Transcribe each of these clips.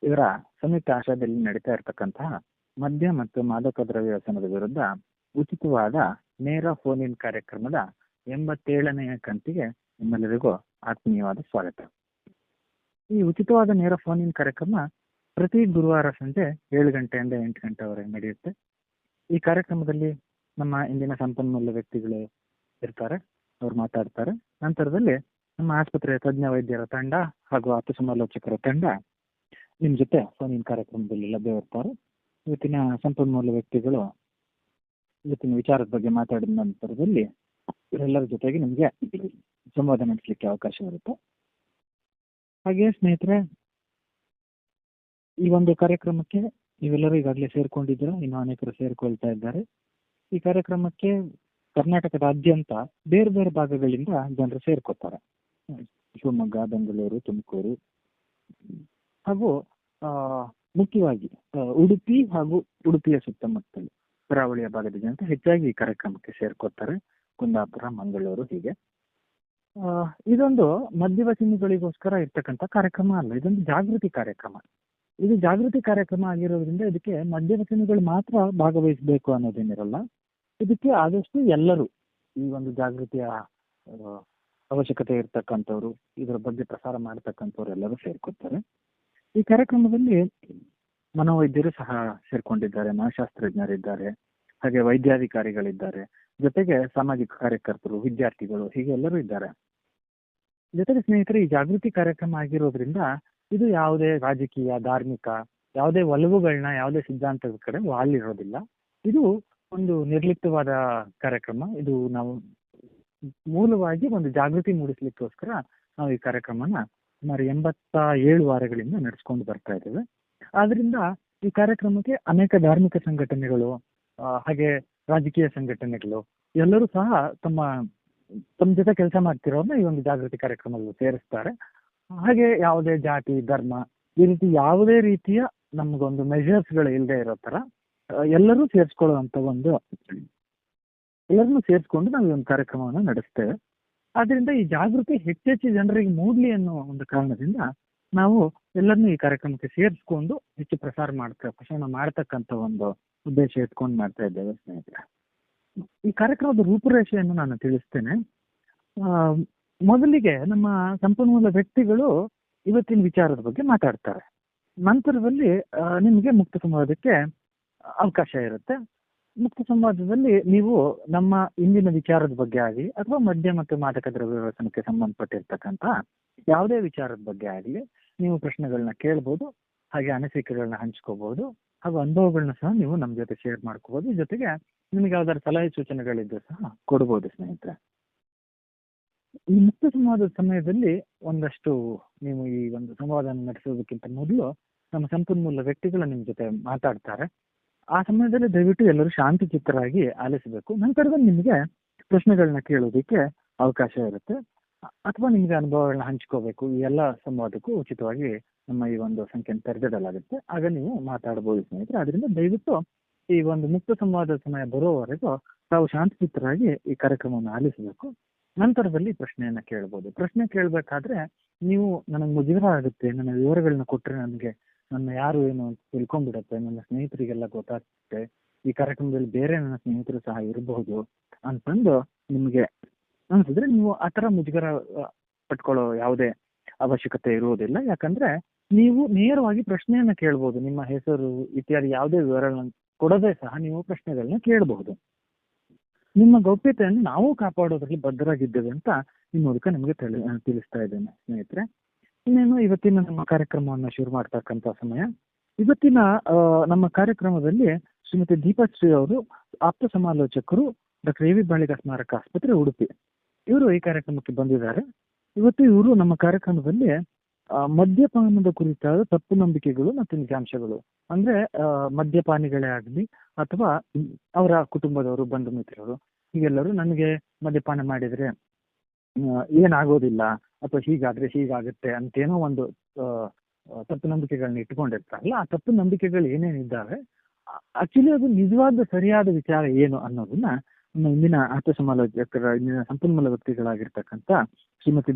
ಇವರ ಸಂಯುಕ್ತ ಆಶ್ರಯದಲ್ಲಿ ನಡೀತಾ ಇರತಕ್ಕಂತಹ ಮದ್ಯ ಮತ್ತು ಮಾದಕ ದ್ರವ್ಯ ವ್ಯಸನದ ವಿರುದ್ಧ ಉಚಿತವಾದ ನೇರ ಫೋನ್ ಇನ್ ಕಾರ್ಯಕ್ರಮದ 87ನೇ ಕಂತಿಗೆ ನಿಮ್ಮೆಲ್ಲರಿಗೂ ಆತ್ಮೀಯವಾದ ಸ್ವಾಗತ. ಈ ಉಚಿತವಾದ ನೇರ ಫೋನ್ ಇನ್ ಕಾರ್ಯಕ್ರಮ ಪ್ರತಿ ಗುರುವಾರ ಸಂಜೆ 7 ಗಂಟೆಯಿಂದ 8 ಗಂಟೆವರೆಗೆ ನಡೆಯುತ್ತೆ. ಈ ಕಾರ್ಯಕ್ರಮದಲ್ಲಿ ನಮ್ಮ ಇಂದಿನ ಸಂಪನ್ಮೂಲ ವ್ಯಕ್ತಿಗಳು ಇರ್ತಾರೆ, ಅವ್ರು ಮಾತಾಡ್ತಾರೆ. ನಂತರದಲ್ಲಿ ನಮ್ಮ ಆಸ್ಪತ್ರೆಯ ತಜ್ಞ ವೈದ್ಯರ ತಂಡ ಹಾಗೂ ಆಪ್ತ ಸಮಾಲೋಚಕರ ತಂಡ ನಿಮ್ಮ ಜೊತೆ ಫೋನ್ ಇನ್ ಕಾರ್ಯಕ್ರಮದಲ್ಲಿ ಲಭ್ಯವಿರ್ತಾರೆ. ಇವತ್ತಿನ ಸಂಪನ್ಮೂಲ ವ್ಯಕ್ತಿಗಳು ಇವತ್ತಿನ ವಿಚಾರದ ಬಗ್ಗೆ ಮಾತಾಡಿದ ನಂತರದಲ್ಲಿ ಇವರೆಲ್ಲರ ಜೊತೆಗೆ ನಿಮಗೆ ಸಂವಾದ ನಡೆಸಲಿಕ್ಕೆ ಅವಕಾಶ ಇರುತ್ತೆ. ಹಾಗೆ ಸ್ನೇಹಿತರೆ, ಈ ಒಂದು ಕಾರ್ಯಕ್ರಮಕ್ಕೆ ನೀವೆಲ್ಲರೂ ಈಗಾಗಲೇ ಸೇರ್ಕೊಂಡಿದ್ದೀರಾ, ಇನ್ನೂ ಅನೇಕರು ಸೇರ್ಕೊಳ್ತಾ ಇದ್ದಾರೆ. ಈ ಕಾರ್ಯಕ್ರಮಕ್ಕೆ ಕರ್ನಾಟಕದಾದ್ಯಂತ ಬೇರೆ ಬೇರೆ ಭಾಗಗಳಿಂದ ಜನರು ಸೇರ್ಕೋತಾರೆ. ಶಿವಮೊಗ್ಗ, ಬೆಂಗಳೂರು, ತುಮಕೂರು ಹಾಗೂ ಮುಖ್ಯವಾಗಿ ಉಡುಪಿ ಹಾಗೂ ಉಡುಪಿಯ ಸುತ್ತಮುತ್ತಲು ಕರಾವಳಿಯ ಭಾಗದ ಜನತೆ ಹೆಚ್ಚಾಗಿ ಈ ಕಾರ್ಯಕ್ರಮಕ್ಕೆ ಸೇರ್ಕೋತಾರೆ. ಕುಂದಾಪುರ, ಮಂಗಳೂರು ಹೀಗೆ. ಇದೊಂದು ಮದ್ಯವ್ಯಸನಿಗಳಿಗೋಸ್ಕರ ಇರ್ತಕ್ಕಂಥ ಕಾರ್ಯಕ್ರಮ ಅಲ್ಲ, ಇದೊಂದು ಜಾಗೃತಿ ಕಾರ್ಯಕ್ರಮ. ಇದು ಜಾಗೃತಿ ಕಾರ್ಯಕ್ರಮ ಆಗಿರೋದ್ರಿಂದ ಇದಕ್ಕೆ ಮದ್ಯವ್ಯಸನಿಗಳು ಮಾತ್ರ ಭಾಗವಹಿಸಬೇಕು ಅನ್ನೋದೇನಿರಲ್ಲ. ಇದಕ್ಕೆ ಆದಷ್ಟು ಎಲ್ಲರೂ ಈ ಒಂದು ಜಾಗೃತಿಯ ಅವಶ್ಯಕತೆ ಇರ್ತಕ್ಕಂಥವ್ರು, ಇದರ ಬಗ್ಗೆ ಪ್ರಸಾರ ಮಾಡತಕ್ಕಂಥವ್ರು ಎಲ್ಲರೂ ಸೇರ್ಕೊತಾರೆ. ಈ ಕಾರ್ಯಕ್ರಮದಲ್ಲಿ ಮನೋವೈದ್ಯರು ಸಹ ಸೇರ್ಕೊಂಡಿದ್ದಾರೆ, ಮನಃಶಾಸ್ತ್ರಜ್ಞರಿದ್ದಾರೆ, ಹಾಗೆ ವೈದ್ಯಾಧಿಕಾರಿಗಳಿದ್ದಾರೆ, ಜೊತೆಗೆ ಸಾಮಾಜಿಕ ಕಾರ್ಯಕರ್ತರು, ವಿದ್ಯಾರ್ಥಿಗಳು ಹೀಗೆ ಎಲ್ಲರೂ ಇದ್ದಾರೆ. ಜೊತೆಗೆ ಸ್ನೇಹಿತರೆ, ಈ ಜಾಗೃತಿ ಕಾರ್ಯಕ್ರಮ ಆಗಿರೋದ್ರಿಂದ ಇದು ಯಾವುದೇ ರಾಜಕೀಯ, ಧಾರ್ಮಿಕ, ಯಾವುದೇ ಒಲವುಗಳನ್ನ, ಯಾವುದೇ ಸಿದ್ಧಾಂತದ ಕಡೆ ವಾಲಿರೋದಿಲ್ಲ. ಇದು ಒಂದು ನಿರ್ಲಿಪ್ತವಾದ ಕಾರ್ಯಕ್ರಮ. ಇದು ನಾವು ಮೂಲವಾಗಿ ಒಂದು ಜಾಗೃತಿ ಮೂಡಿಸ್ಲಿಕ್ಕೋಸ್ಕರ ನಾವು ಈ ಕಾರ್ಯಕ್ರಮನ ಸುಮಾರು 87 ವಾರಗಳಿಂದ ನಡೆಸ್ಕೊಂಡು ಬರ್ತಾ ಇದ್ದೇವೆ. ಆದ್ರಿಂದ ಈ ಕಾರ್ಯಕ್ರಮಕ್ಕೆ ಅನೇಕ ಧಾರ್ಮಿಕ ಸಂಘಟನೆಗಳು ಹಾಗೆ ರಾಜಕೀಯ ಸಂಘಟನೆಗಳು ಎಲ್ಲರೂ ಸಹ ತಮ್ಮ ಜೊತೆ ಕೆಲಸ ಮಾಡ್ತಿರೋರ್ನ ಈ ಒಂದು ಜಾಗೃತಿ ಕಾರ್ಯಕ್ರಮದಲ್ಲಿ ಸೇರಿಸ್ತಾರೆ. ಹಾಗೆ ಯಾವುದೇ ಜಾತಿ, ಧರ್ಮ ಈ ರೀತಿ ಯಾವುದೇ ರೀತಿಯ ನಮ್ಗೊಂದು ಮೆಜರ್ಸ್ಗಳು ಇಲ್ಲದೆ ಇರೋ ತರ ಎಲ್ಲರೂ ಎಲ್ಲರನ್ನೂ ಸೇರಿಸ್ಕೊಂಡು ನಾವು ಈ ಒಂದು ಕಾರ್ಯಕ್ರಮವನ್ನು ನಡೆಸ್ತೇವೆ. ಆದ್ರಿಂದ ಈ ಜಾಗೃತಿ ಹೆಚ್ಚೆಚ್ಚು ಜನರಿಗೆ ಮೂಡ್ಲಿ ಅನ್ನೋ ಒಂದು ಕಾರಣದಿಂದ ನಾವು ಎಲ್ಲರನ್ನೂ ಈ ಕಾರ್ಯಕ್ರಮಕ್ಕೆ ಸೇರಿಸ್ಕೊಂಡು ಹೆಚ್ಚು ಪ್ರಸಾರ ಮಾಡ್ತಕ್ಕಂಥ ಒಂದು ಉದ್ದೇಶ ಇಟ್ಕೊಂಡು ಮಾಡ್ತಾ ಇದ್ದೇವೆ ಸ್ನೇಹಿತರೆ. ಈ ಕಾರ್ಯಕ್ರಮದ ರೂಪುರೇಷೆಯನ್ನು ನಾನು ತಿಳಿಸ್ತೇನೆ. ಮೊದಲಿಗೆ ನಮ್ಮ ಸಂಪನ್ಮೂಲ ವ್ಯಕ್ತಿಗಳು ಇವತ್ತಿನ ವಿಚಾರದ ಬಗ್ಗೆ ಮಾತಾಡ್ತಾರೆ. ನಂತರದಲ್ಲಿ ನಿಮಗೆ ಮುಕ್ತ ಸಂವಾದಕ್ಕೆ ಅವಕಾಶ ಇರುತ್ತೆ. ಮುಕ್ತ ಸಂವಾದದಲ್ಲಿ ನೀವು ನಮ್ಮ ಇಂದಿನ ವಿಚಾರದ ಬಗ್ಗೆ ಆಗಲಿ ಅಥವಾ ಮದ್ಯ ಮತ್ತು ಮಾದಕ ದ್ರವ್ಯ ವ್ಯಸನಕ್ಕೆ ಸಂಬಂಧಪಟ್ಟಿರ್ತಕ್ಕಂಥ ಯಾವುದೇ ವಿಚಾರದ ಬಗ್ಗೆ ಆಗಲಿ ನೀವು ಪ್ರಶ್ನೆಗಳನ್ನ ಕೇಳ್ಬೋದು, ಹಾಗೆ ಅನಿಸಿಕೆಗಳನ್ನ ಹಂಚ್ಕೋಬಹುದು, ಹಾಗೂ ಅನುಭವಗಳನ್ನ ಸಹ ನೀವು ನಮ್ಮ ಜೊತೆ ಶೇರ್ ಮಾಡ್ಕೋಬಹುದು. ಜೊತೆಗೆ ನಿಮಗೆ ಯಾವ್ದಾದ್ರು ಸಲಹೆ ಸೂಚನೆಗಳಿದ್ದು ಸಹ ಕೊಡ್ಬೋದು ಸ್ನೇಹಿತರೆ. ಈ ಮುಕ್ತ ಸಂವಾದದ ಸಮಯದಲ್ಲಿ ಒಂದಷ್ಟು ನೀವು ಈ ಒಂದು ಸಂವಾದ ನಡೆಸೋದಕ್ಕಿಂತ ಮೊದಲು ನಮ್ಮ ಸಂಪನ್ಮೂಲ ವ್ಯಕ್ತಿಗಳು ನಿಮ್ಮ ಜೊತೆ ಮಾತಾಡ್ತಾರೆ. ಆ ಸಮಯದಲ್ಲಿ ದಯವಿಟ್ಟು ಎಲ್ಲರೂ ಶಾಂತಿ ಚಿತ್ತರಾಗಿ ಆಲಿಸಬೇಕು. ನಂತರದಲ್ಲಿ ನಿಮಗೆ ಪ್ರಶ್ನೆಗಳನ್ನ ಕೇಳೋದಕ್ಕೆ ಅವಕಾಶ ಇರುತ್ತೆ, ಅಥವಾ ನಿಮ್ಗೆ ಅನುಭವಗಳನ್ನ ಹಂಚ್ಕೋಬೇಕು. ಈ ಎಲ್ಲ ಸಂವಾದಕ್ಕೂ ಉಚಿತವಾಗಿ ನಮ್ಮ ಈ ಒಂದು ಸಂಖ್ಯೆಯನ್ನು ತೆರೆದಿಡಲಾಗುತ್ತೆ. ಆಗ ನೀವು ಮಾತಾಡಬಹುದು ಸ್ನೇಹಿತರೆ. ಅದರಿಂದ ದಯವಿಟ್ಟು ಈ ಒಂದು ಮುಕ್ತ ಸಂವಾದದ ಸಮಯ ಬರೋವರೆಗೂ ತಾವು ಶಾಂತಚಿತ್ತರಾಗಿ ಈ ಕಾರ್ಯಕ್ರಮವನ್ನು ಆಲಿಸಬೇಕು. ನಂತರದಲ್ಲಿ ಪ್ರಶ್ನೆಯನ್ನ ಕೇಳ್ಬೋದು. ಪ್ರಶ್ನೆ ಕೇಳಬೇಕಾದ್ರೆ ನೀವು ನನಗೆ ಮುಜುಗರ ಆಗುತ್ತೆ, ನನ್ನ ವಿವರಗಳನ್ನ ಕೊಟ್ಟರೆ ನನಗೆ ನನ್ನ ಯಾರು ಏನು ಅಂತ ತಿಳ್ಕೊಂಡ್ಬಿಡತ್ತೆ, ನನ್ನ ಸ್ನೇಹಿತರಿಗೆಲ್ಲ ಗೊತ್ತಾಗುತ್ತೆ, ಈ ಕಾರ್ಯಕ್ರಮದಲ್ಲಿ ಬೇರೆ ನನ್ನ ಸ್ನೇಹಿತರು ಸಹ ಇರಬಹುದು ಅಂತಂದು ನಿಮ್ಗೆ ಅನ್ಸಿದ್ರೆ ನೀವು ಆ ಥರ ಮುಜುಗರ ಪಟ್ಕೊಳ್ಳೋ ಯಾವುದೇ ಅವಶ್ಯಕತೆ ಇರುವುದಿಲ್ಲ. ಯಾಕಂದ್ರೆ ನೀವು ನೇರವಾಗಿ ಪ್ರಶ್ನೆಯನ್ನ ಕೇಳ್ಬೋದು. ನಿಮ್ಮ ಹೆಸರು ಇತ್ಯಾದಿ ಯಾವುದೇ ವಿವರಗಳನ್ನ ಕೊಡದೆ ಸಹ ನೀವು ಪ್ರಶ್ನೆಗಳನ್ನ ಕೇಳಬಹುದು. ನಿಮ್ಮ ಗೌಪ್ಯತೆಯನ್ನು ನಾವು ಕಾಪಾಡೋದ್ರಲ್ಲಿ ಬದ್ಧರಾಗಿದ್ದೇವೆ ಅಂತ ಈ ಮೂಲಕ ನಿಮಗೆ ತಿಳಿಸ್ತಾ ಇದ್ದೇನೆ ಸ್ನೇಹಿತರೆ. ಇನ್ನೇನು ಇವತ್ತಿನ ನಮ್ಮ ಕಾರ್ಯಕ್ರಮವನ್ನು ಶುರು ಮಾಡ್ತಕ್ಕಂಥ ಸಮಯ. ಇವತ್ತಿನ ನಮ್ಮ ಕಾರ್ಯಕ್ರಮದಲ್ಲಿ ಶ್ರೀಮತಿ ದೀಪಶ್ರೀ ಅವರು ಆಪ್ತ ಸಮಾಲೋಚಕರು ಡಾಕ್ಟರ್ ಎ ವಿ ಬಾಳಿಗ ಸ್ಮಾರಕ ಆಸ್ಪತ್ರೆ, ಉಡುಪಿ. ಇವರು ಈ ಕಾರ್ಯಕ್ರಮಕ್ಕೆ ಬಂದಿದ್ದಾರೆ. ಇವತ್ತು ಇವರು ನಮ್ಮ ಕಾರ್ಯಕ್ರಮದಲ್ಲಿ ಮದ್ಯಪಾನದ ಕುರಿತಾದ ತಪ್ಪು ನಂಬಿಕೆಗಳು ಮತ್ತು ನಿಜಾಂಶಗಳು, ಅಂದ್ರೆ ಮದ್ಯಪಾನಿಗಳೇ ಆಗಲಿ ಅಥವಾ ಅವರ ಕುಟುಂಬದವರು, ಬಂಧು ಮಿತ್ರರು ಹೀಗೆಲ್ಲರೂ ನನಗೆ ಮದ್ಯಪಾನ ಮಾಡಿದ್ರೆ ಏನಾಗೋದಿಲ್ಲ ಅಥವಾ ಹೀಗಾಗುತ್ತೆ ಅಂತೇನೋ ಒಂದು ತಪ್ಪು ನಂಬಿಕೆಗಳನ್ನ ಇಟ್ಕೊಂಡಿರ್ತಾರಲ್ಲ, ಆ ತಪ್ಪು ನಂಬಿಕೆಗಳು ಏನೇನಿದ್ದಾವೆ ಆಕ್ಚುಲಿ ಅದು ನಿಜವಾದ ಸರಿಯಾದ ವಿಚಾರ ಏನು ಅನ್ನೋದನ್ನ ನಮ್ಮ ಇಂದಿನ ಆಪ್ತ ಸಮಾಲೋಚಕರ, ಇಂದಿನ ಸಂಪನ್ಮೂಲ ವ್ಯಕ್ತಿಗಳಾಗಿರ್ತಕ್ಕಂಥ ಶ್ರೀಮತಿ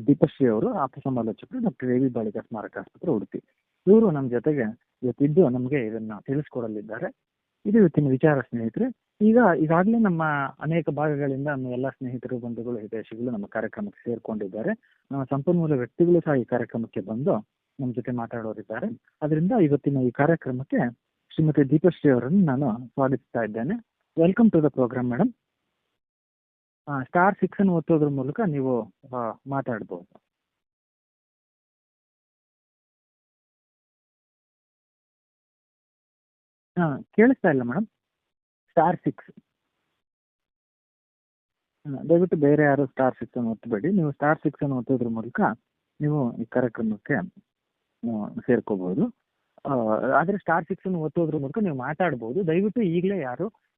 ದೀಪಶ್ರೀ ಅವರು ಆಪ್ತ ಸಮಾಲೋಚಕರು, ಡಾಕ್ಟರ್ ಎ ವಿ ಬಾಳಿಗ ಸ್ಮಾರಕ ಆಸ್ಪತ್ರೆ, ಉಡುಪಿ. ಇವರು ನಮ್ಮ ಜೊತೆಗೆ ಇವತ್ತಿದ್ದು ನಮಗೆ ಇದನ್ನ ತಿಳಿಸ್ಕೊಡಲಿದ್ದಾರೆ. ಇದು ಇವತ್ತಿನ ವಿಚಾರ ಸ್ನೇಹಿತರೆ. ಈಗಾಗಲೇ ನಮ್ಮ ಅನೇಕ ಭಾಗಗಳಿಂದ ನಮ್ಮ ಎಲ್ಲ ಸ್ನೇಹಿತರು, ಬಂಧುಗಳು, ಹಿತೈಷಿಗಳು ನಮ್ಮ ಕಾರ್ಯಕ್ರಮಕ್ಕೆ ಸೇರ್ಕೊಂಡಿದ್ದಾರೆ. ನಮ್ಮ ಸಂಪನ್ಮೂಲ ವ್ಯಕ್ತಿಗಳು ಸಹ ಈ ಕಾರ್ಯಕ್ರಮಕ್ಕೆ ಬಂದು ನಮ್ಮ ಜೊತೆ ಮಾತಾಡೋರಿದ್ದಾರೆ. ಅದರಿಂದ ಇವತ್ತಿನ ಈ ಕಾರ್ಯಕ್ರಮಕ್ಕೆ ಶ್ರೀಮತಿ ದೀಪಶ್ರೀ ಅವರನ್ನು ನಾನು ಸ್ವಾಗತಿಸ್ತಾ ಇದ್ದೇನೆ. Welcome to the program madam. Star 6 ಅನ್ನು ಒತ್ತೋದ್ರ ಮೂಲಕ ನೀವು ಮಾತಾಡ್ಬೋದು. ಕೇಳಿಸ್ತಾ ಇಲ್ಲ ಮೇಡಮ್. ಸ್ಟಾರ್ 6 ದಯವಿಟ್ಟು ಬೇರೆ ಯಾರು ಸ್ಟಾರ್ 6 ಅನ್ನು ಒತ್ತಬೇಡಿ. ನೀವು ಸ್ಟಾರ್ 6 ಅನ್ನು ಒತ್ತೋದ್ರ ಮೂಲಕ ನೀವು ಈ ಕಾರ್ಯಕ್ರಮಕ್ಕೆ ಸೇರ್ಕೋಬಹುದು. ಆದರೆ ಸ್ಟಾರ್ 6 ಅನ್ನು ಒತ್ತೋದ್ರ ಮೂಲಕ ನೀವು ಮಾತಾಡ್ಬೋದು. ದಯವಿಟ್ಟು ಈಗಲೇ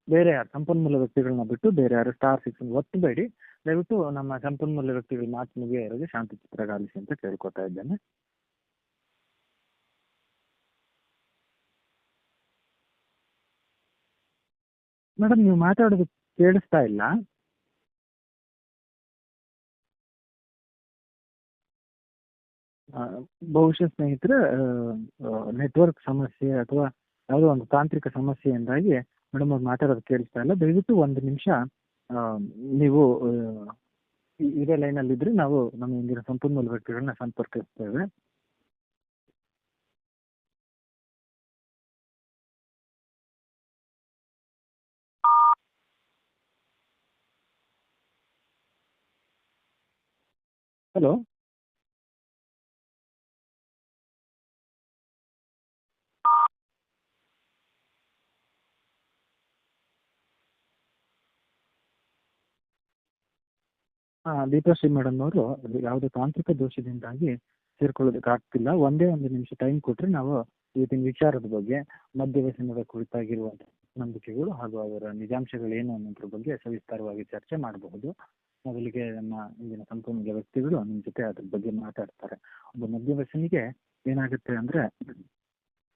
ಬೇರೆ ಯಾರು ಸಂಪನ್ಮೂಲ ವ್ಯಕ್ತಿಗಳನ್ನ ಬಿಟ್ಟು ಬೇರೆ ಯಾರು ಸ್ಟಾರ್ 6 ಅನ್ನು ಒತ್ತಬೇಡಿ. ದಯವಿಟ್ಟು ನಮ್ಮ ಸಂಪನ್ಮೂಲ ವ್ಯಕ್ತಿಗಳ ಮಾತು ಮುಗಿಯೋವರೆಗೆ ಶಾಂತಿ ಚಿತ್ರಗಾಲಿಸಿ ಅಂತ ಕೇಳ್ಕೊತಾ ಇದ್ದೇನೆ. ಮೇಡಮ್, ನೀವು ಮಾತಾಡೋದು ಕೇಳಿಸ್ತಾ ಇಲ್ಲ. ಬಹುಶಃ ಸ್ನೇಹಿತರೆ, ನೆಟ್ವರ್ಕ್ ಸಮಸ್ಯೆ ಅಥವಾ ಯಾವುದೋ ಒಂದು ತಾಂತ್ರಿಕ ಸಮಸ್ಯೆಯಿಂದಾಗಿ ಮೇಡಮ್ ಅವ್ರು ಮಾತಾಡೋದು ಕೇಳಿಸ್ತಾ ಇಲ್ಲ. ದಯವಿಟ್ಟು 1 ನಿಮಿಷ ನೀವು ಇದೇ ಲೈನಲ್ಲಿ ಇದ್ರೆ ನಾವು ನಮ್ಮ ಇಂದಿನ ಸಂಪನ್ಮೂಲ ವ್ಯಕ್ತಿಗಳನ್ನ ಸಂಪರ್ಕಿಸ್ತೇವೆ. ಹಲೋ, ದೀಪಶ್ರೀ ಮೇಡಮ್ ಅವರು ಯಾವುದೇ ತಾಂತ್ರಿಕ ದೋಷದಿಂದಾಗಿ ಸೇರ್ಕೊಳ್ಳೋದಕ್ಕೆ ಆಗ್ತಿಲ್ಲ. ಒಂದೇ 1 ನಿಮಿಷ ಟೈಮ್ ಕೊಟ್ಟರೆ ನಾವು ಇವತ್ತಿನ ವಿಚಾರದ ಬಗ್ಗೆ, ಮದ್ಯವ್ಯಸನದ ಕುರಿತಾಗಿರುವಂಥ ನಂಬಿಕೆಗಳು ಹಾಗೂ ಅದರ ನಿಜಾಂಶಗಳೇನು ಅನ್ನೋದ್ರ ಬಗ್ಗೆ ಸವಿಸ್ತಾರವಾಗಿ ಚರ್ಚೆ ಮಾಡಬಹುದು. ಮೊದಲಿಗೆ ನಮ್ಮ ಇಂದಿನ ಸಂಪನ್ಮೂಲ ವ್ಯಕ್ತಿಗಳು ನಿಮ್ಮ ಜೊತೆ ಅದ್ರ ಬಗ್ಗೆ ಮಾತಾಡ್ತಾರೆ. ಒಬ್ಬ ಮದ್ಯವ್ಯಸನಿಗೆ ಏನಾಗುತ್ತೆ ಅಂದ್ರೆ,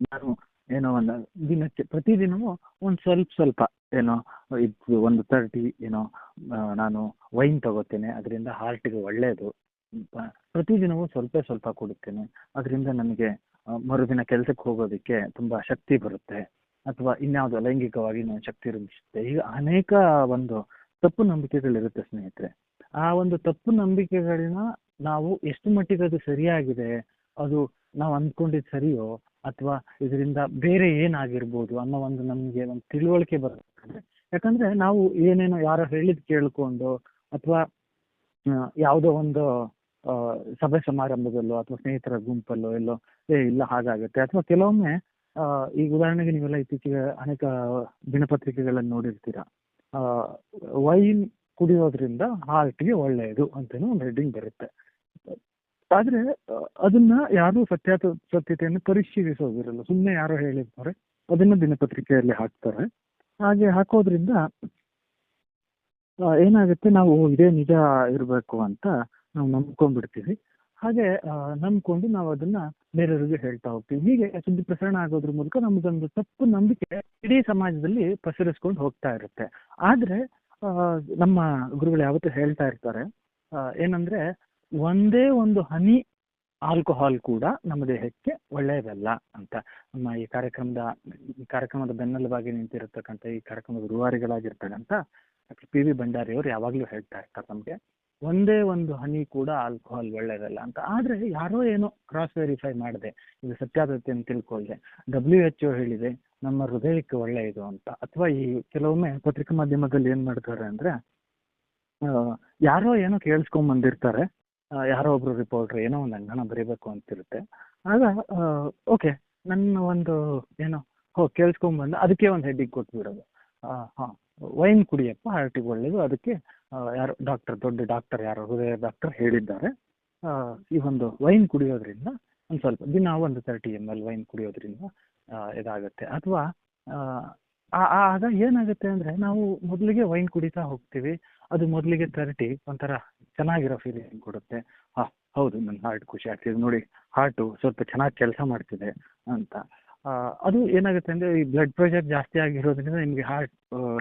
ನಾನು ಏನೋ ಒಂದು ದಿನಕ್ಕೆ ಪ್ರತಿದಿನವೂ ಒಂದು ಸ್ವಲ್ಪ ಏನೋ ಇದು 1:30 ಏನೋ ನಾನು ವೈನ್ ತಗೋತೇನೆ, ಅದರಿಂದ ಹಾರ್ಟಿಗೆ ಒಳ್ಳೆಯದು. ಪ್ರತಿದಿನವೂ ಸ್ವಲ್ಪ ಕುಡಿತೇನೆ, ಅದರಿಂದ ನನಗೆ ಮರುದಿನ ಕೆಲಸಕ್ಕೆ ಹೋಗೋದಕ್ಕೆ ತುಂಬಾ ಶಕ್ತಿ ಬರುತ್ತೆ, ಅಥವಾ ಇನ್ಯಾವುದೋ ಲೈಂಗಿಕವಾಗಿ ನಾನು ಶಕ್ತಿ ವೃದ್ಧಿಸುತ್ತೆ. ಈಗ ಅನೇಕ ಒಂದು ತಪ್ಪು ನಂಬಿಕೆಗಳಿರುತ್ತೆ ಸ್ನೇಹಿತರೆ. ಆ ಒಂದು ತಪ್ಪು ನಂಬಿಕೆಗಳನ್ನ ನಾವು ಎಷ್ಟು ಮಟ್ಟಿಗೆ ಅದು ಸರಿಯಾಗಿದೆ, ಅದು ನಾವು ಅಂದ್ಕೊಂಡಿದ್ದು ಸರಿಯೋ ಅಥವಾ ಇದರಿಂದ ಬೇರೆ ಏನಾಗಿರ್ಬೋದು ಅನ್ನೋ ಒಂದು ನಮಗೆ ಒಂದು ತಿಳುವಳಿಕೆ ಬರುತ್ತೆ. ಯಾಕಂದ್ರೆ ನಾವು ಏನೇನೋ ಯಾರೋ ಹೇಳಿದ್ ಕೇಳ್ಕೊಂಡು ಅಥವಾ ಯಾವುದೋ ಒಂದು ಸಭೆ ಸಮಾರಂಭದಲ್ಲೋ ಅಥವಾ ಸ್ನೇಹಿತರ ಗುಂಪಲ್ಲೋ ಎಲ್ಲೋ ಇಲ್ಲ ಹಾಗಾಗುತ್ತೆ. ಅಥವಾ ಕೆಲವೊಮ್ಮೆ ಈಗ ಉದಾಹರಣೆಗೆ ನೀವೆಲ್ಲ ಇತ್ತೀಚೆಗೆ ಅನೇಕ ದಿನಪತ್ರಿಕೆಗಳನ್ನು ನೋಡಿರ್ತೀರಾ, ವೈನ್ ಕುಡಿಯೋದ್ರಿಂದ ಹಾರ್ಟ್ಗೆ ಒಳ್ಳೆಯದು ಅಂತೇನೋ ಒಂದು ಹೆಡ್ಡಿಂಗ್ ಬರುತ್ತೆ. ಆದ್ರೆ ಅದನ್ನ ಯಾರು ಸತ್ಯತೆಯನ್ನು ಪರಿಶೀಲಿಸೋದಿರಲ್ಲ, ಸುಮ್ಮನೆ ಯಾರೋ ಹೇಳಿರ್ತಾರೆ, ಅದನ್ನ ದಿನಪತ್ರಿಕೆಯಲ್ಲಿ ಹಾಕ್ತಾರೆ. ಹಾಗೆ ಹಾಕೋದ್ರಿಂದ ಏನಾಗುತ್ತೆ, ನಾವು ಇದೇ ನಿಜ ಇರಬೇಕು ಅಂತ ನಾವು ನಂಬ್ಕೊಂಡ್ಬಿಡ್ತೀವಿ. ಹಾಗೆ ನಂಬ್ಕೊಂಡು ನಾವು ಅದನ್ನ ಬೇರೆಯವರಿಗೆ ಹೇಳ್ತಾ ಹೋಗ್ತೀವಿ. ಹೀಗೆ ಸುದ್ದಿ ಪ್ರಸರಣ ಆಗೋದ್ರ ಮೂಲಕ ನಮ್ದೊಂದು ತಪ್ಪು ನಂಬಿಕೆ ಇಡೀ ಸಮಾಜದಲ್ಲಿ ಪಸರಿಸ್ಕೊಂಡು ಹೋಗ್ತಾ ಇರುತ್ತೆ. ಆದ್ರೆ ನಮ್ಮ ಗುರುಗಳು ಯಾವತ್ತೂ ಹೇಳ್ತಾ ಇರ್ತಾರೆ, ಏನಂದ್ರೆ ಒಂದೇ ಒಂದು ಹನಿ ಆಲ್ಕೋಹಾಲ್ ಕೂಡ ನಮ್ಮ ದೇಹಕ್ಕೆ ಒಳ್ಳೆಯದಲ್ಲ ಅಂತ. ನಮ್ಮ ಈ ಕಾರ್ಯಕ್ರಮದ ಬೆನ್ನೆಲುಬಾಗಿ ನಿಂತಿರತಕ್ಕಂಥ ಈ ಕಾರ್ಯಕ್ರಮದ ರೂವಾರಿಗಳಾಗಿರ್ತಕ್ಕಂಥ ಪಿ ವಿ ಭಂಡಾರಿ ಅವರು ಯಾವಾಗ್ಲೂ ಹೇಳ್ತಾ ಇರ್ತಾರೆ ನಮ್ಗೆ, ಒಂದೇ ಒಂದು ಹನಿ ಕೂಡ ಆಲ್ಕೋಹಾಲ್ ಒಳ್ಳೆಯದಲ್ಲ ಅಂತ. ಆದ್ರೆ ಯಾರೋ ಏನೋ ಕ್ರಾಸ್ ವೆರಿಫೈ ಮಾಡದೆ, ಇದು ಸತ್ಯಾಸತ್ಯವನ್ನು ತಿಳ್ಕೊಳ್ಳದೆ WHO ಹೇಳಿದೆ ನಮ್ಮ ಹೃದಯಕ್ಕೆ ಒಳ್ಳೆಯದು ಅಂತ. ಅಥವಾ ಈ ಕೆಲವೊಮ್ಮೆ ಪತ್ರಿಕಾ ಮಾಧ್ಯಮದಲ್ಲಿ ಏನ್ ಮಾಡ್ತಾರೆ ಅಂದ್ರೆ, ಯಾರೋ ಏನೋ ಕೇಳಿಸ್ಕೊಂಡ್ ಬಂದಿರ್ತಾರೆ, ಯಾರೋ ಒಬ್ರು ರಿಪೋರ್ಟರ್ ಏನೋ ಒಂದು ಅಂಗಣ ಬರೀಬೇಕು ಅಂತಿರುತ್ತೆ. ಆಗ ಓಕೆ, ನನ್ನ ಒಂದು ಏನೋ ಕೇಳಿಸ್ಕೊಂಡ್ಬಂದು ಅದಕ್ಕೆ ಒಂದು ಹೆಡ್ಡಿಗೆ ಕೊಟ್ಬಿಡೋದು, ವೈನ್ ಕುಡಿಯಪ್ಪ ಹಾರ್ಟಿಗೆ ಒಳ್ಳೇದು, ಅದಕ್ಕೆ ಯಾರೋ ದೊಡ್ಡ ಡಾಕ್ಟರ್ ಯಾರೋ ಹೃದಯ ಡಾಕ್ಟರ್ ಹೇಳಿದ್ದಾರೆ, ಈ ಒಂದು ವೈನ್ ಕುಡಿಯೋದ್ರಿಂದ ಒಂದು ಸ್ವಲ್ಪ ದಿನ 30 ml ವೈನ್ ಕುಡಿಯೋದ್ರಿಂದ ಇದಾಗುತ್ತೆ. ಅಥವಾ ಆಗ ಏನಾಗುತ್ತೆ ಅಂದ್ರೆ, ನಾವು ಮೊದಲಿಗೆ ವೈನ್ ಕುಡಿತಾ ಹೋಗ್ತೀವಿ, ಅದು ಮೊದಲಿಗೆ 30 ಒಂಥರ ಚೆನ್ನಾಗಿರೋ ಫೀಲಿಂಗ್ ಕೊಡುತ್ತೆ. ಹೌದು, ನನ್ನ ಹಾರ್ಟ್ ಖುಷಿ ಆಗ್ತಿದೆ ನೋಡಿ, ಹಾರ್ಟು ಸ್ವಲ್ಪ ಚೆನ್ನಾಗಿ ಕೆಲಸ ಮಾಡ್ತಿದೆ ಅಂತ. ಅದು ಏನಾಗುತ್ತೆ ಅಂದ್ರೆ, ಈ ಬ್ಲಡ್ ಪ್ರೆಷರ್ ಜಾಸ್ತಿ ಆಗಿರೋದ್ರಿಂದ ನಿಮ್ಗೆ ಹಾರ್ಟ್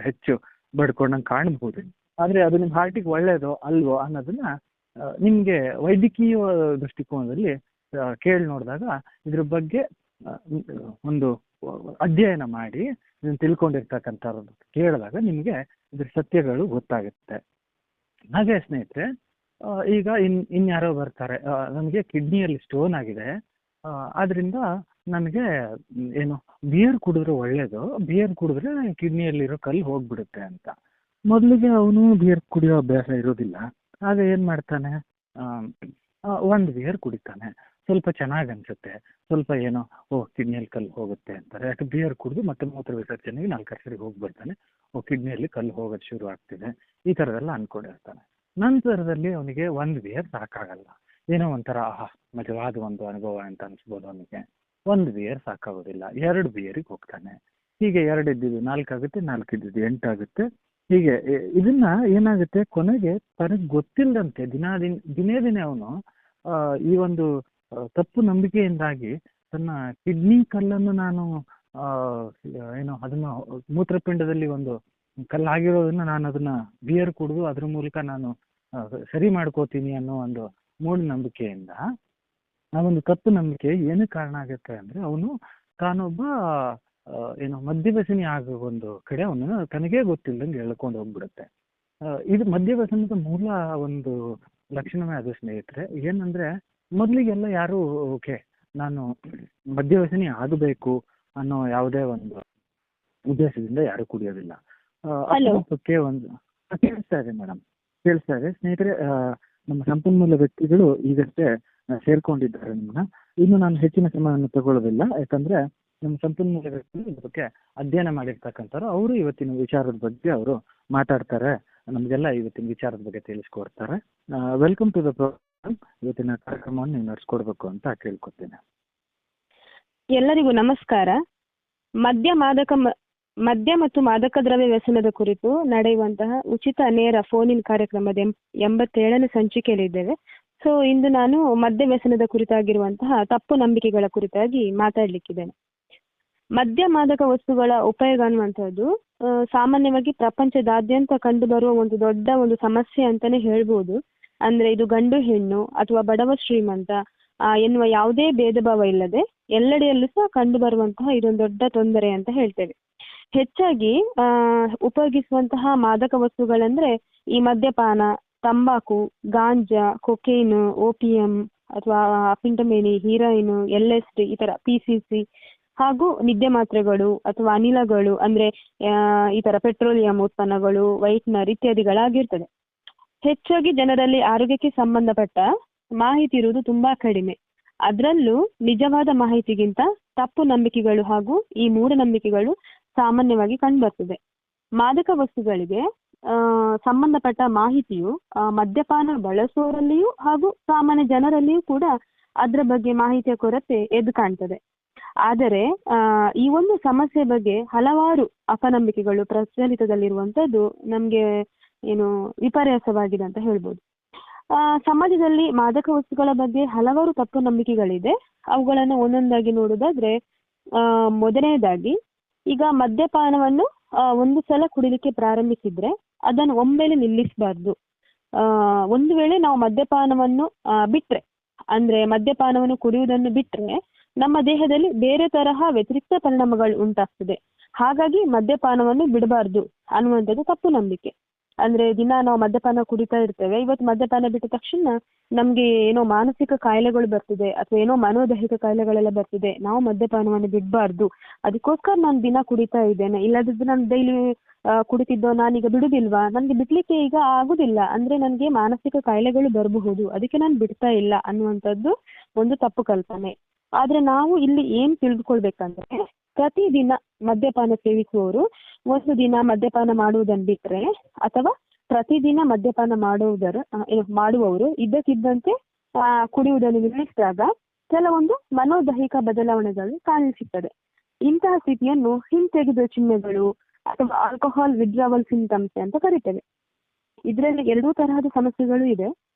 ಹೆಚ್ಚು ಬಡ್ಕೊಂಡಂಗೆ ಕಾಣಬಹುದು. ಆದ್ರೆ ಅದು ನಿಮ್ಮ ಹಾರ್ಟಿಗೆ ಒಳ್ಳೇದೋ ಅಲ್ವೋ ಅನ್ನೋದನ್ನ ನಿಮ್ಗೆ ವೈದ್ಯಕೀಯ ದೃಷ್ಟಿಕೋನದಲ್ಲಿ ಕೇಳಿ ನೋಡಿದಾಗ ಇದ್ರ ಬಗ್ಗೆ ಆ, ಒಂದು ಅಧ್ಯಯನ ಮಾಡಿ ಇದನ್ನ ತಿಳ್ಕೊಂಡಿರ್ತಕ್ಕಂಥವ್ರದ್ದು ಕೇಳಿದಾಗ ನಿಮಗೆ ಇದ್ರ ಸತ್ಯಗಳು ಗೊತ್ತಾಗುತ್ತೆ. ಹಾಗೆ ಸ್ನೇಹಿತರೆ, ಈಗ ಇನ್ಯಾರೋ ಬರ್ತಾರೆ, ನನಗೆ ಕಿಡ್ನಿಯಲ್ಲಿ ಸ್ಟೋನ್ ಆಗಿದೆ, ಆದ್ರಿಂದ ನನಗೆ ಏನು ಬಿಯರ್ ಕುಡಿದ್ರೆ ಒಳ್ಳೇದು, ಬಿಯರ್ ಕುಡಿದ್ರೆ ಕಿಡ್ನಿಯಲ್ಲಿರೋ ಕಲ್ಲು ಹೋಗ್ಬಿಡುತ್ತೆ ಅಂತ. ಮೊದಲಿಗೆ ಅವನು ಬಿಯರ್ ಕುಡಿಯೋ ಅಭ್ಯಾಸ ಇರೋದಿಲ್ಲ. ಆಗ ಏನು ಮಾಡ್ತಾನೆ, ಒಂದು ಬಿಯರ್ ಕುಡಿತಾನೆ, ಸ್ವಲ್ಪ ಚೆನ್ನಾಗಿ ಅನ್ಸುತ್ತೆ, ಸ್ವಲ್ಪ ಏನೋ ಕಿಡ್ನಿಯಲ್ಲಿ ಕಲ್ಲು ಹೋಗುತ್ತೆ ಅಂತಾರೆ. ಯಾಕೆ ಬಿಯರ್ ಕುಡಿದು ಮತ್ತೆ ಮೂತ್ರ ವಿಸರ್ಜನೆಗೆ 4 ಸರಿ ಹೋಗಿ ಬರ್ತಾನೆ, ಕಿಡ್ನಿಯಲ್ಲಿ ಕಲ್ಲು ಹೋಗೋದು ಶುರು ಆಗ್ತಿದೆ, ಈ ಥರದೆಲ್ಲ ಅನ್ಕೊಂಡಿರ್ತಾನೆ. ನಂತರದಲ್ಲಿ ಅವನಿಗೆ ಒಂದು ಬಿಯರ್ ಸಾಕಾಗಲ್ಲ, ಏನೋ ಒಂಥರ ಮಜವಾದ ಒಂದು ಅನುಭವ ಅಂತ ಅನಿಸ್ಬೋದು ಅವನಿಗೆ. ಒಂದು ಬಿಯರ್ ಸಾಕಾಗೋದಿಲ್ಲ, 2 ಬಿಯರಿಗೆ ಹೋಗ್ತಾನೆ. ಹೀಗೆ 2 ಇದ್ದಿದ್ದು 4 ಆಗುತ್ತೆ, 4 ಇದ್ದಿದ್ದು 8 ಆಗುತ್ತೆ. ಹೀಗೆ ಇದನ್ನ ಏನಾಗುತ್ತೆ, ಕೊನೆಗೆ ತನಗೆ ಗೊತ್ತಿಲ್ಲದಂತೆ ದಿನೇ ದಿನೇ ಅವನು ಈ ಒಂದು ತಪ್ಪು ನಂಬಿಕೆಯಿಂದಾಗಿ ತನ್ನ ಕಿಡ್ನಿ ಕಲ್ಲನ್ನು ನಾನು ಏನೋ ಅದನ್ನ ಮೂತ್ರಪಿಂಡದಲ್ಲಿ ಒಂದು ಕಲ್ಲಾಗಿರೋದನ್ನ ನಾನು ಅದನ್ನ ಬಿಯರ್ ಕುಡಿದು ಅದ್ರ ಮೂಲಕ ನಾನು ಸರಿ ಮಾಡ್ಕೋತೀನಿ ಅನ್ನೋ ಒಂದು ಮೂಢನಂಬಿಕೆಯಿಂದ, ಆ ಒಂದು ತಪ್ಪು ನಂಬಿಕೆ ಏನಕ್ಕೆ ಕಾರಣ ಆಗುತ್ತೆ ಅಂದ್ರೆ, ಅವನು ತಾನೊಬ್ಬ ಏನೋ ಮದ್ಯವ್ಯಸನಿ ಆಗೋ ಒಂದು ಕಡೆ ಅವನು ತನಗೇ ಗೊತ್ತಿಲ್ಲದಂಗೆ ಎಳ್ಕೊಂಡು ಹೋಗ್ಬಿಡುತ್ತೆ. ಇದು ಮದ್ಯವ್ಯಸನದ ಮೂಲ ಒಂದು ಲಕ್ಷಣವೇ ಅದು ಸ್ನೇಹಿತರೆ. ಏನಂದ್ರೆ, ಮೊದಲಿಗೆಲ್ಲ ಯಾರು ಓಕೆ ನಾನು ಮದ್ಯವ್ಯಸನಿ ಆಗಬೇಕು ಅನ್ನೋ ಯಾವುದೇ ಒಂದು ಉದ್ದೇಶದಿಂದ ಯಾರು ಕುಡಿಯೋದಿಲ್ಲ. ಅಪರೂಪಕ್ಕೆ ಒಂದು ಕೇಳಿಸ್ತಾ ಇದೆ ಮೇಡಮ್, ಕೇಳಿಸ್ತಾ ಇದೆ ಸ್ನೇಹಿತರೆ. ನಮ್ಮ ಸಂಪನ್ಮೂಲ ವ್ಯಕ್ತಿಗಳು ಈಗಷ್ಟೇ ಸೇರ್ಕೊಂಡಿದ್ದಾರೆ ನಿಮ್ಮನ್ನ. ಇನ್ನು ನಾನು ಹೆಚ್ಚಿನ ಸಮಯವನ್ನು ತಗೊಳ್ಳೋದಿಲ್ಲ, ಯಾಕಂದ್ರೆ ನಮ್ಮ ಸಂಪನ್ಮೂಲ ವ್ಯಕ್ತಿಗಳು ಇದ್ರ ಬಗ್ಗೆ ಅಧ್ಯಯನ ಮಾಡಿರ್ತಕ್ಕಂಥವ್ರು, ಅವರು ಇವತ್ತಿನ ವಿಚಾರದ ಬಗ್ಗೆ ಅವರು ಮಾತಾಡ್ತಾರೆ, ನಮಗೆಲ್ಲ ಇವತ್ತಿನ ವಿಚಾರದ ಬಗ್ಗೆ ತಿಳಿಸ್ಕೊಡ್ತಾರೆ. Welcome to the program. ಇವತ್ತಿನ ಕಾರ್ಯಕ್ರಮವನ್ನು ನೀವು ನಡೆಸ್ಕೊಡ್ಬೇಕು ಅಂತ ಕೇಳ್ಕೊತೀನಿ. ಎಲ್ಲರಿಗೂ ನಮಸ್ಕಾರ. ಮದ್ಯ ಮತ್ತು ಮಾದಕ ದ್ರವ್ಯ ವ್ಯಸನದ ಕುರಿತು ನಡೆಯುವಂತಹ ಉಚಿತ ನೇರ ಫೋನ್ ಇನ್ ಕಾರ್ಯಕ್ರಮದ 87ನೇ ಸಂಚಿಕೆಯಲ್ಲಿದ್ದೇವೆ. ಸೊ ಇಂದು ನಾನು ಮದ್ಯ ವ್ಯಸನದ ಕುರಿತಾಗಿರುವಂತಹ ತಪ್ಪು ನಂಬಿಕೆಗಳ ಕುರಿತಾಗಿ ಮಾತಾಡ್ಲಿಕ್ಕಿದ್ದೇನೆ. ಮದ್ಯ ಮಾದಕ ವಸ್ತುಗಳ ಉಪಯೋಗ ಅನ್ನುವಂಥದ್ದು ಸಾಮಾನ್ಯವಾಗಿ ಪ್ರಪಂಚದಾದ್ಯಂತ ಕಂಡು ಬರುವ ಒಂದು ದೊಡ್ಡ ಒಂದು ಸಮಸ್ಯೆ ಅಂತಾನೆ ಹೇಳ್ಬೋದು. ಅಂದ್ರೆ ಇದು ಗಂಡು ಹೆಣ್ಣು ಅಥವಾ ಬಡವ ಶ್ರೀಮಂತ ಎನ್ನುವ ಯಾವುದೇ ಭೇದ ಭಾವ ಇಲ್ಲದೆ ಎಲ್ಲೆಡೆಯಲ್ಲೂ ಸಹ ಕಂಡು ಬರುವಂತಹ ಇದೊಂದು ದೊಡ್ಡ ತೊಂದರೆ ಅಂತ ಹೇಳ್ತೇವೆ. ಹೆಚ್ಚಾಗಿ ಉಪಯೋಗಿಸುವಂತಹ ಮಾದಕ ವಸ್ತುಗಳಂದ್ರೆ ಈ ಮದ್ಯಪಾನ, ತಂಬಾಕು, ಗಾಂಜಾ, ಕೊಕೇನ್, ಓಪಿಯಂ ಅಥವಾ ಅಫಿಂಟಮೇನಿ, ಹೀರೋಯಿನ್, LSD, ಈ ತರ PCC ಹಾಗೂ ನಿದ್ದೆ ಮಾತ್ರೆಗಳು ಅಥವಾ ಅನಿಲಗಳು ಅಂದ್ರೆ ಈ ತರ ಪೆಟ್ರೋಲಿಯಂ ಉತ್ಪನ್ನಗಳು, ವೈಟ್ನರ್ ಇತ್ಯಾದಿಗಳಾಗಿರ್ತದೆ. ಹೆಚ್ಚಾಗಿ ಜನರಲ್ಲಿ ಆರೋಗ್ಯಕ್ಕೆ ಸಂಬಂಧಪಟ್ಟ ಮಾಹಿತಿ ಇರುವುದು ತುಂಬಾ ಕಡಿಮೆ. ಅದರಲ್ಲೂ ನಿಜವಾದ ಮಾಹಿತಿಗಿಂತ ತಪ್ಪು ನಂಬಿಕೆಗಳು ಹಾಗೂ ಈ ಮೂಢನಂಬಿಕೆಗಳು ಸಾಮಾನ್ಯವಾಗಿ ಕಂಡುಬರ್ತದೆ. ಮಾದಕ ವಸ್ತುಗಳಿಗೆ ಸಂಬಂಧಪಟ್ಟ ಮಾಹಿತಿಯು ಮದ್ಯಪಾನ ಬಳಸುವವರಲ್ಲಿಯೂ ಹಾಗೂ ಸಾಮಾನ್ಯ ಜನರಲ್ಲಿಯೂ ಕೂಡ ಅದರ ಬಗ್ಗೆ ಮಾಹಿತಿಯ ಕೊರತೆ ಎದ್ದು ಕಾಣ್ತದೆ. ಆದರೆ ಈ ಒಂದು ಸಮಸ್ಯೆ ಬಗ್ಗೆ ಹಲವಾರು ಅಪನಂಬಿಕೆಗಳು ಪ್ರಚಲಿತದಲ್ಲಿರುವಂಥದ್ದು ನಮಗೆ ಏನು ವಿಪರ್ಯಾಸವಾಗಿದೆ ಅಂತ ಹೇಳ್ಬೋದು. ಸಮಾಜದಲ್ಲಿ ಮಾದಕ ವಸ್ತುಗಳ ಬಗ್ಗೆ ಹಲವಾರು ತಪ್ಪು ನಂಬಿಕೆಗಳಿದೆ. ಅವುಗಳನ್ನು ಒಂದೊಂದಾಗಿ ನೋಡೋದಾದ್ರೆ, ಮೊದಲನೇದಾಗಿ ಈಗ ಮದ್ಯಪಾನವನ್ನು ಒಂದು ಸಲ ಕುಡಿಲಿಕ್ಕೆ ಪ್ರಾರಂಭಿಸಿದ್ರೆ ಅದನ್ನು ಒಮ್ಮೆಲೆ ನಿಲ್ಲಿಸಬಾರ್ದು. ಒಂದು ವೇಳೆ ನಾವು ಮದ್ಯಪಾನವನ್ನು ಬಿಟ್ರೆ, ಅಂದ್ರೆ ಮದ್ಯಪಾನವನ್ನು ಕುಡಿಯುವುದನ್ನು ಬಿಟ್ರೆ ನಮ್ಮ ದೇಹದಲ್ಲಿ ಬೇರೆ ತರಹ ವ್ಯತಿರಿಕ್ತ ಪರಿಣಾಮಗಳು ಉಂಟಾಗ್ತದೆ. ಹಾಗಾಗಿ ಮದ್ಯಪಾನವನ್ನು ಬಿಡಬಾರ್ದು ಅನ್ನುವಂಥದ್ದು ತಪ್ಪು ನಂಬಿಕೆ. ಅಂದ್ರೆ ದಿನ ನಾವು ಮದ್ಯಪಾನ ಕುಡಿತಾ ಇರ್ತೇವೆ, ಇವತ್ತು ಮದ್ಯಪಾನ ಬಿಟ್ಟ ತಕ್ಷಣ ನಮ್ಗೆ ಏನೋ ಮಾನಸಿಕ ಕಾಯಿಲೆಗಳು ಬರ್ತಿದೆ ಅಥವಾ ಏನೋ ಮನೋದೈಹಿಕ ಕಾಯಿಲೆಗಳೆಲ್ಲ ಬರ್ತಿದೆ, ನಾವು ಮದ್ಯಪಾನವನ್ನು ಬಿಡಬಾರ್ದು, ಅದಕ್ಕೋಸ್ಕರ ನಾನು ದಿನ ಕುಡಿತಾ ಇದ್ದೇನೆ, ಇಲ್ಲದಿದ್ದು ನಾನು ಡೈಲಿ ಕುಡಿತಿದ್ದೋ ನಾನೀಗ ಬಿಡುದಿಲ್ವಾ, ನನ್ಗೆ ಬಿಡ್ಲಿಕ್ಕೆ ಈಗ ಆಗುದಿಲ್ಲ, ಅಂದ್ರೆ ನನ್ಗೆ ಮಾನಸಿಕ ಕಾಯಿಲೆಗಳು ಬರಬಹುದು, ಅದಕ್ಕೆ ನಾನು ಬಿಡ್ತಾ ಇಲ್ಲ ಅನ್ನುವಂಥದ್ದು ಒಂದು ತಪ್ಪು ಕಲ್ಪನೆ. ಆದ್ರೆ ನಾವು ಇಲ್ಲಿ ಏನ್ ತಿಳಿದುಕೊಳ್ಬೇಕಂದ್ರೆ, ಪ್ರತಿದಿನ ಮದ್ಯಪಾನ ಸೇವಿಸುವವರು ಒಂದು ದಿನ ಮದ್ಯಪಾನ ಮಾಡುವುದನ್ನು ಬಿಟ್ರೆ ಅಥವಾ ಪ್ರತಿದಿನ ಮದ್ಯಪಾನ ಮಾಡುವವರು ಇದ್ದಕ್ಕಿದ್ದಂತೆ ಕುಡಿಯುವುದನ್ನು ನಿಲ್ಲಿಸಿದಾಗ ಕೆಲವೊಂದು ಮನೋದೈಹಿಕ ಬದಲಾವಣೆಗಳು ಕಾಣಿಸುತ್ತದೆ. ಇಂತಹ ಸ್ಥಿತಿಯನ್ನು ಹಿಂತೆಗೆದ ಚಿಹ್ನೆಗಳು ಅಥವಾ ಆಲ್ಕೋಹಾಲ್ ವಿಡ್ರಾವಲ್ ಸಿಂಟಮ್ಸ್ ಅಂತ ಕರಿತೇವೆ. ಇದರಲ್ಲಿ 2 ತರಹದ ಸಮಸ್ಯೆಗಳು ಇದೆ.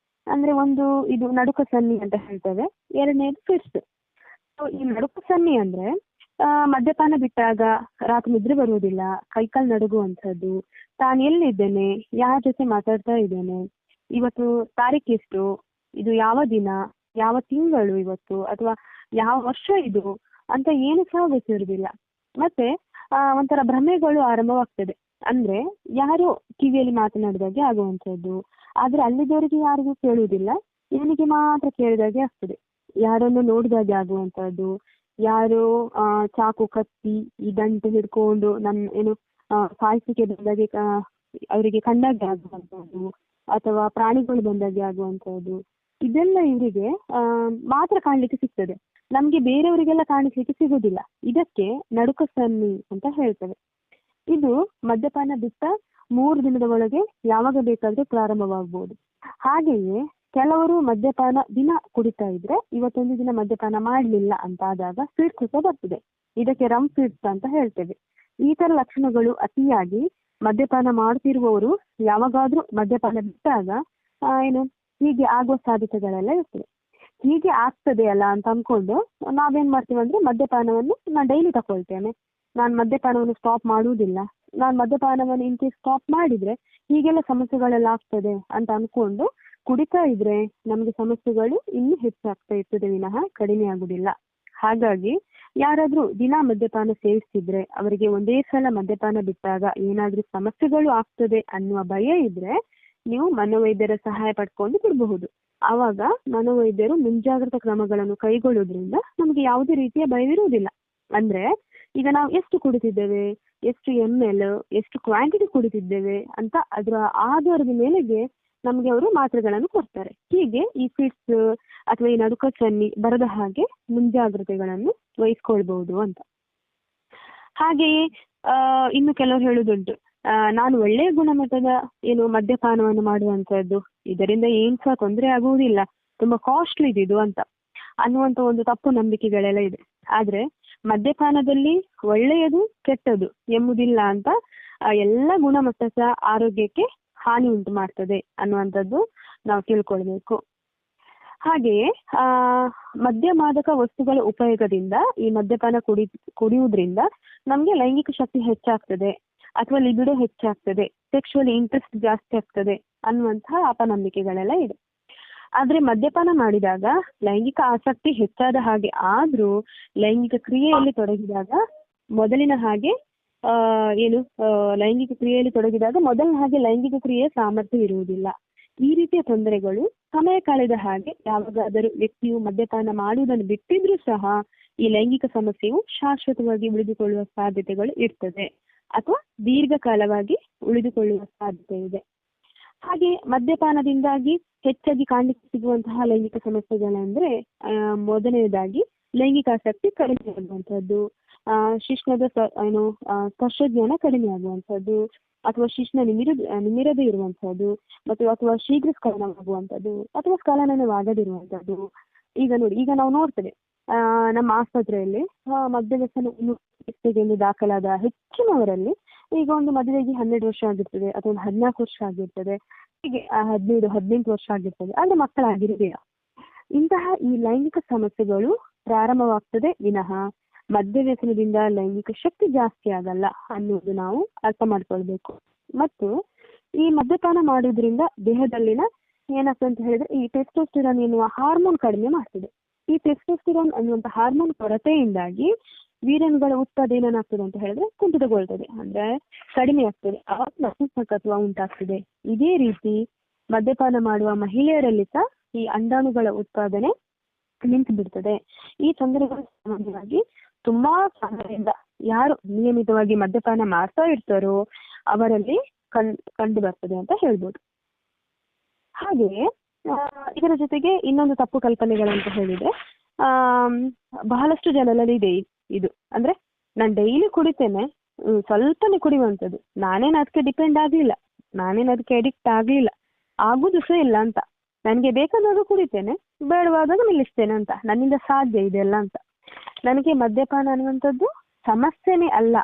ಅಂದ್ರೆ ಒಂದು ಇದು ನಡುಕ ಸನ್ನಿ ಅಂತ ಹೇಳ್ತೇವೆ, ಎರಡನೇದು ಫಿಟ್ಸ್. ಈ ನಡುಕ ಸನ್ನಿ ಅಂದ್ರೆ ಮದ್ಯಪಾನ ಬಿಟ್ಟಾಗ ರಾತ್ರಿ ನಿದ್ರೆ ಬರುವುದಿಲ್ಲ, ಕೈಕಾಲು ನಡುಗುವಂಥದ್ದು, ತಾನು ಎಲ್ಲಿದ್ದೇನೆ, ಯಾರ ಜೊತೆ ಮಾತಾಡ್ತಾ ಇದ್ದೇನೆ, ಇವತ್ತು ತಾರೀಖು ಎಷ್ಟು, ಇದು ಯಾವ ದಿನ, ಯಾವ ತಿಂಗಳು ಇವತ್ತು ಅಥವಾ ಯಾವ ವರ್ಷ ಇದು ಅಂತ ಏನು ಸಹ ಗೊತ್ತಿರುವುದಿಲ್ಲ. ಮತ್ತೆ ಒಂಥರ ಭ್ರಮೆಗಳು ಆರಂಭವಾಗ್ತದೆ. ಅಂದ್ರೆ ಯಾರೋ ಕಿವಿಯಲ್ಲಿ ಮಾತನಾಡಿದಾಗೆ ಆಗುವಂಥದ್ದು, ಆದ್ರೆ ಅಲ್ಲಿದ್ದವರಿಗೆ ಯಾರಿಗೂ ಕೇಳುವುದಿಲ್ಲ, ಇವನಿಗೆ ಮಾತ್ರ ಕೇಳಿದಾಗೆ ಆಗ್ತದೆ. ಯಾರನ್ನು ನೋಡಿದಾಗೆ ಆಗುವಂತಹದ್ದು, ಯಾರೋ ಚಾಕು ಕತ್ತಿ ಈ ಗಂಟು ಹಿಡ್ಕೊಂಡು ಸಾಯಿಸಿಕೆ ಬಂದಾಗೆ ಅವರಿಗೆ ಕಂಡಾಗೆ ಆಗುವಂತಹದ್ದು, ಅಥವಾ ಪ್ರಾಣಿಗಳು ಬಂದಾಗೆ ಆಗುವಂತಹದ್ದು, ಇದೆಲ್ಲ ಇವರಿಗೆ ಮಾತ್ರ ಕಾಣ್ಲಿಕ್ಕೆ ಸಿಗ್ತದೆ. ನಮ್ಗೆ ಬೇರೆಯವರಿಗೆಲ್ಲ ಕಾಣಿಸ್ಲಿಕ್ಕೆ ಸಿಗುದಿಲ್ಲ. ಇದಕ್ಕೆ ನಡುಕ ಸನ್ನಿ ಅಂತ ಹೇಳ್ತೇವೆ. ಇದು ಮದ್ಯಪಾನ ಬಿಟ್ಟ 3 ದಿನದ ಒಳಗೆ ಯಾವಾಗ ಬೇಕಾದ್ರೂ ಪ್ರಾರಂಭವಾಗಬಹುದು. ಹಾಗೆಯೇ ಕೆಲವರು ಮದ್ಯಪಾನ ದಿನ ಕುಡಿತಾ ಇದ್ರೆ ಇವತ್ತೊಂದು ದಿನ ಮದ್ಯಪಾನ ಮಾಡಲಿಲ್ಲ ಅಂತ ಆದಾಗ ಫಿಟ್ಸ್ ಸಹ ಬರ್ತದೆ. ಇದಕ್ಕೆ ರಮ್ ಫಿಟ್ಸ್ ಅಂತ ಹೇಳ್ತೇವೆ. ಈ ತರ ಲಕ್ಷಣಗಳು ಅತಿಯಾಗಿ ಮದ್ಯಪಾನ ಮಾಡ್ತಿರುವವರು ಯಾವಾಗಾದ್ರೂ ಮದ್ಯಪಾನ ಬಿಟ್ಟಾಗ ಹೀಗೆ ಆಗುವ ಸಾಧ್ಯತೆಗಳೆಲ್ಲ ಇರ್ತದೆ. ಹೀಗೆ ಆಗ್ತದೆ ಅಲ್ಲ ಅಂತ ಅನ್ಕೊಂಡು ನಾವೇನ್ ಮಾಡ್ತೀವಿ ಅಂದ್ರೆ ಮದ್ಯಪಾನವನ್ನು ನಾನು ಡೈಲಿ ತಕೊಳ್ತೇನೆ, ನಾನು ಮದ್ಯಪಾನವನ್ನು ಸ್ಟಾಪ್ ಮಾಡುವುದಿಲ್ಲ, ನಾನು ಮದ್ಯಪಾನವನ್ನು ಇನ್ ಕೇಸ್ ಸ್ಟಾಪ್ ಮಾಡಿದ್ರೆ ಹೀಗೆಲ್ಲ ಸಮಸ್ಯೆಗಳೆಲ್ಲ ಆಗ್ತದೆ ಅಂತ ಅನ್ಕೊಂಡು ಕುಡಿತಾ ಇದ್ರೆ ನಮ್ಗೆ ಸಮಸ್ಯೆಗಳು ಇನ್ನೂ ಹೆಚ್ಚಾಗ್ತಾ ಇರ್ತದೆ ವಿನಃ ಕಡಿಮೆ ಆಗುದಿಲ್ಲ. ಹಾಗಾಗಿ ಯಾರಾದ್ರೂ ದಿನ ಮದ್ಯಪಾನ ಸೇವಿಸ್ತಿದ್ರೆ ಅವರಿಗೆ ಒಂದೇ ಸಲ ಮದ್ಯಪಾನ ಬಿಟ್ಟಾಗ ಏನಾದ್ರೂ ಸಮಸ್ಯೆಗಳು ಆಗ್ತದೆ ಅನ್ನುವ ಭಯ ಇದ್ರೆ ನೀವು ಮನೋವೈದ್ಯರ ಸಹಾಯ ಪಡ್ಕೊಂಡು ಬಿಡಬಹುದು. ಆವಾಗ ಮನೋವೈದ್ಯರು ಮುಂಜಾಗ್ರತಾ ಕ್ರಮಗಳನ್ನು ಕೈಗೊಳ್ಳೋದ್ರಿಂದ ನಮ್ಗೆ ಯಾವುದೇ ರೀತಿಯ ಭಯವಿರುವುದಿಲ್ಲ. ಅಂದ್ರೆ ಈಗ ನಾವು ಎಷ್ಟು ಕುಡಿತಿದ್ದೇವೆ, ಎಷ್ಟು ml, ಎಷ್ಟು ಕ್ವಾಂಟಿಟಿ ಕುಡಿತಿದ್ದೇವೆ ಅಂತ ಅದರ ಆಧಾರದ ಮೇಲೆಗೆ ನಮ್ಗೆ ಅವರು ಮಾತ್ರೆಗಳನ್ನು ಕೊಡ್ತಾರೆ. ಹೀಗೆ ಈ ಫಿಟ್ಸ್ ಅಥವಾ ಈ ನಡುಕ ಸನ್ನಿ ಬರದ ಹಾಗೆ ಮುಂಜಾಗ್ರತೆಗಳನ್ನು ವಹಿಸ್ಕೊಳ್ಬಹುದು ಅಂತ. ಹಾಗೆಯೇ ಇನ್ನು ಕೆಲವರು ಹೇಳುದುಂಟು, ನಾನು ಒಳ್ಳೆಯ ಗುಣಮಟ್ಟದ ಮದ್ಯಪಾನವನ್ನು ಮಾಡುವಂತದ್ದು, ಇದರಿಂದ ಏನ್ ಸಹ ತೊಂದರೆ ಆಗುವುದಿಲ್ಲ, ತುಂಬಾ ಕಾಸ್ಟ್ಲಿ ಇದು ಅಂತ ಅನ್ನುವಂತ ಒಂದು ತಪ್ಪು ನಂಬಿಕೆಗಳೆಲ್ಲ ಇದೆ. ಆದ್ರೆ ಮದ್ಯಪಾನದಲ್ಲಿ ಒಳ್ಳೆಯದು ಕೆಟ್ಟದು ಎಂಬುದಿಲ್ಲ ಅಂತ ಎಲ್ಲ ಗುಣಮಟ್ಟ ಸಹ ಆರೋಗ್ಯಕ್ಕೆ ಹಾನಿ ಉಂಟು ಮಾಡ್ತದೆ ಅನ್ನುವಂಥದ್ದು ನಾವು ತಿಳ್ಕೊಳ್ಬೇಕು. ಹಾಗೆಯೇ ಮದ್ಯ ಮಾದಕ ವಸ್ತುಗಳ ಉಪಯೋಗದಿಂದ ಈ ಮದ್ಯಪಾನ ಕುಡಿಯುವುದರಿಂದ ನಮ್ಗೆ ಲೈಂಗಿಕ ಶಕ್ತಿ ಹೆಚ್ಚಾಗ್ತದೆ ಅಥವಾ ಲಿಬಿಡೋ ಹೆಚ್ಚಾಗ್ತದೆ, ಸೆಕ್ಷುವಲ್ ಇಂಟ್ರೆಸ್ಟ್ ಜಾಸ್ತಿ ಆಗ್ತದೆ ಅನ್ನುವಂತಹ ಅಪನಂಬಿಕೆಗಳೆಲ್ಲ ಇದೆ. ಆದ್ರೆ ಮದ್ಯಪಾನ ಮಾಡಿದಾಗ ಲೈಂಗಿಕ ಆಸಕ್ತಿ ಹೆಚ್ಚಾದ ಹಾಗೆ ಆದ್ರೂ ಲೈಂಗಿಕ ಕ್ರಿಯೆಯಲ್ಲಿ ತೊಡಗಿದಾಗ ಮೊದಲಿನ ಹಾಗೆ ಲೈಂಗಿಕ ಕ್ರಿಯೆಯಲ್ಲಿ ತೊಡಗಿದಾಗ ಮೊದಲಿನ ಹಾಗೆ ಲೈಂಗಿಕ ಕ್ರಿಯೆಯ ಸಾಮರ್ಥ್ಯ ಇರುವುದಿಲ್ಲ. ಈ ರೀತಿಯ ತೊಂದರೆಗಳು ಸಮಯ ಕಳೆದ ಹಾಗೆ ಯಾವಾಗಾದರೂ ವ್ಯಕ್ತಿಯು ಮದ್ಯಪಾನ ಮಾಡುವುದನ್ನು ಬಿಟ್ಟಿದ್ರೂ ಸಹ ಈ ಲೈಂಗಿಕ ಸಮಸ್ಯೆಯು ಶಾಶ್ವತವಾಗಿ ಉಳಿದುಕೊಳ್ಳುವ ಸಾಧ್ಯತೆಗಳು ಇರ್ತದೆ ಅಥವಾ ದೀರ್ಘಕಾಲವಾಗಿ ಉಳಿದುಕೊಳ್ಳುವ ಸಾಧ್ಯತೆ ಇದೆ. ಹಾಗೆ ಮದ್ಯಪಾನದಿಂದಾಗಿ ಹೆಚ್ಚಾಗಿ ಕಾಣಲಿಕ್ಕೆ ಸಿಗುವಂತಹ ಲೈಂಗಿಕ ಸಮಸ್ಯೆಗಳಂದ್ರೆ ಮೊದಲನೇದಾಗಿ ಲೈಂಗಿಕ ಆಸಕ್ತಿ ಕಡಿಮೆ ಆಗುವಂತಹದ್ದು, ಶಿಶ್ನದ ಸ್ಪರ್ಶಜ್ಞಾನ ಕಡಿಮೆ ಆಗುವಂತಹದ್ದು, ಅಥವಾ ಶಿಶ್ನ ನಿಮಿರದೇ ಇರುವಂತಹದ್ದು, ಅಥವಾ ಶೀಘ್ರ ಸ್ಖಲನವಾಗುವಂಥದ್ದು ಅಥವಾ ಸ್ಖಲನವಾಗದಿರುವಂತಹದ್ದು. ಈಗ ನಾವು ನೋಡ್ತೇವೆ ನಮ್ಮ ಆಸ್ಪತ್ರೆಯಲ್ಲಿ ಮದ್ಯವ್ಯಸನ ಚಿಕಿತ್ಸೆಗೆ ದಾಖಲಾದ ಹೆಚ್ಚಿನವರಲ್ಲಿ ಈಗ ಒಂದು ಮದುವೆಗೆ 12 ವರ್ಷ ಆಗಿರ್ತದೆ ಅಥವಾ 14 ವರ್ಷ ಆಗಿರ್ತದೆ, ಹೀಗೆ 15-18 ವರ್ಷ ಆಗಿರ್ತದೆ, ಆದ್ರೆ ಮಕ್ಕಳಾಗಿರುವುದಿಲ್ಲ. ಇಂತಹ ಈ ಲೈಂಗಿಕ ಸಮಸ್ಯೆಗಳು ಪ್ರಾರಂಭವಾಗ್ತದೆ ವಿನಃ ಮದ್ಯವ್ಯಸನದಿಂದ ಲೈಂಗಿಕ ಶಕ್ತಿ ಜಾಸ್ತಿ ಆಗಲ್ಲ ಅನ್ನೋದು ನಾವು ಅರ್ಥ ಮಾಡ್ಕೊಳ್ಬೇಕು. ಮತ್ತು ಈ ಮದ್ಯಪಾನ ಮಾಡೋದ್ರಿಂದ ದೇಹದಲ್ಲಿನ ಏನಾಗ್ತದೆ ಅಂತ ಹೇಳಿದ್ರೆ ಈ ಟೆಸ್ಟೋಸ್ಟಿರಾನ್ ಎನ್ನುವ ಹಾರ್ಮೋನ್ ಕಡಿಮೆ ಮಾಡ್ತದೆ. ಈ ಟೆಸ್ಟೋಸ್ಟಿರಾನ್ ಅನ್ನುವಂಥ ಹಾರ್ಮೋನ್ ಕೊರತೆಯಿಂದಾಗಿ ವೀರ್ಯಗಳ ಉತ್ಪಾದನೆ ಏನಾಗ್ತದೆ ಅಂತ ಹೇಳಿದ್ರೆ ಕುಂಠಿತಗೊಳ್ತದೆ, ಅಂದ್ರೆ ಕಡಿಮೆ ಆಗ್ತದೆ, ಆವಾಗ ನಪುಂಸಕತ್ವ ಉಂಟಾಗ್ತದೆ. ಇದೇ ರೀತಿ ಮದ್ಯಪಾನ ಮಾಡುವ ಮಹಿಳೆಯರಲ್ಲಿ ಸಹ ಈ ಅಂಡಾಣುಗಳ ಉತ್ಪಾದನೆ ನಿಂತು ಬಿಡ್ತದೆ. ಈ ತೊಂದರೆಗಳ ಸಾಮಾನ್ಯವಾಗಿ ತುಂಬಾ ಸಮಯದಿಂದ ಯಾರು ನಿಯಮಿತವಾಗಿ ಮದ್ಯಪಾನ ಮಾಡ್ತಾ ಇರ್ತಾರೋ ಅವರಲ್ಲಿ ಕಂಡು ಬರ್ತದೆ ಅಂತ ಹೇಳ್ಬೋದು. ಹಾಗೆಯೇ ಇದರ ಜೊತೆಗೆ ಇನ್ನೊಂದು ತಪ್ಪು ಕಲ್ಪನೆಗಳಂತ ಹೇಳಿದ್ರೆ ಬಹಳಷ್ಟು ಜನರಲ್ಲಿ ಇದೆ ಇದು, ಅಂದ್ರೆ ನಾನು ಡೈಲಿ ಕುಡಿತೇನೆ, ಸ್ವಲ್ಪನೇ ಕುಡಿಯುವಂಥದ್ದು, ನಾನೇನು ಅದಕ್ಕೆ ಡಿಪೆಂಡ್ ಆಗ್ಲಿಲ್ಲ, ನಾನೇನು ಅದಕ್ಕೆ ಅಡಿಕ್ಟ್ ಆಗ್ಲಿಲ್ಲ, ಆಗುದು ಸಹ ಇಲ್ಲ ಅಂತ, ನನಗೆ ಬೇಕಾದಾಗ ಕುಡಿತೇನೆ, ಬೇಡವಾದಾಗ ನಿಲ್ಲಿಸ್ತೇನೆ ಅಂತ, ನನ್ನಿಂದ ಸಾಧ್ಯ ಇದೆಲ್ಲ ಅಂತ, ನನಗೆ ಮದ್ಯಪಾನ ಅನ್ನುವಂಥದ್ದು ಸಮಸ್ಯೆನೇ ಅಲ್ಲ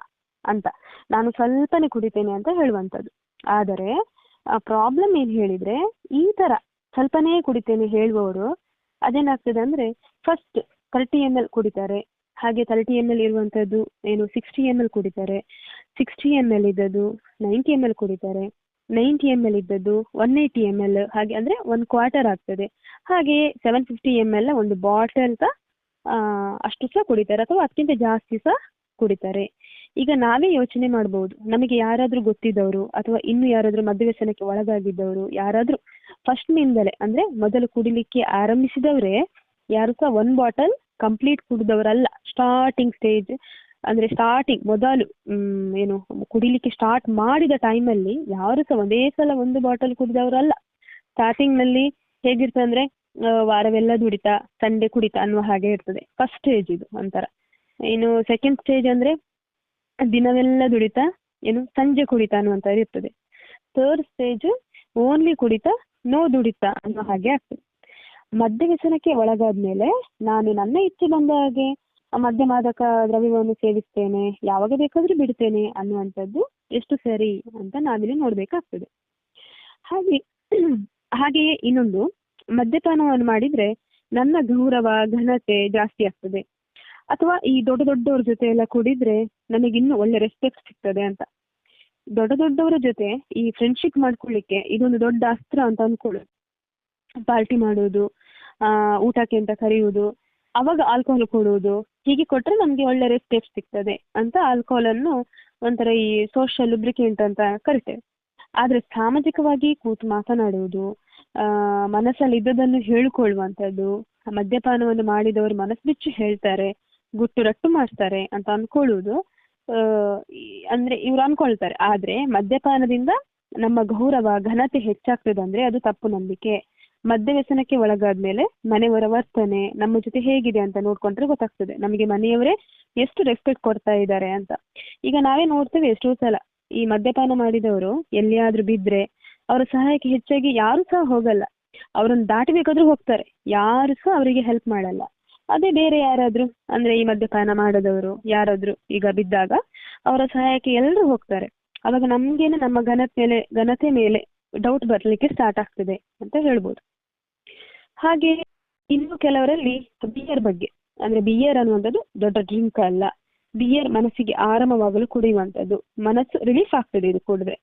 ಅಂತ, ನಾನು ಸ್ವಲ್ಪನೇ ಕುಡಿತೇನೆ ಅಂತ ಹೇಳುವಂಥದ್ದು. ಆದರೆ ಪ್ರಾಬ್ಲಮ್ ಏನು ಹೇಳಿದ್ರೆ ಈ ತರ ಸ್ವಲ್ಪನೇ ಕುಡಿತೇನೆ ಹೇಳುವವರು ಅದೇನಾಗ್ತದೆ ಅಂದ್ರೆ ಫಸ್ಟ್ 30 ml ಕುಡಿತಾರೆ, ಹಾಗೆ 30 ml ಇರುವಂತದ್ದು 60 ml ಕುಡಿತಾರೆ, 60 ml ಇದ್ದದ್ದು 90 ml ಕುಡಿತಾರೆ, 90 ml ಇದ್ದದ್ದು 180 ml, ಹಾಗೆ ಅಂದ್ರೆ 1/4 ಆಗ್ತದೆ. ಹಾಗೆಯೇ 750 ml ಒಂದು ಬಾಟಲ್ ಅಷ್ಟು ಸಹ ಕುಡಿತಾರೆ, ಅಥವಾ ಅದಕ್ಕಿಂತ ಜಾಸ್ತಿ ಸಹ ಕುಡಿತಾರೆ. ಈಗ ನಾವೇ ಯೋಚನೆ ಮಾಡ್ಬೋದು, ನಮಗೆ ಯಾರಾದ್ರೂ ಗೊತ್ತಿದ್ದವರು ಅಥವಾ ಇನ್ನು ಯಾರಾದ್ರೂ ಮದ್ಯವ್ಯಸನಕ್ಕೆ ಒಳಗಾಗಿದ್ದವರು ಯಾರಾದ್ರೂ ಫಸ್ಟ್ನಿಂದಲೇ ಅಂದ್ರೆ ಮೊದಲು ಕುಡಿಲಿಕ್ಕೆ ಆರಂಭಿಸಿದವರೇ ಯಾರು ಸಹ 1 ಬಾಟಲ್ ಕಂಪ್ಲೀಟ್ ಕುಡಿದವರಲ್ಲ. ಸ್ಟಾರ್ಟಿಂಗ್ ಸ್ಟೇಜ್ ಅಂದ್ರೆ ಸ್ಟಾರ್ಟಿಂಗ್ ಮೊದಲು ಏನು ಕುಡಿಲಿಕ್ಕೆ ಸ್ಟಾರ್ಟ್ ಮಾಡಿದ ಟೈಮಲ್ಲಿ ಯಾರು ಸಹ ಒಂದೇ ಸಲ 1 ಬಾಟಲ್ ಕುಡಿದವರಲ್ಲ. ಸ್ಟಾರ್ಟಿಂಗ್ ನಲ್ಲಿ ಹೇಗಿರ್ತದೆ ಅಂದ್ರೆ ವಾರವೆಲ್ಲ ದುಡಿತಾ ಸಂಡೆ ಕುಡಿತಾ ಅನ್ನುವ ಹಾಗೆ ಇರ್ತದೆ. ಫಸ್ಟ್ ಸ್ಟೇಜ್ ಇದು ಒಂಥರ. ಇನ್ನು ಸೆಕೆಂಡ್ ಸ್ಟೇಜ್ ಅಂದ್ರೆ ದಿನವೆಲ್ಲ ದುಡಿತಾ ಏನು ಸಂಜೆ ಕುಡಿತಾ ಅನ್ನುವಂಥದ್ದು ಇರ್ತದೆ. ಥರ್ಡ್ ಸ್ಟೇಜ್ ಓನ್ಲಿ ಕುಡಿತಾ ನೋ ದುಡಿತಾ ಅನ್ನೋ ಹಾಗೆ ಆಗ್ತದೆ. ಮದ್ಯ ವ್ಯಸನಕ್ಕೆ ಒಳಗಾದ್ಮೇಲೆ ನಾನು ನನ್ನ ಇಚ್ಛೆ ಬಂದ ಹಾಗೆ ಮದ್ಯ ಮಾದಕ ದ್ರವ್ಯವನ್ನು ಸೇವಿಸ್ತೇನೆ, ಯಾವಾಗ ಬೇಕಾದ್ರೂ ಬಿಡ್ತೇನೆ ಅನ್ನುವಂಥದ್ದು ಎಷ್ಟು ಸರಿ ಅಂತ ನಾವಿಲ್ಲಿ ನೋಡ್ಬೇಕಾಗ್ತದೆ. ಹಾಗೆಯೇ ಇನ್ನೊಂದು, ಮದ್ಯಪಾನವನ್ನು ಮಾಡಿದ್ರೆ ನನ್ನ ಗೌರವ ಘನತೆ ಜಾಸ್ತಿ ಆಗ್ತದೆ, ಅಥವಾ ಈ ದೊಡ್ಡ ದೊಡ್ಡವ್ರ ಜೊತೆ ಎಲ್ಲ ಕುಡಿದ್ರೆ ನನಗಿನ್ನೂ ಒಳ್ಳೆ ರೆಸ್ಪೆಕ್ಟ್ ಸಿಗ್ತದೆ ಅಂತ. ದೊಡ್ಡ ದೊಡ್ಡವರ ಜೊತೆ ಈ ಫ್ರೆಂಡ್ಶಿಪ್ ಮಾಡ್ಕೊಳ್ಳಿಕ್ಕೆ ಇದೊಂದು ದೊಡ್ಡ ಅಸ್ತ್ರ ಅಂತ ಅನ್ಕೊಳ್ಳು. ಪಾರ್ಟಿ ಮಾಡೋದು, ಊಟಕ್ಕೆ ಅಂತ ಕರೆಯುವುದು, ಅವಾಗ ಆಲ್ಕೋಹಾಲ್ ಕೊಡುವುದು, ಹೀಗೆ ಕೊಟ್ರೆ ನಮ್ಗೆ ಒಳ್ಳೆ ರೆಸ್ಪೆಕ್ಟ್ ಸಿಗ್ತದೆ ಅಂತ ಆಲ್ಕೋಹಾಲ್ ಅನ್ನು ಒಂಥರ ಈ ಸೋಷಿಯಲ್ ಲುಬ್ರಿಕೆಂಟ್ ಅಂತ ಕರಿತೇವೆ. ಆದ್ರೆ ಸಾಮಾಜಿಕವಾಗಿ ಕೂತು ಮಾತನಾಡುವುದು, ಮನಸ್ಸಲ್ಲಿ ಇದ್ದದನ್ನು ಹೇಳ್ಕೊಳ್ಳುವಂಥದ್ದು, ಮದ್ಯಪಾನವನ್ನು ಮಾಡಿದವರು ಮನಸ್ಸು ಬಿಚ್ಚಿ ಹೇಳ್ತಾರೆ, ಗುಟ್ಟು ರಟ್ಟು ಮಾಡ್ತಾರೆ ಅಂತ ಅನ್ಕೊಳ್ಳುವುದು ಅಂದ್ರೆ ಇವ್ರು ಅನ್ಕೊಳ್ತಾರೆ. ಆದ್ರೆ ಮದ್ಯಪಾನದಿಂದ ನಮ್ಮ ಗೌರವ ಘನತೆ ಹೆಚ್ಚಾಗ್ತದೆ ಅಂದ್ರೆ ಅದು ತಪ್ಪು ನಂಬಿಕೆ. ಮದ್ಯ ವ್ಯಸನಕ್ಕೆ ಒಳಗಾದ್ಮೇಲೆ ಮನೆಯವರ ವರ್ತನೆ ನಮ್ಮ ಜೊತೆ ಹೇಗಿದೆ ಅಂತ ನೋಡ್ಕೊಂಡ್ರೆ ಗೊತ್ತಾಗ್ತದೆ ನಮಗೆ ಮನೆಯವರೇ ಎಷ್ಟು ರೆಸ್ಪೆಕ್ಟ್ ಕೊಡ್ತಾ ಇದ್ದಾರೆ ಅಂತ. ಈಗ ನಾವೇ ನೋಡ್ತೇವೆ ಎಷ್ಟೋ ಸಲ ಈ ಮದ್ಯಪಾನ ಮಾಡಿದವರು ಎಲ್ಲಿಯಾದ್ರೂ ಬಿದ್ರೆ ಅವರ ಸಹಾಯಕ್ಕೆ ಹೆಚ್ಚಾಗಿ ಯಾರು ಸಹ ಹೋಗಲ್ಲ. ಅವರನ್ನು ದಾಟಬೇಕಾದ್ರೂ ಹೋಗ್ತಾರೆ, ಯಾರು ಸಹ ಅವರಿಗೆ ಹೆಲ್ಪ್ ಮಾಡಲ್ಲ. ಅದೇ ಬೇರೆ ಯಾರಾದ್ರೂ ಅಂದ್ರೆ ಈ ಮದ್ಯಪಾನ ಮಾಡದವರು ಯಾರಾದ್ರೂ ಈಗ ಬಿದ್ದಾಗ ಅವರ ಸಹಾಯಕ್ಕೆ ಎಲ್ಲರೂ ಹೋಗ್ತಾರೆ. ಅವಾಗ ನಮ್ಗೇನೆ ನಮ್ಮ ಘನತೆ ಮೇಲೆ ಡೌಟ್ ಬರ್ಲಿಕ್ಕೆ ಸ್ಟಾರ್ಟ್ ಆಗ್ತದೆ ಅಂತ ಹೇಳ್ಬೋದು. ಹಾಗೆ ಇನ್ನು ಕೆಲವರಲ್ಲಿ ಬಿಯರ್ ಬಗ್ಗೆ, ಅಂದ್ರೆ ಬಿಯರ್ ಅನ್ನುವಂಥದ್ದು ದೊಡ್ಡ ಡ್ರಿಂಕ್ ಅಲ್ಲ. ಬಿಯರ್ ಮನಸ್ಸಿಗೆ ಆರಾಮವಾಗಲು ಕುಡಿಯುವಂಥದ್ದು, ಮನಸ್ಸು ರಿಲೀಫ್ ಆಗ್ತದೆ ಇದು ಕುಡಿದ್ರೆ.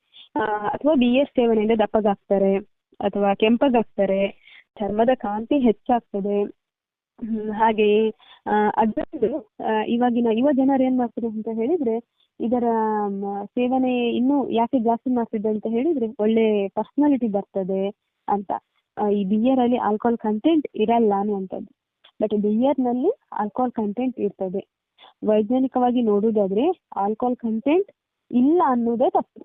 ಅಥವಾ ಬಿಯರ್ ಸೇವನೆಯಿಂದ ದಪ್ಪಗಾಗ್ತಾರೆ ಅಥವಾ ಕೆಂಪಗಾಗ್ತಾರೆ, ಚರ್ಮದ ಕಾಂತಿ ಹೆಚ್ಚಾಗ್ತದೆ. ಹಾಗೆಯೇ ಅದೊಂದು ಇವಾಗಿನ ಯುವ ಜನರು ಏನ್ ಮಾಡ್ತಾರೆ ಅಂತ ಹೇಳಿದ್ರೆ, ಇದರ ಸೇವನೆ ಇನ್ನೂ ಯಾಕೆ ಜಾಸ್ತಿ ಮಾಡ್ತಿದೆ ಅಂತ ಹೇಳಿದ್ರೆ ಒಳ್ಳೆ ಪರ್ಸನಾಲಿಟಿ ಬರ್ತದೆ ಅಂತ. ಈ ಬಿಯರ್ ಅಲ್ಲಿ ಆಲ್ಕೋಹಾಲ್ ಕಂಟೆಂಟ್ ಇರಲ್ಲ ಅನ್ನುವಂಥದ್ದು, ಬಟ್ ಬಿಯರ್ ನಲ್ಲಿ ಆಲ್ಕೋಹಾಲ್ ಕಂಟೆಂಟ್ ಇರ್ತದೆ. ವೈಜ್ಞಾನಿಕವಾಗಿ ನೋಡುವುದಾದ್ರೆ ಆಲ್ಕೋಹಾಲ್ ಕಂಟೆಂಟ್ ಇಲ್ಲ ಅನ್ನೋದೇ ತಪ್ಪು.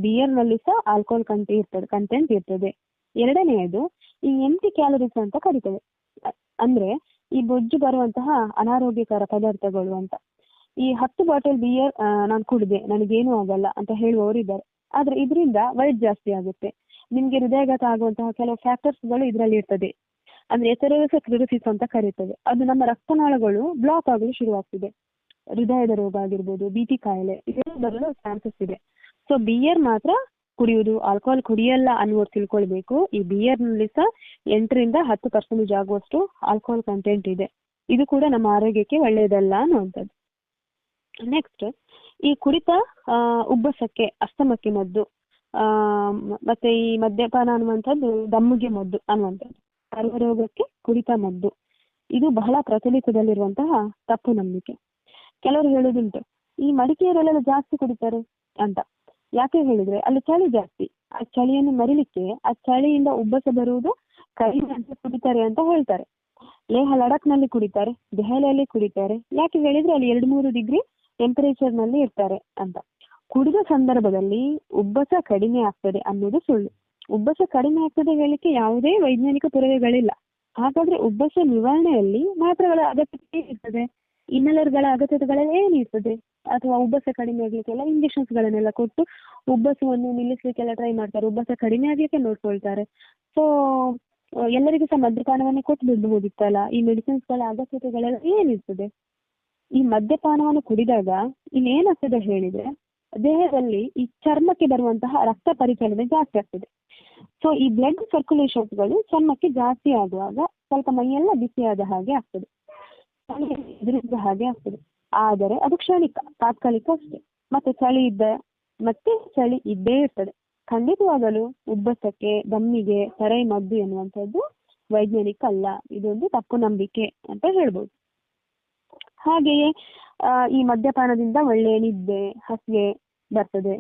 ಬಿಯರ್ ನಲ್ಲಿ ಸಹ ಆಲ್ಕೋಹಾಲ್ ಕಂಟೆಂಟ್ ಇರ್ತದೆ. ಎರಡನೆಯದು ಈ ಎಂಟಿ ಕ್ಯಾಲರೀಸ್ ಅಂತ ಕರೀತೇವೆ, ಅಂದ್ರೆ ಈ ಬೊಜ್ಜು ಬರುವಂತಹ ಅನಾರೋಗ್ಯಕರ ಪದಾರ್ಥಗಳು ಅಂತ. ಈ 10 ಬಾಟಲ್ ಬಿಯರ್ ನಾನು ಕುಡಿದೆ ನನಗೇನು ಆಗಲ್ಲ ಅಂತ ಹೇಳುವವರು ಇದ್ದಾರೆ. ಆದ್ರೆ ಇದರಿಂದ ವೈಟ್ ಜಾಸ್ತಿ ಆಗುತ್ತೆ, ನಿಮ್ಗೆ ಹೃದಯಾಘಾತ ಆಗುವಂತಹ ಕೆಲವು ಫ್ಯಾಕ್ಟರ್ಸ್ಗಳು ಇದರಲ್ಲಿ ಇರ್ತದೆ. ಅಂದ್ರೆ ಎಥೆರೋಸ್ಕ್ಲೆರೋಸಿಸ್ ಅಂತ ಕರೀತೇವೆ. ಅದು ನಮ್ಮ ರಕ್ತನಾಳಗಳು ಬ್ಲಾಕ್ ಆಗಲು ಶುರುವಾಗ್ತಿದೆ. ಹೃದಯದ ರೋಗ ಆಗಿರ್ಬೋದು, BP ಕಾಯಿಲೆ ಇದೆಲ್ಲ ಬರಲು ಚಾನ್ಸಸ್ ಇದೆ. ಸೊ ಬಿಯರ್ ಮಾತ್ರ ಕುಡಿಯುವುದು, ಆಲ್ಕೋಹಾಲ್ ಕುಡಿಯಲ್ಲ ಅನ್ನುವರು ತಿಳ್ಕೊಳ್ಬೇಕು. ಈ ಬಿಯರ್ ನಲ್ಲಿ ಸಹ 8ರಿಂದ 10% ಆಗುವಷ್ಟು ಆಲ್ಕೋಹಾಲ್ ಕಂಟೆಂಟ್ ಇದೆ. ಇದು ಕೂಡ ನಮ್ಮ ಆರೋಗ್ಯಕ್ಕೆ ಒಳ್ಳೆಯದಲ್ಲ ಅನ್ನುವಂಥದ್ದು. ನೆಕ್ಸ್ಟ್, ಈ ಕುಡಿತ ಉಬ್ಬಸಕ್ಕೆ, ಅಸ್ತಮಕ್ಕೆ ಮದ್ದು, ಮತ್ತೆ ಈ ಮದ್ಯಪಾನ ಅನ್ನುವಂಥದ್ದು ದಮ್ಮಿಗೆ ಮದ್ದು ಅನ್ನುವಂಥದ್ದು. ಸರ್ವರೋಗಕ್ಕೆ ಕುಡಿತ ಮದ್ದು, ಇದು ಬಹಳ ಪ್ರಚಲಿತದಲ್ಲಿರುವಂತಹ ತಪ್ಪು ನಂಬಿಕೆ. ಕೆಲವರು ಹೇಳುದುಂಟು ಈ ಮಡಿಕೇರಿಯಲ್ಲೆಲ್ಲ ಜಾಸ್ತಿ ಕುಡಿತಾರೆ ಅಂತ. ಯಾಕೆ ಹೇಳಿದ್ರೆ ಅಲ್ಲಿ ಚಳಿ ಜಾಸ್ತಿ, ಆ ಚಳಿಯನ್ನು ಮರಿಲಿಕ್ಕೆ ಆ ಚಳಿಯಿಂದ ಉಬ್ಬಸ ಬರುವುದು ಕಡಿಮೆ ಅಂತ ಕುಡಿತಾರೆ ಅಂತ ಹೇಳ್ತಾರೆ. ಲೇಹ ಲಡಾಖ್ ನಲ್ಲಿ ಕುಡಿತಾರೆ, ದೆಹಲಿಯಲ್ಲಿ ಕುಡಿತಾರೆ. ಯಾಕೆ ಹೇಳಿದ್ರೆ ಅಲ್ಲಿ 2-3 ಡಿಗ್ರಿ ಟೆಂಪರೇಚರ್ ನಲ್ಲಿ ಇರ್ತಾರೆ ಅಂತ. ಕುಡಿದ ಸಂದರ್ಭದಲ್ಲಿ ಉಬ್ಬಸ ಕಡಿಮೆ ಆಗ್ತದೆ ಅನ್ನೋದು ಸುಳ್ಳು. ಉಬ್ಬಸ ಕಡಿಮೆ ಆಗ್ತದೆ ಹೇಳಿಕ್ಕೆ ಯಾವುದೇ ವೈಜ್ಞಾನಿಕ ಪುರಾವೆಗಳಿಲ್ಲ. ಹಾಗಾದ್ರೆ ಉಬ್ಬಸ ನಿವಾರಣೆಯಲ್ಲಿ ಮಾತ್ರೆಗಳ ಅಗತ್ಯತೆ ಇರ್ತದೆ, ಇನ್ನಲರ್ಗಳ ಅಗತ್ಯತೆಗಳೆಲ್ಲ ಏನಿರ್ತದೆ? ಅಥವಾ ಉಬ್ಬಸ ಕಡಿಮೆ ಆಗ್ಲಿಕ್ಕೆಲ್ಲ ಇಂಜೆಕ್ಷನ್ಸ್ ಗಳನ್ನೆಲ್ಲ ಕೊಟ್ಟು ಉಬ್ಬಸವನ್ನು ನಿಲ್ಲಿಸ್ಲಿಕ್ಕೆಲ್ಲ ಟ್ರೈ ಮಾಡ್ತಾರೆ, ಉಬ್ಬಸ ಕಡಿಮೆ ಆಗ್ಲಿಕ್ಕೆ ನೋಡ್ಕೊಳ್ತಾರೆ. ಸೊ ಎಲ್ಲರಿಗೂ ಸಹ ಮದ್ಯಪಾನವನ್ನೇ ಕೊಟ್ಟು ಬಿಡಬಹುದಿತ್ತಲ್ಲ. ಈ ಮೆಡಿಸಿನ್ಸ್ ಗಳ ಅಗತ್ಯತೆಗಳೆಲ್ಲ ಏನಿರ್ತದೆ? ಈ ಮದ್ಯಪಾನವನ್ನು ಕುಡಿದಾಗ ಇನ್ನೇನಾಗ್ತದೆ ಹೇಳಿದ್ರೆ ದೇಹದಲ್ಲಿ ಈ ಚರ್ಮಕ್ಕೆ ಬರುವಂತಹ ರಕ್ತ ಪರಿಚಲನೆ ಜಾಸ್ತಿ ಆಗ್ತದೆ. ಸೊ ಈ ಬ್ಲಡ್ ಸರ್ಕ್ಯುಲೇಷನ್ಸ್ಗಳು ಚರ್ಮಕ್ಕೆ ಜಾಸ್ತಿ ಆಗುವಾಗ ಸ್ವಲ್ಪ ಮೈಯೆಲ್ಲ ಬಿಸಿಯಾದ ಹಾಗೆ ಆಗ್ತದೆ, ಇದರಿಂದ ಹಾಗೆ ಆಗ್ತದೆ. ಆದರೆ ಅದು ಕ್ಷಣಿಕ, ತಾತ್ಕಾಲಿಕ ಅಷ್ಟೇ. ಮತ್ತೆ ಚಳಿ ಇದ್ದೇ ಇರ್ತದೆ. ಖಂಡಿತವಾಗಲು ಉಬ್ಬಸಕ್ಕೆ, ದಮ್ಮಿಗೆ ಸರೈ ಮದ್ದು ಎನ್ನುವಂಥದ್ದು ವೈಜ್ಞಾನಿಕ ಅಲ್ಲ, ಇದೊಂದು ತಪ್ಪು ನಂಬಿಕೆ ಅಂತ ಹೇಳ್ಬೋದು. ಹಾಗೆಯೇ ಈ ಮದ್ಯಪಾನದಿಂದ ಒಳ್ಳೆಯ ನಿದ್ದೆ, ಹಸಿವೆ ಬರ್ತದೆ.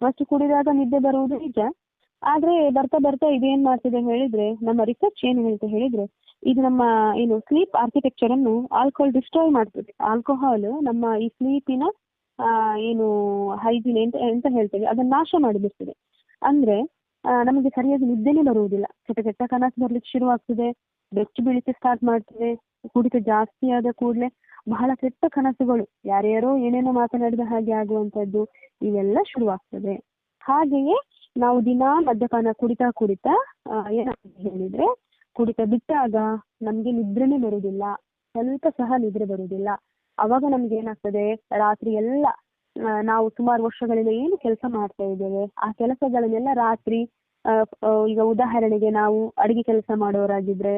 ಫಸ್ಟ್ ಕುಡಿದಾಗ ನಿದ್ದೆ ಬರುವುದು ನಿಜ, ಆದ್ರೆ ಬರ್ತಾ ಬರ್ತಾ ಇದೇನ್ ಮಾಡ್ತಿದೆ ಹೇಳಿದ್ರೆ, ನಮ್ಮ ರಿಸರ್ಚ್ ಏನು ಹೇಳ್ತಾ ಹೇಳಿದ್ರೆ, ಇದು ನಮ್ಮ ಏನು ಸ್ಲೀಪ್ ಆರ್ಕಿಟೆಕ್ಚರ್ ಅನ್ನು ಆಲ್ಕೋಹಾಲ್ ಡಿಸ್ಟ್ರಾಯ್ ಮಾಡ್ತದೆ. ಆಲ್ಕೋಹಾಲ್ ನಮ್ಮ ಈ ಸ್ಲೀಪಿನ ಏನು ಹೈಜಿನ್ ಎಂತ ಹೇಳ್ತೇವೆ ಅದನ್ನ ನಾಶ ಮಾಡಿಬಿಡ್ತದೆ. ಅಂದ್ರೆ ನಮಗೆ ಸರಿಯಾಗಿ ನಿದ್ದೆನೇ ಬರುವುದಿಲ್ಲ, ಕೆಟ್ಟ ಕೆಟ್ಟ ಕನಸು ಬರ್ಲಿಕ್ಕೆ ಶುರುವಾಗ್ತದೆ, ಬೆಚ್ಚು ಬೀಳಿಕೆ ಸ್ಟಾರ್ಟ್ ಮಾಡ್ತದೆ. ಕುಡಿತ ಜಾಸ್ತಿ ಆದ ಕೂಡಲೇ ಬಹಳ ಕೆಟ್ಟ ಕನಸುಗಳು, ಯಾರ್ಯಾರೋ ಏನೇನೋ ಮಾತನಾಡಿದ ಹಾಗೆ ಆಗುವಂತದ್ದು ಇವೆಲ್ಲ ಶುರುವಾಗ್ತದೆ. ಹಾಗೆಯೇ ನಾವು ದಿನಾ ಮದ್ಯಪಾನ ಕುಡಿತಾ ಏನಾಗ್ತದೆ ಹೇಳಿದ್ರೆ, ಕುಡಿತ ಬಿಟ್ಟಾಗ ನಮ್ಗೆ ನಿದ್ರೆನೇ ಬರುವುದಿಲ್ಲ, ಸ್ವಲ್ಪ ಸಹ ನಿದ್ರೆ ಬರುವುದಿಲ್ಲ. ಅವಾಗ ನಮ್ಗೆ ಏನಾಗ್ತದೆ, ರಾತ್ರಿ ಎಲ್ಲ ನಾವು ಸುಮಾರು ವರ್ಷಗಳಿಂದ ಏನು ಕೆಲಸ ಮಾಡ್ತಾ ಇದ್ದೇವೆ ಆ ಕೆಲಸಗಳನ್ನೆಲ್ಲ ರಾತ್ರಿ ಈಗ ಉದಾಹರಣೆಗೆ ನಾವು ಅಡಿಗೆ ಕೆಲಸ ಮಾಡೋರಾಗಿದ್ರೆ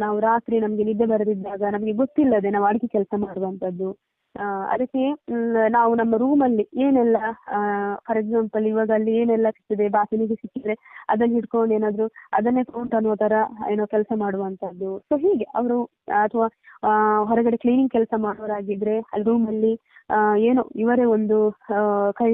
ನಾವು ರಾತ್ರಿ ನಮ್ಗೆ ನಿದ್ದೆ ಬರದಿದ್ದಾಗ ನಮ್ಗೆ ಗೊತ್ತಿಲ್ಲದೆ ನಾವು ಅಡಿಗೆ ಕೆಲಸ ಮಾಡುವಂತದ್ದು. ಅದಕ್ಕೆ ನಾವು ನಮ್ಮ ರೂಮಲ್ಲಿ ಏನೆಲ್ಲ ಫಾರ್ ಎಕ್ಸಾಂಪಲ್ ಇವಾಗ ಅಲ್ಲಿ ಏನೆಲ್ಲ ಸಿಗ್ತದೆ, ಬಾಗಿಲಿಗೆ ಸಿಕ್ಕಿದ್ರೆ ಅದನ್ನ ಹಿಡ್ಕೊಂಡು ಏನಾದ್ರು ಅದನ್ನೇ ಕೌಂಟ್ ಅನ್ನೋ ತರ ಏನೋ ಕೆಲಸ ಮಾಡುವಂತದ್ದು. ಸೊ ಹೀಗೆ ಅವರು ಅಥವಾ ಹೊರಗಡೆ ಕ್ಲೀನಿಂಗ್ ಕೆಲಸ ಮಾಡೋರಾಗಿದ್ರೆ ಅಲ್ಲಿ ರೂಮಲ್ಲಿ ಏನೋ ಇವರೇ ಒಂದು ಕೈ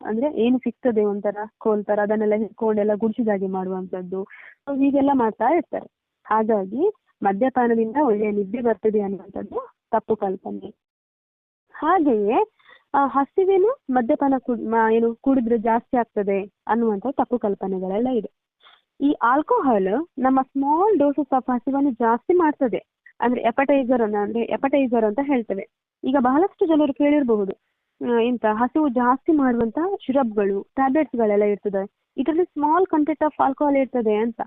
ಅಂದ್ರೆ ಏನು ಸಿಗ್ತದೆ ಒಂಥರ ಕೋಲ್ ತರ ಅದನ್ನೆಲ್ಲ ಹಿಡ್ಕೊಂಡೆಲ್ಲ ಗುಡಿಸಿದಾಗೆ ಮಾಡುವಂತದ್ದು. ಸೊ ಹೀಗೆಲ್ಲ ಮಾಡ್ತಾ ಇರ್ತಾರೆ. ಹಾಗಾಗಿ ಮದ್ಯಪಾನದಿಂದ ಒಳ್ಳೆಯ ನಿದ್ದೆ ಬರ್ತದೆ ಅನ್ನುವಂಥದ್ದು ತಪ್ಪು ಕಲ್ಪನೆ. ಹಾಗೆಯೇ ಹಸಿವೇನು ಮದ್ಯಪಾನ ಏನು ಕುಡಿದ್ರೆ ಜಾಸ್ತಿ ಆಗ್ತದೆ ಅನ್ನುವಂಥ ತಪ್ಪು ಕಲ್ಪನೆಗಳೆಲ್ಲ ಇದೆ. ಈ ಆಲ್ಕೋಹಾಲ್ ನಮ್ಮ ಸ್ಮಾಲ್ ಡೋಸಸ್ ಆಫ್ ಹಸಿವನ್ನು ಜಾಸ್ತಿ ಮಾಡ್ತದೆ. ಅಂದ್ರೆ ಎಪಟೈಸರ್ ಅಂತ ಹೇಳ್ತೇವೆ. ಈಗ ಬಹಳಷ್ಟು ಜನರು ಕೇಳಿರಬಹುದು, ಇಂತ ಹಸಿವು ಜಾಸ್ತಿ ಮಾಡುವಂತ ಸಿರಪ್ಗಳು, ಟ್ಯಾಬ್ಲೆಟ್ಸ್ಗಳೆಲ್ಲ ಇರ್ತದೆ, ಇದರಲ್ಲಿ ಸ್ಮಾಲ್ ಕಂಟೆಂಟ್ ಆಫ್ ಆಲ್ಕೋಹಾಲ್ ಇರ್ತದೆ ಅಂತ.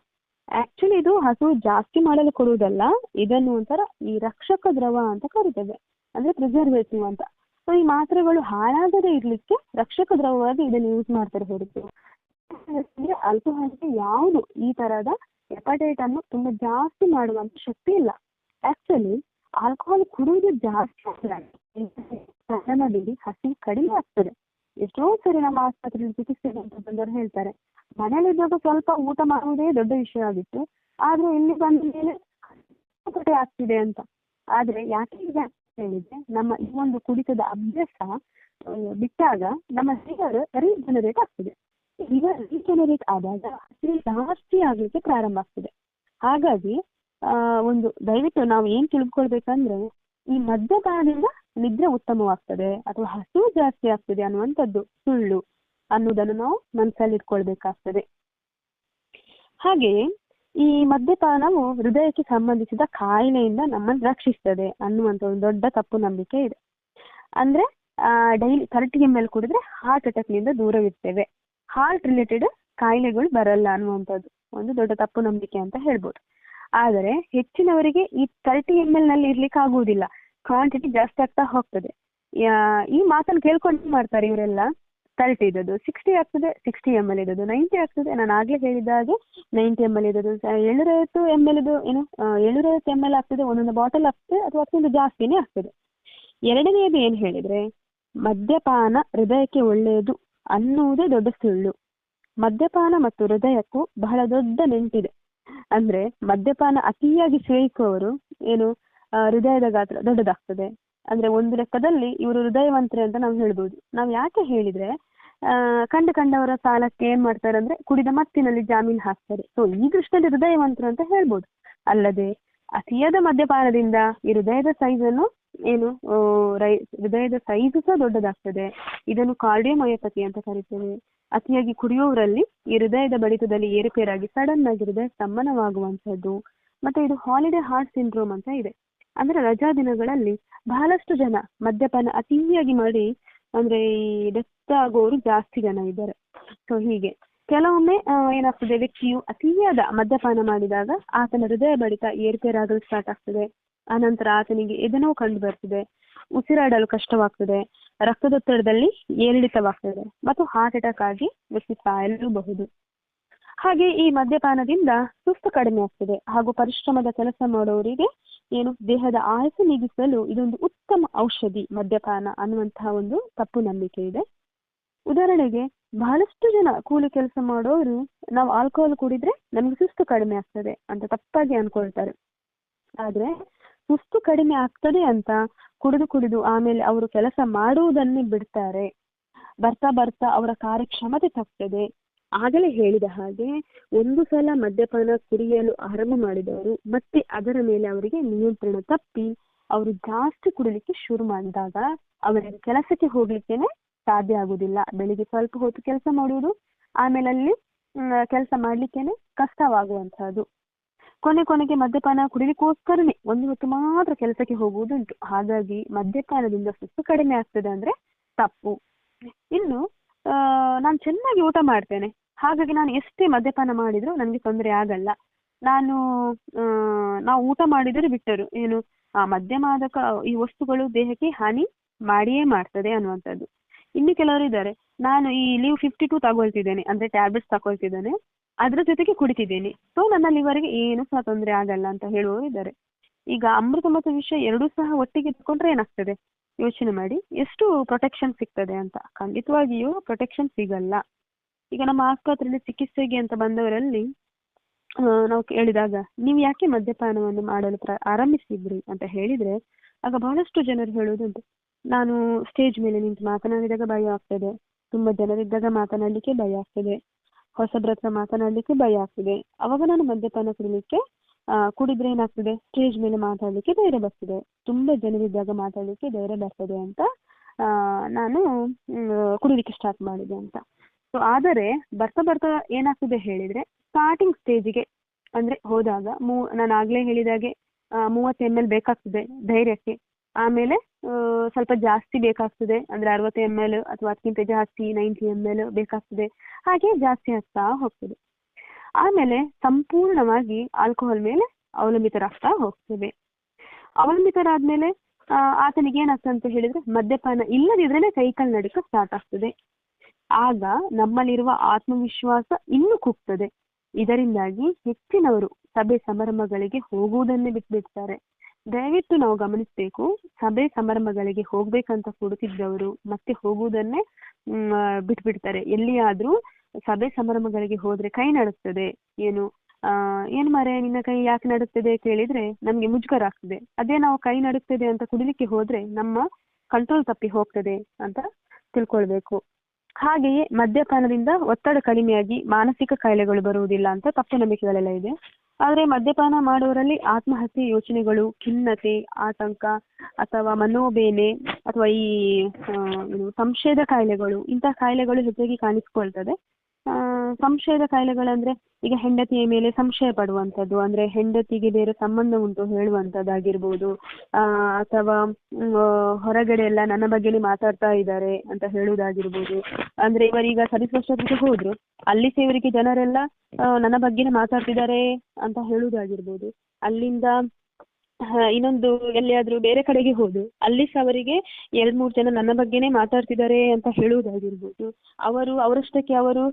ಆಕ್ಚುಲಿ ಇದು ಹಸಿವು ಜಾಸ್ತಿ ಮಾಡಲು ಕೊಡುವುದಲ್ಲ, ಇದನ್ನು ಒಂಥರ ಈ ರಕ್ಷಕ ದ್ರವ ಅಂತ ಕರೀತೇವೆ, ಅಂದ್ರೆ ಪ್ರಿಸರ್ವೇಟಿವ್ ಅಂತ. ಸೊ ಈ ಮಾತ್ರೆಗಳು ಹಾಳಾಗದೇ ಇರ್ಲಿಕ್ಕೆ ರಕ್ಷಕ ದ್ರವವಾಗಿ ಇದನ್ನು ಯೂಸ್ ಮಾಡ್ತಾರೆ ಹೊರತು ಆಲ್ಕೋಹಾಲ್ಗೆ ಯಾವುದು ಈ ತರದ ಹೆಪಟೈಟ್ ಅನ್ನು ತುಂಬಾ ಜಾಸ್ತಿ ಮಾಡುವಂತ ಶಕ್ತಿ ಇಲ್ಲ. ಆಕ್ಚುಲಿ ಆಲ್ಕೋಹಾಲ್ ಕುಡಿಯುವುದು ಜಾಸ್ತಿ ಪ್ರಮಾಣದಲ್ಲಿ ಹಸಿವು ಕಡಿಮೆ ಆಗ್ತದೆ. ಎಷ್ಟೋ ಸರಿ ನಮ್ಮ ಆಸ್ಪತ್ರೆಯಲ್ಲಿ ಚಿಕಿತ್ಸೆ ಅಂತ ಬಂದವರು ಹೇಳ್ತಾರೆ, ಮನೇಲಿದ್ದಾಗ ಸ್ವಲ್ಪ ಊಟ ಮಾಡುವುದೇ ದೊಡ್ಡ ವಿಷಯ ಆಗಿತ್ತು, ಆದ್ರೆ ಇಲ್ಲಿ ಬಂದ ಮೇಲೆ ಆಗ್ತಿದೆ ಅಂತ. ಆದ್ರೆ ಯಾಕೆ ಈಗ ಹೇಳಿದ್ರೆ, ನಮ್ಮ ಈ ಒಂದು ಕುಡಿತದ ಅಭ್ಯಾಸ ಬಿಟ್ಟಾಗ ನಮ್ಮ ಲಿವರ್ ರೀಜನರೇಟ್ ಆಗ್ತದೆ. ಲಿವರ್ ರೀಜನರೇಟ್ ಆದಾಗ ಹಸಿವು ಜಾಸ್ತಿ ಆಗ್ಲಿಕ್ಕೆ ಪ್ರಾರಂಭ ಆಗ್ತದೆ. ಹಾಗಾಗಿ ಒಂದು ದಯವಿಟ್ಟು ನಾವು ಏನ್ ತಿಳ್ಕೊಳ್ಬೇಕಂದ್ರೆ, ಈ ಮದ್ಯಪಾನದಿಂದ ನಿದ್ರೆ ಉತ್ತಮವಾಗ್ತದೆ ಅಥವಾ ಹಸಿವು ಜಾಸ್ತಿ ಆಗ್ತದೆ ಅನ್ನುವಂಥದ್ದು ಸುಳ್ಳು ಅನ್ನೋದನ್ನು ನಾವು ಮನಸ್ಸಲ್ಲಿ ಇಟ್ಕೊಳ್ಬೇಕಾಗ್ತದೆ. ಹಾಗೆಯೇ ಈ ಮದ್ಯಪಾನವು ಹೃದಯಕ್ಕೆ ಸಂಬಂಧಿಸಿದ ಕಾಯಿಲೆಯಿಂದ ನಮ್ಮನ್ನು ರಕ್ಷಿಸ್ತದೆ ಅನ್ನುವಂಥ ಒಂದು ದೊಡ್ಡ ತಪ್ಪು ನಂಬಿಕೆ ಇದೆ. ಅಂದ್ರೆ ಡೈಲಿ 30 ml ಕುಡಿದ್ರೆ ಹಾರ್ಟ್ ಅಟ್ಯಾಕ್ನಿಂದ ದೂರವಿರ್ತೇವೆ, ಹಾರ್ಟ್ ರಿಲೇಟೆಡ್ ಕಾಯಿಲೆಗಳು ಬರಲ್ಲ ಅನ್ನುವಂಥದ್ದು ಒಂದು ದೊಡ್ಡ ತಪ್ಪು ನಂಬಿಕೆ ಅಂತ ಹೇಳ್ಬೋದು. ಆದರೆ ಹೆಚ್ಚಿನವರಿಗೆ ಈ 30 ml ನಲ್ಲಿ ಇರ್ಲಿಕ್ಕೆ ಆಗುವುದಿಲ್ಲ, ಕ್ವಾಂಟಿಟಿ ಜಾಸ್ತಿ ಆಗ್ತಾ ಹೋಗ್ತದೆ. ಈ ಮಾತನ್ನು ಕೇಳ್ಕೊಂಡು ಮಾಡ್ತಾರೆ ಇವರೆಲ್ಲ, 30 ಇದ್ದದ್ದು 60 ಆಗ್ತದೆ, 60 ml ಇದ್ದದ್ದು 90 ಆಗ್ತದೆ. ನಾನು ಆಗ್ಲೇ ಹೇಳಿದ ಹಾಗೆ 90 ml ಇದ್ದದ್ದು 750 ml ಇದು ಏನು 750 ml ಆಗ್ತದೆ, ಒಂದೊಂದು ಬಾಟಲ್ ಆಗ್ತದೆ ಅಥವಾ ಅದಕ್ಕಿಂತ ಜಾಸ್ತಿನೇ ಆಗ್ತದೆ. ಎರಡನೆಯದು ಏನ್ ಹೇಳಿದ್ರೆ, ಮದ್ಯಪಾನ ಹೃದಯಕ್ಕೆ ಒಳ್ಳೆಯದು ಅನ್ನುವುದೇ ದೊಡ್ಡ ಸುಳ್ಳು. ಮದ್ಯಪಾನ ಮತ್ತು ಹೃದಯಕ್ಕೂ ಬಹಳ ದೊಡ್ಡ ನೆಂಟಿದೆ. ಅಂದ್ರೆ ಮದ್ಯಪಾನ ಅತಿಯಾಗಿ ಸೇವಿಸುವವರು ಏನು ಹೃದಯದ ಗಾತ್ರ ದೊಡ್ಡದಾಗ್ತದೆ. ಅಂದ್ರೆ ಒಂದು ಲೆಕ್ಕದಲ್ಲಿ ಇವರು ಹೃದಯವಂತರೆ ಅಂತ ನಾವು ಹೇಳ್ಬೋದು. ನಾವು ಯಾಕೆ ಹೇಳಿದ್ರೆ, ಕಂಡವರ ಸಾಲಕ್ಕೆ ಏನ್ ಮಾಡ್ತಾರೆ ಅಂದ್ರೆ ಕುಡಿದ ಮತ್ತಿನಲ್ಲಿ ಜಾಮೀನು ಹಾಕ್ತಾರೆ. ಸೊ ಈ ದೃಷ್ಟಿಯಲ್ಲಿ ಹೃದಯವಂತರು ಅಂತ ಹೇಳ್ಬೋದು. ಅಲ್ಲದೆ ಅತಿಯಾದ ಮದ್ಯಪಾನದಿಂದ ಈ ಹೃದಯದ ಸೈಜ್ ಅನ್ನು ಏನು ಹೃದಯದ ಸೈಜ್ ಸಹ ದೊಡ್ಡದಾಗ್ತದೆ. ಇದನ್ನು ಕಾರ್ಡಿಯೋಮಯೋಪತಿ ಅಂತ ಕರಿತೇವೆ. ಅತಿಯಾಗಿ ಕುಡಿಯೋರಲ್ಲಿ ಈ ಹೃದಯದ ಬಡಿತದಲ್ಲಿ ಏರುಪೇರಾಗಿ ಸಡನ್ ಆಗಿ ಹೃದಯ ಸ್ತಂಭನವಾಗುವಂತದ್ದು. ಮತ್ತೆ ಇದು ಹಾಲಿಡೇ ಹಾರ್ಟ್ ಸಿಂಡ್ರೋಮ್ ಅಂತ ಇದೆ. ಅಂದ್ರೆ ರಜಾ ದಿನಗಳಲ್ಲಿ ಬಹಳಷ್ಟು ಜನ ಮದ್ಯಪಾನ ಅತಿಯಾಗಿ ಮಾಡಿ ಅಂದ್ರೆ ಈ ಡೆತ್ ಆಗೋರು ಜಾಸ್ತಿ ಜನ ಇದ್ದಾರೆ. ಸೊ ಹೀಗೆ ಕೆಲವೊಮ್ಮೆ ಏನಾಗ್ತದೆ, ವ್ಯಕ್ತಿಯು ಅತಿಯಾದ ಮದ್ಯಪಾನ ಮಾಡಿದಾಗ ಆತನ ಹೃದಯ ಬಡಿತ ಏರುಪೇರಾಗಲು ಸ್ಟಾರ್ಟ್ ಆಗ್ತದೆ. ಆನಂತರ ಆತನಿಗೆ ಎದೆನೋವು ಕಂಡು ಬರ್ತದೆ, ಉಸಿರಾಡಲು ಕಷ್ಟವಾಗ್ತದೆ, ರಕ್ತದೊತ್ತಡದಲ್ಲಿ ಏರಿಳಿತವಾಗ್ತದೆ ಮತ್ತು ಹಾರ್ಟ್ ಅಟ್ಯಾಕ್ ಆಗಿ ವ್ಯಕ್ತಿ ಸಾಯಲೂಬಹುದು. ಹಾಗೆ ಈ ಮದ್ಯಪಾನದಿಂದ ಸುಸ್ತು ಕಡಿಮೆ ಆಗ್ತದೆ ಹಾಗೂ ಪರಿಶ್ರಮದ ಕೆಲಸ ಮಾಡೋರಿಗೆ ಏನು ದೇಹದ ಆಯಾಸ ನೀಗಿಸಲು ಇದೊಂದು ಉತ್ತಮ ಔಷಧಿ ಮದ್ಯಪಾನ ಅನ್ನುವಂತಹ ಒಂದು ತಪ್ಪು ನಂಬಿಕೆ ಇದೆ. ಉದಾಹರಣೆಗೆ ಬಹಳಷ್ಟು ಜನ ಕೂಲಿ ಕೆಲಸ ಮಾಡೋರು ನಾವು ಆಲ್ಕೋಹಾಲ್ ಕುಡಿದ್ರೆ ನಮ್ಗೆ ಸುಸ್ತು ಕಡಿಮೆ ಆಗ್ತದೆ ಅಂತ ತಪ್ಪಾಗಿ ಅನ್ಕೊಳ್ತಾರೆ. ಆದ್ರೆ ಸುಸ್ತು ಕಡಿಮೆ ಆಗ್ತದೆ ಅಂತ ಕುಡಿದು ಆಮೇಲೆ ಅವರು ಕೆಲಸ ಮಾಡುವುದನ್ನೇ ಬಿಡ್ತಾರೆ. ಬರ್ತಾ ಬರ್ತಾ ಅವರ ಕಾರ್ಯಕ್ಷಮತೆ ತಗ್ತದೆ. ಆಗಲೇ ಹೇಳಿದ ಹಾಗೆ ಒಂದು ಸಲ ಮದ್ಯಪಾನ ಕುಡಿಯಲು ಆರಂಭ ಮಾಡಿದವರು ಮತ್ತೆ ಅದರ ಮೇಲೆ ಅವರಿಗೆ ನಿಯಂತ್ರಣ ತಪ್ಪಿ ಅವರು ಜಾಸ್ತಿ ಕುಡಿಲಿಕ್ಕೆ ಶುರು ಮಾಡಿದಾಗ ಅವರಿಗೆ ಕೆಲಸಕ್ಕೆ ಹೋಗ್ಲಿಕ್ಕೇನೆ ಸಾಧ್ಯ ಆಗುದಿಲ್ಲ. ಬೆಳಿಗ್ಗೆ ಸ್ವಲ್ಪ ಹೊತ್ತು ಕೆಲಸ ಮಾಡುವುದು, ಆಮೇಲೆ ಅಲ್ಲಿ ಕೆಲಸ ಮಾಡ್ಲಿಕ್ಕೇನೆ ಕಷ್ಟವಾಗುವಂತಹದ್ದು. ಕೊನೆಗೆ ಮದ್ಯಪಾನ ಕುಡಿಲಿಕ್ಕೋಸ್ಕರನೇ ಒಂದು ಹೊತ್ತು ಮಾತ್ರ ಕೆಲಸಕ್ಕೆ ಹೋಗುವುದುಂಟು. ಹಾಗಾಗಿ ಮದ್ಯಪಾನದಿಂದ ಸುಸ್ತು ಕಡಿಮೆ ಆಗ್ತದೆ ಅಂದ್ರೆ ತಪ್ಪು. ಇನ್ನು ನಾನು ಚೆನ್ನಾಗಿ ಊಟ ಮಾಡ್ತೇನೆ, ಹಾಗಾಗಿ ನಾನು ಎಷ್ಟೇ ಮದ್ಯಪಾನ ಮಾಡಿದ್ರು ನನಗೆ ತೊಂದರೆ ಆಗಲ್ಲ. ನಾವು ಊಟ ಮಾಡಿದರೆ ಬಿಟ್ಟರು ಏನು ಮದ್ಯ ಮಾದಕ ಈ ವಸ್ತುಗಳು ದೇಹಕ್ಕೆ ಹಾನಿ ಮಾಡಿಯೇ ಮಾಡ್ತದೆ ಅನ್ನುವಂಥದ್ದು. ಇನ್ನು ಕೆಲವರು ಇದ್ದಾರೆ, ನಾನು ಈ ಲೀವ್ 52 ತಗೊಳ್ತಿದ್ದೇನೆ ಅಂದ್ರೆ ಟ್ಯಾಬ್ಲೆಟ್ಸ್ ತಗೊಳ್ತಿದ್ದೇನೆ, ಅದ್ರ ಜೊತೆಗೆ ಕುಡಿತಿದ್ದೇನೆ, ಸೊ ನನ್ನ ಲಿವರ್ಗೆ ಏನು ಸಹ ತೊಂದರೆ ಆಗಲ್ಲ ಅಂತ ಹೇಳುವವರು ಇದ್ದಾರೆ. ಈಗ ಅಮೃತ ಮತ್ತು ವಿಷ ಎರಡೂ ಸಹ ಒಟ್ಟಿಗೆ ತಗೊಂಡ್ರೆ ಏನಾಗ್ತದೆ ಯೋಚನೆ ಮಾಡಿ, ಎಷ್ಟು ಪ್ರೊಟೆಕ್ಷನ್ ಸಿಗ್ತದೆ ಅಂತ. ಖಂಡಿತವಾಗಿಯೂ ಪ್ರೊಟೆಕ್ಷನ್ ಸಿಗಲ್ಲ. ಈಗ ನಮ್ಮ ಆಸ್ಪತ್ರೆಯಲ್ಲಿ ಚಿಕಿತ್ಸೆಗೆ ಅಂತ ಬಂದವರಲ್ಲಿ ನಾವು ಕೇಳಿದಾಗ ನೀವು ಯಾಕೆ ಮದ್ಯಪಾನವನ್ನು ಮಾಡಲು ಆರಂಭಿಸಿದ್ರಿ ಅಂತ ಹೇಳಿದ್ರೆ, ಆಗ ಬಹಳಷ್ಟು ಜನರು ಹೇಳುವುದುಂಟು, ನಾನು ಸ್ಟೇಜ್ ಮೇಲೆ ನಿಂತು ಮಾತನಾಡಿದಾಗ ಭಯ ಆಗ್ತದೆ, ತುಂಬಾ ಜನರಿದ್ದಾಗ ಮಾತನಾಡಲಿಕ್ಕೆ ಭಯ ಆಗ್ತದೆ, ಹೊಸಬ್ರ ಹತ್ರ ಮಾತನಾಡಲಿಕ್ಕೆ ಭಯ ಆಗ್ತದೆ, ಅವಾಗ ನಾನು ಮದ್ಯಪಾನ ಕುಡಿದ್ರೆ ಏನಾಗ್ತದೆ, ಸ್ಟೇಜ್ ಮೇಲೆ ಮಾತಾಡ್ಲಿಕ್ಕೆ ಧೈರ್ಯ ಬರ್ತದೆ, ತುಂಬಾ ಜನರಿದ್ದಾಗ ಮಾತಾಡ್ಲಿಕ್ಕೆ ಧೈರ್ಯ ಬರ್ತದೆ ಅಂತ ನಾನು ಕುಡಿಲಿಕ್ಕೆ ಸ್ಟಾರ್ಟ್ ಮಾಡಿದೆ ಅಂತ. ಸೊ ಆದರೆ ಬರ್ತಾ ಏನಾಗ್ತದೆ ಹೇಳಿದ್ರೆ, ಸ್ಟಾರ್ಟಿಂಗ್ ಸ್ಟೇಜಿಗೆ ಅಂದ್ರೆ ಹೋದಾಗ ನಾನು ಆಗ್ಲೇ ಹೇಳಿದಾಗೆ 30 ml ಬೇಕಾಗ್ತದೆ ಧೈರ್ಯಕ್ಕೆ, ಆಮೇಲೆ ಸ್ವಲ್ಪ ಜಾಸ್ತಿ ಬೇಕಾಗ್ತದೆ ಅಂದ್ರೆ 60 ml ಅಥವಾ ಅದಕ್ಕಿಂತ ಜಾಸ್ತಿ 90 ml ಬೇಕಾಗ್ತದೆ, ಹಾಗೆ ಜಾಸ್ತಿ ಆಗ್ತಾ ಹೋಗ್ತದೆ. ಆಮೇಲೆ ಸಂಪೂರ್ಣವಾಗಿ ಆಲ್ಕೋಹಾಲ್ ಮೇಲೆ ಅವಲಂಬಿತರಾಗ್ತಾ ಹೋಗ್ತೇವೆ. ಅವಲಂಬಿತರಾದ್ಮೇಲೆ ಆತನಿಗೆ ಏನಾಗ್ತದೆ ಅಂತ ಹೇಳಿದ್ರೆ, ಮದ್ಯಪಾನ ಇಲ್ಲದಿದ್ರೇನೆ ಕೈಕಾಲು ನಡುಕ ಸ್ಟಾರ್ಟ್ ಆಗ್ತದೆ. ಆಗ ನಮ್ಮಲ್ಲಿರುವ ಆತ್ಮವಿಶ್ವಾಸ ಇನ್ನೂ ಕುಗ್ತದೆ. ಇದರಿಂದಾಗಿ ಹೆಚ್ಚಿನವರು ಸಭೆ ಸಮಾರಂಭಗಳಿಗೆ ಹೋಗುವುದನ್ನೇ ಬಿಟ್ಬಿಡ್ತಾರೆ. ದಯವಿಟ್ಟು ನಾವು ಗಮನಿಸಬೇಕು, ಸಭೆ ಸಮಾರಂಭಗಳಿಗೆ ಹೋಗ್ಬೇಕಂತ ಕೊಡುತ್ತಿದ್ದವರು ಮತ್ತೆ ಹೋಗುವುದನ್ನೇ ಬಿಟ್ಬಿಡ್ತಾರೆ. ಎಲ್ಲಿಯಾದ್ರೂ ಸಭೆ ಸಮಾರಂಭಗಳಿಗೆ ಹೋದ್ರೆ ಕೈ ನಡುತ್ತದೆ, ಏನು ಮಾರೆ ನಿನ್ನ ಕೈ ಯಾಕೆ ನಡುತ್ತದೆ ಕೇಳಿದ್ರೆ ನಮ್ಗೆ ಮುಜುಗರ ಆಗ್ತದೆ. ಅದೇ ನಾವು ಕೈ ನಡುತ್ತದೆ ಅಂತ ಕುಡಿಲಿಕ್ಕೆ ಹೋದ್ರೆ ನಮ್ಮ ಕಂಟ್ರೋಲ್ ತಪ್ಪಿ ಹೋಗ್ತದೆ ಅಂತ ತಿಳ್ಕೊಳ್ಬೇಕು. ಹಾಗೆಯೇ ಮದ್ಯಪಾನದಿಂದ ಒತ್ತಡ ಕಡಿಮೆಯಾಗಿ ಮಾನಸಿಕ ಕಾಯಿಲೆಗಳು ಬರುವುದಿಲ್ಲ ಅಂತ ತಪ್ಪು ನಂಬಿಕೆಗಳೆಲ್ಲ ಇದೆ. ಆದ್ರೆ ಮದ್ಯಪಾನ ಮಾಡುವವರಲ್ಲಿ ಆತ್ಮಹತ್ಯೆ ಯೋಚನೆಗಳು, ಖಿನ್ನತೆ, ಆತಂಕ ಅಥವಾ ಮನೋಬೇನೆ ಅಥವಾ ಈ ಸಂಶಯದ ಕಾಯಿಲೆಗಳು, ಇಂತಹ ಕಾಯಿಲೆಗಳು ಹೆಚ್ಚಾಗಿ ಕಾಣಿಸ್ಕೊಳ್ತದೆ. ಸಂಶಯದ ಕಾಯಿಲೆಗಳಂದ್ರೆ ಈಗ ಹೆಂಡತಿಯ ಮೇಲೆ ಸಂಶಯ ಪಡುವಂಥದ್ದು, ಅಂದ್ರೆ ಹೆಂಡತಿಗೆ ಬೇರೆ ಸಂಬಂಧ ಉಂಟು ಹೇಳುವಂಥದ್ದಾಗಿರ್ಬೋದು, ಅಥವಾ ಹೊರಗಡೆ ಎಲ್ಲ ನನ್ನ ಬಗ್ಗೆನೇ ಮಾತಾಡ್ತಾ ಇದ್ದಾರೆ ಅಂತ ಹೇಳುವುದಾಗಿರ್ಬೋದು. ಅಂದ್ರೆ ಇವರೀಗ ಸರಿಸ್ಪಷ್ಟಕ್ಕೆ ಹೋದ್ರು, ಅಲ್ಲಿ ಇವರಿಗೆ ಜನರೆಲ್ಲ ನನ್ನ ಬಗ್ಗೆನೇ ಮಾತಾಡ್ತಿದ್ದಾರೆ ಅಂತ ಹೇಳುವುದಾಗಿರ್ಬೋದು. ಅಲ್ಲಿಂದ ಇನ್ನೊಂದು ಎಲ್ಲಿಯಾದ್ರೂ ಬೇರೆ ಕಡೆಗೆ ಹೋದ್ರು, ಅಲ್ಲಿ ಸಹ ಅವರಿಗೆ 2-3 ಜನ ನನ್ನ ಬಗ್ಗೆನೇ ಮಾತಾಡ್ತಿದ್ದಾರೆ ಅಂತ ಹೇಳುವುದಾಗಿರ್ಬೋದು. ಅವರಷ್ಟಕ್ಕೆ ಅವರು